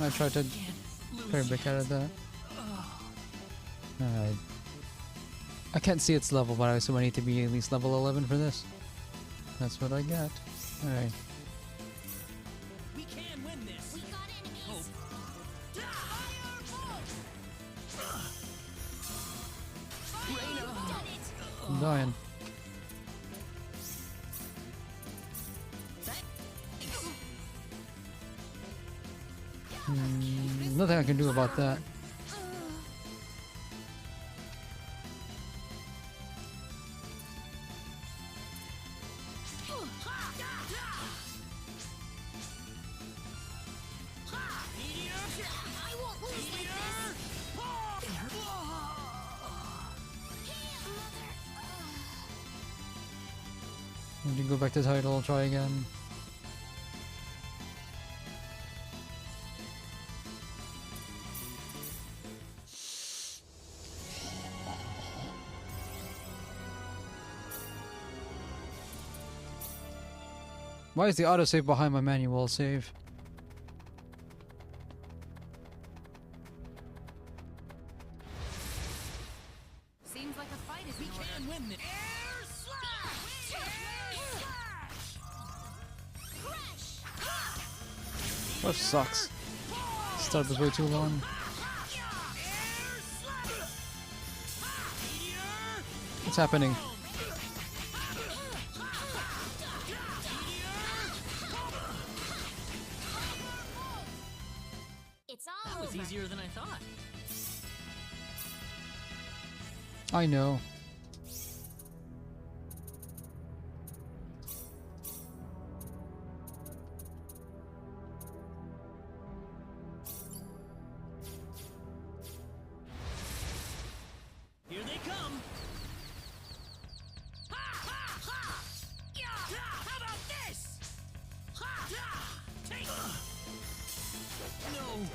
I tried to play back out of that. Alright. I can't see its level, but I assume I need to be at least level 11 for this. That's what I got. Alright. We can win this. We got enemies. I'm dying. Nothing I can do about that. Need to go back to title, try again. Why is the autosave behind my manual save? Seems like a fight is We can win this. Air slash! That sucks. Started this way too long. What's happening? It's all That was over. easier than I thought. I know. Here they come. How about this? Take. No.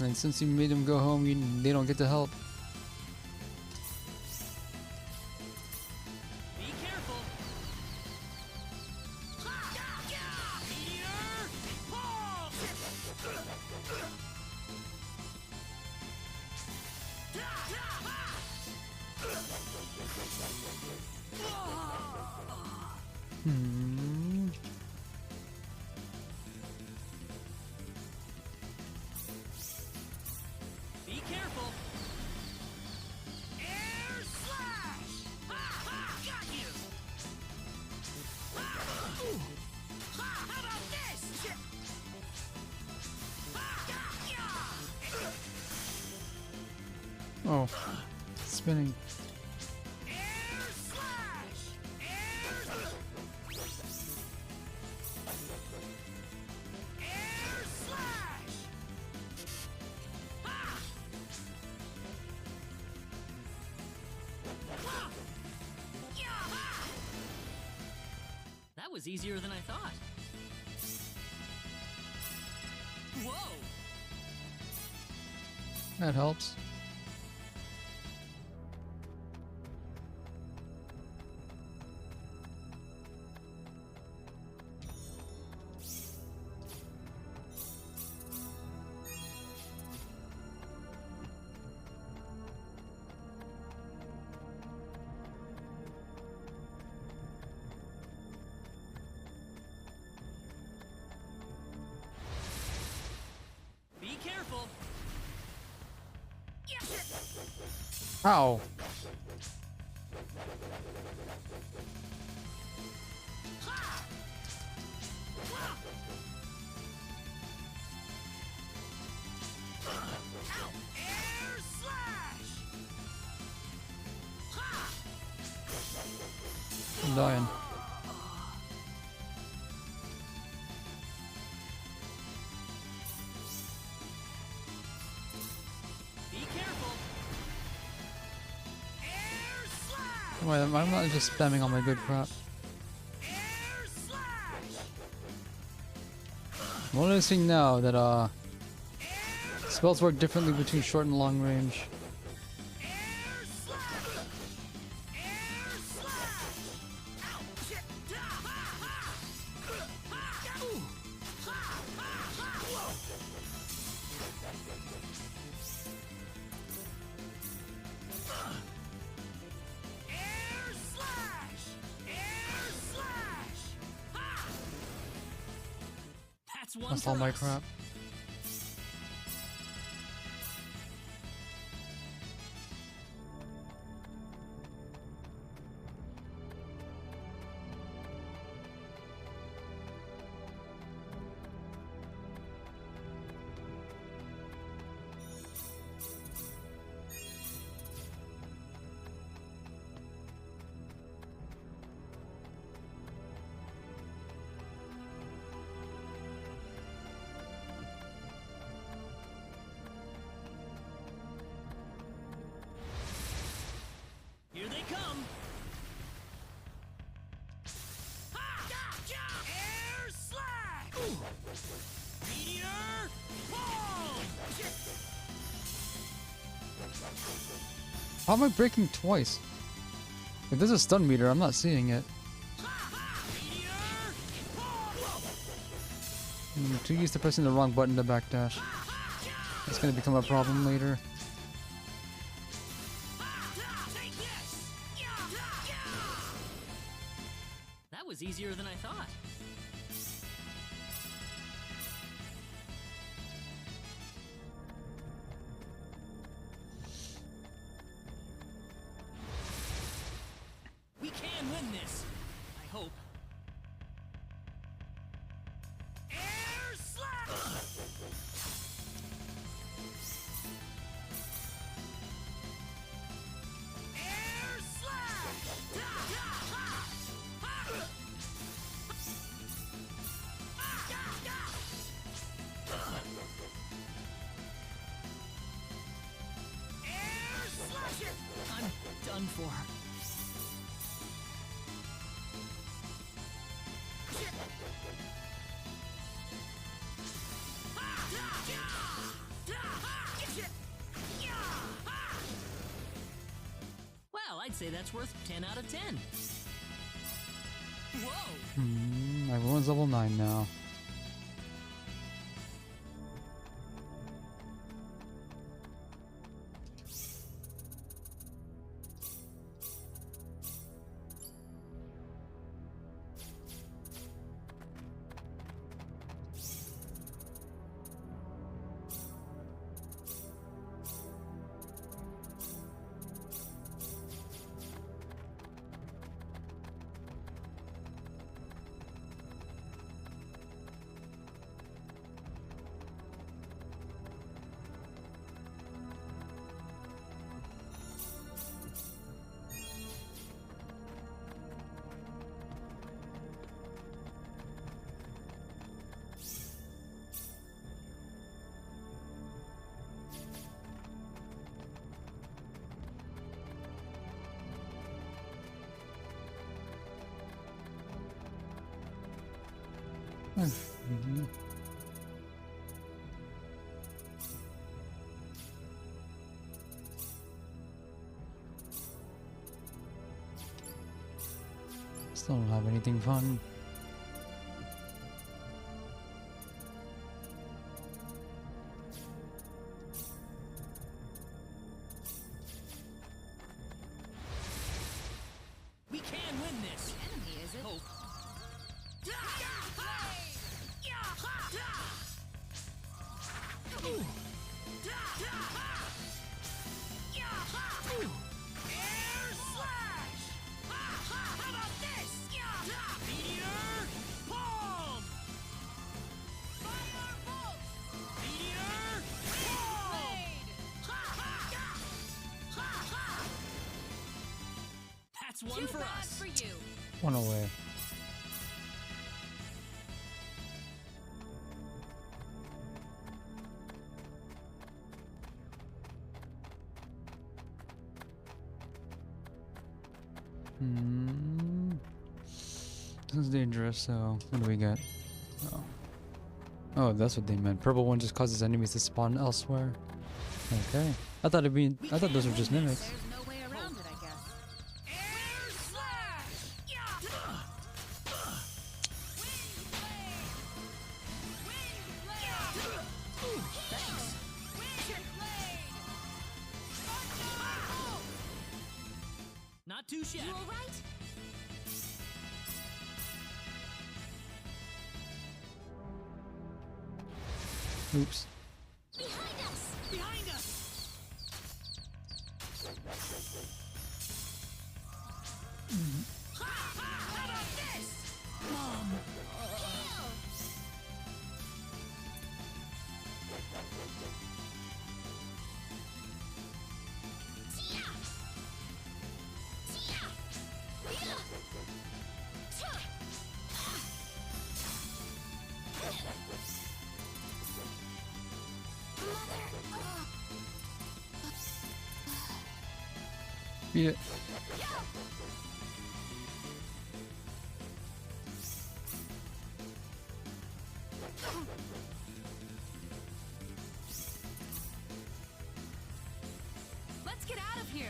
And since you made them go home, they don't get to help. Be careful. Meteor ball. Hmm. Be careful. Air slash. Got you. How about this? Oh, spinning. Air slash. Air slash. That was easier than I thought. Whoa! That helps. Be careful. Ow. Air slash. I'm dying. Be careful. Air slash. Wait, I'm not just spamming all my good crap. Air slash. I'm noticing now that spells work differently between short and long range. Air slash. Air slash. That's all my crap. Here they come! Air slash! Meteor ball! How am I breaking twice? If there's a stun meter, I'm not seeing it. I'm too used to pressing the wrong button to backdash. That's gonna become a problem later. That was easier than I thought. We can win this! I hope. Air slash! Air slash! Air slash! I'm done for. Well, I'd say that's worth 10 out of 10. Whoa! Everyone's level 9 now. Still don't have anything fun. We can win this! The enemy, is it? Hope. Air slash! How about this? Meteor palm! Fire bolt! Meteor palm! That's one for us. For you. One away. This is dangerous, so what do we get? Oh. Oh, that's what they meant. Purple one just causes enemies to spawn elsewhere. Okay. I thought those were just mimics. There's no way around it, I guess. Air slash! Not too shabby. You alright? Oops. Behind us! Behind us! Ha! How about this? Mom! Beat it. Let's get out of here.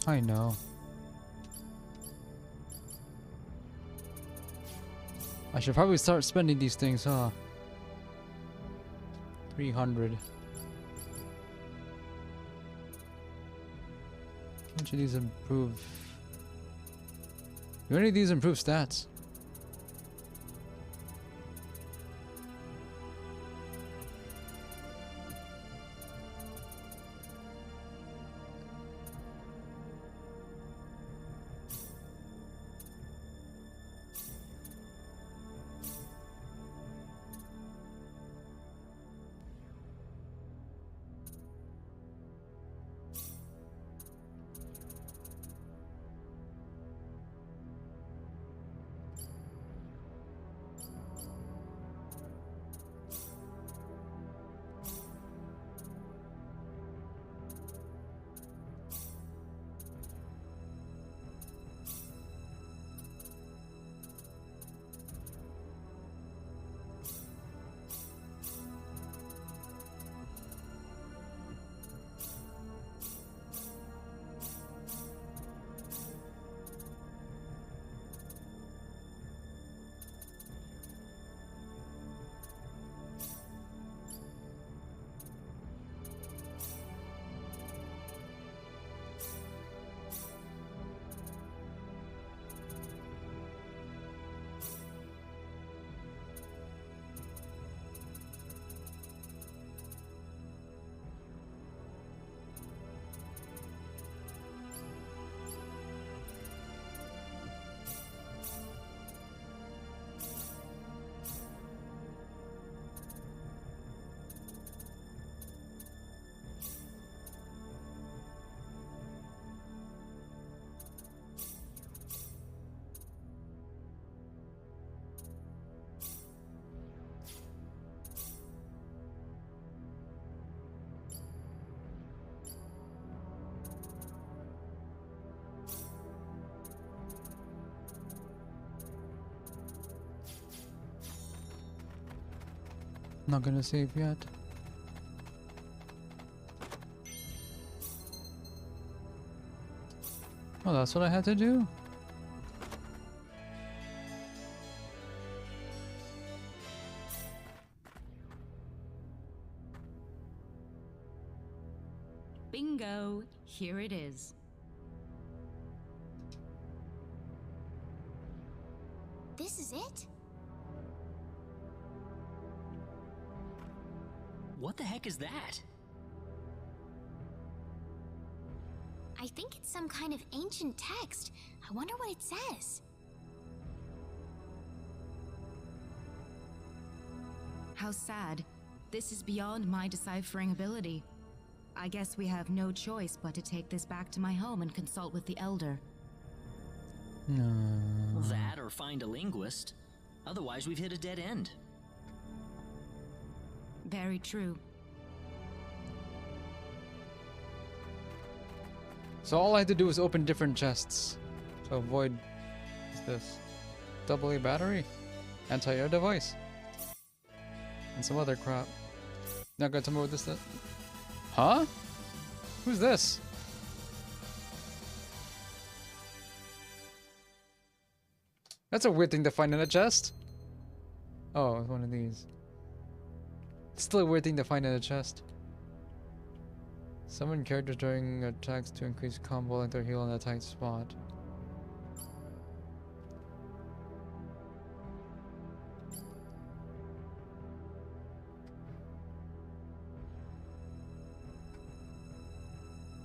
I know. I should probably start spending these things, huh? 300. Which of these improve? Do any of these improve stats? Not gonna save yet. Oh, that's what I had to do? Bingo! Here it is. This is it? What the heck is that? I think it's some kind of ancient text. I wonder what it says. How sad. This is beyond my deciphering ability. I guess we have no choice but to take this back to my home and consult with the Elder. No. That or find a linguist. Otherwise, we've hit a dead end. Very true. So all I had to do was open different chests to avoid this. AA battery, anti-air device, and some other crap. Not gonna tell me what this is. Huh? Who's this? That's a weird thing to find in a chest. Oh, it's one of these. It's still a weird thing to find in a chest. Summon characters during attacks to increase combo length or heal on a tight spot.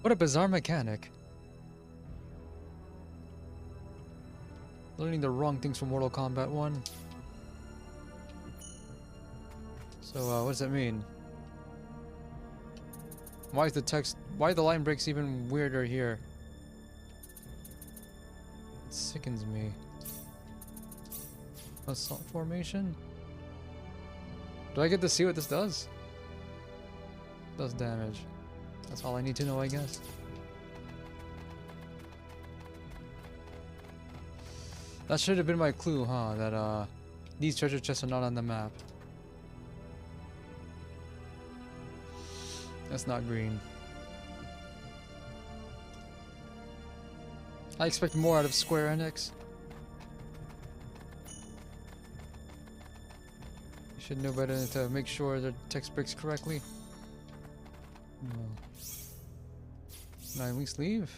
What a bizarre mechanic. Learning the wrong things from Mortal Kombat 1. So, what does that mean? Why is the text... Why are the line breaks even weirder here? It sickens me. Assault formation? Do I get to see what this does? Does damage. That's all I need to know, I guess. That should have been my clue, huh? That, these treasure chests are not on the map. That's not green. I expect more out of Square Enix. You should know better than to make sure the text breaks correctly. Can I at least leave?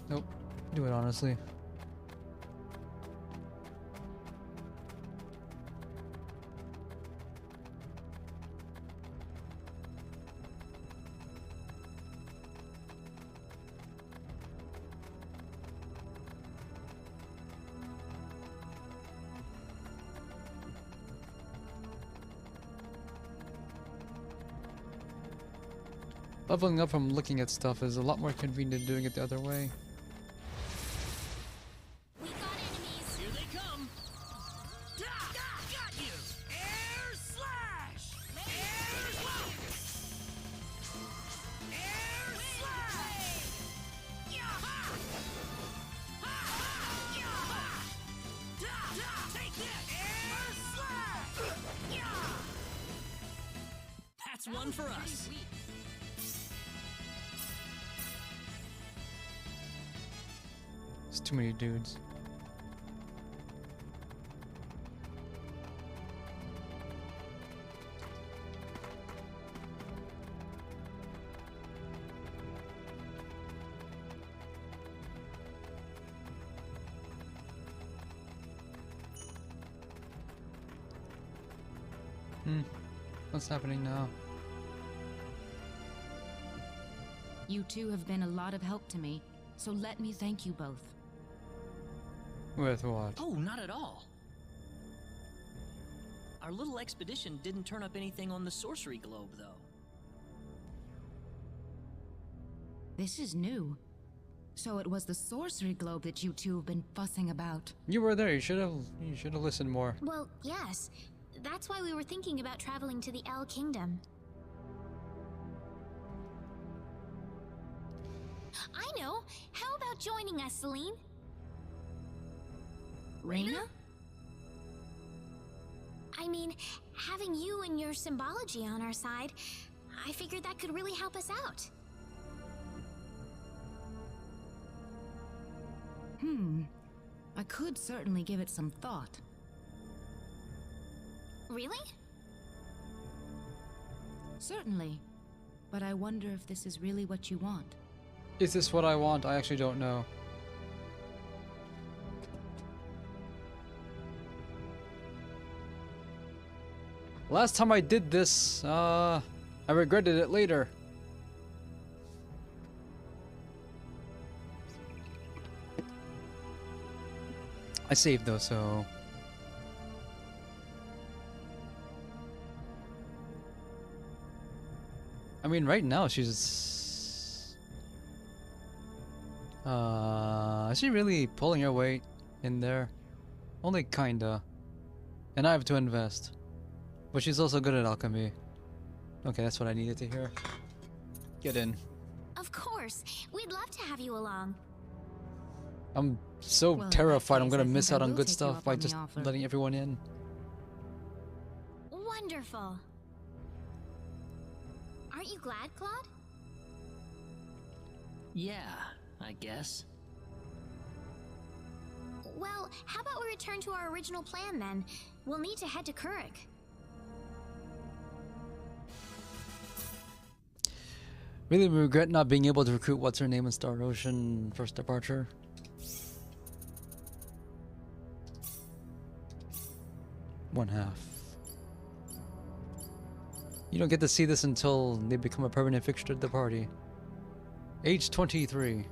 Nope. Do it honestly. Leveling up from looking at stuff is a lot more convenient than doing it the other way. We got enemies. Here they come. Got you. Air slash. Air slash. Air slash. Yaha. Ha. Yaha. Take this. Air slash. Yeah. That's one for us. It's too many dudes. What's happening now? You two have been a lot of help to me, so let me thank you both. With what? Oh, not at all. Our little expedition didn't turn up anything on the sorcery globe, though. This is new. So it was the sorcery globe that you two have been fussing about. You were there. You should have listened more. Well, yes. That's why we were thinking about traveling to the El Kingdom. I know. How about joining us, Celine? Reina? I mean, having you and your symbology on our side, I figured that could really help us out. I could certainly give it some thought. Really? Certainly. But I wonder if this is really what you want. Is this what I want? I actually don't know. Last time I did this, I regretted it later. I saved though, so... I mean, right now she's... is she really pulling her weight in there? Only kinda. And I have to invest. But she's also good at alchemy. Okay, that's what I needed to hear. Get in. Of course. We'd love to have you along. I'm so Well, in that terrified I'm case, gonna I think miss I out on will good take you stuff up by on the just offer. letting everyone in. Wonderful. Aren't you glad, Claude? Yeah, I guess. Well, how about we return to our original plan then? We'll need to head to Kurik. Really regret not being able to recruit what's her name in Star Ocean first departure. One half. You don't get to see this until they become a permanent fixture at the party. Age 23.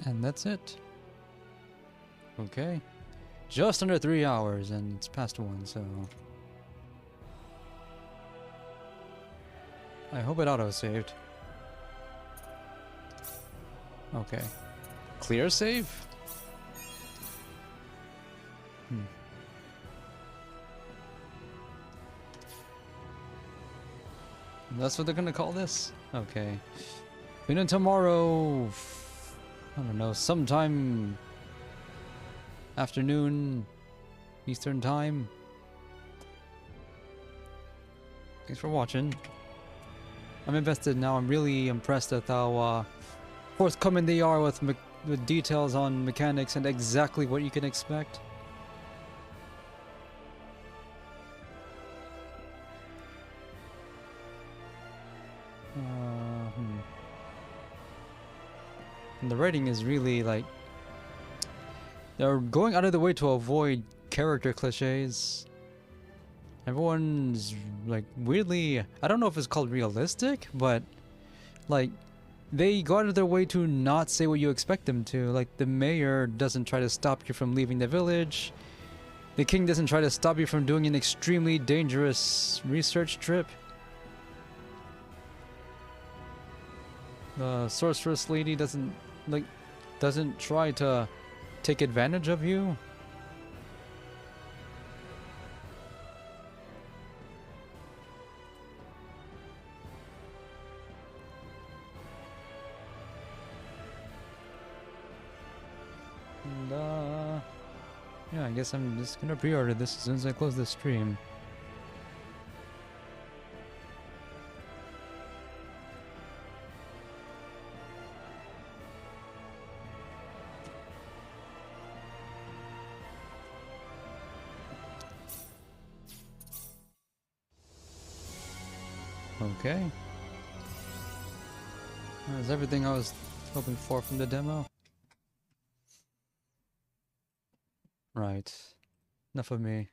And that's it. Okay. Just under 3 hours, and it's past 1, so... I hope it auto-saved. Okay. Clear save? That's what they're gonna call this? Okay. Tune in tomorrow. I don't know, sometime afternoon Eastern time. Thanks for watching. I'm invested now. I'm really impressed at how forthcoming they are with details on mechanics and exactly what you can expect. And the writing is really like they're going out of the way to avoid character cliches. Everyone's like weirdly, I don't know if it's called realistic, but like they go out of their way to not say what you expect them to. Like the mayor doesn't try to stop you from leaving the village. The king doesn't try to stop you from doing an extremely dangerous research trip. The sorceress lady doesn't try to take advantage of you. And yeah, I guess I'm just gonna pre-order this as soon as I close the stream. Okay. That's everything I was hoping for from the demo. Right. Enough of me.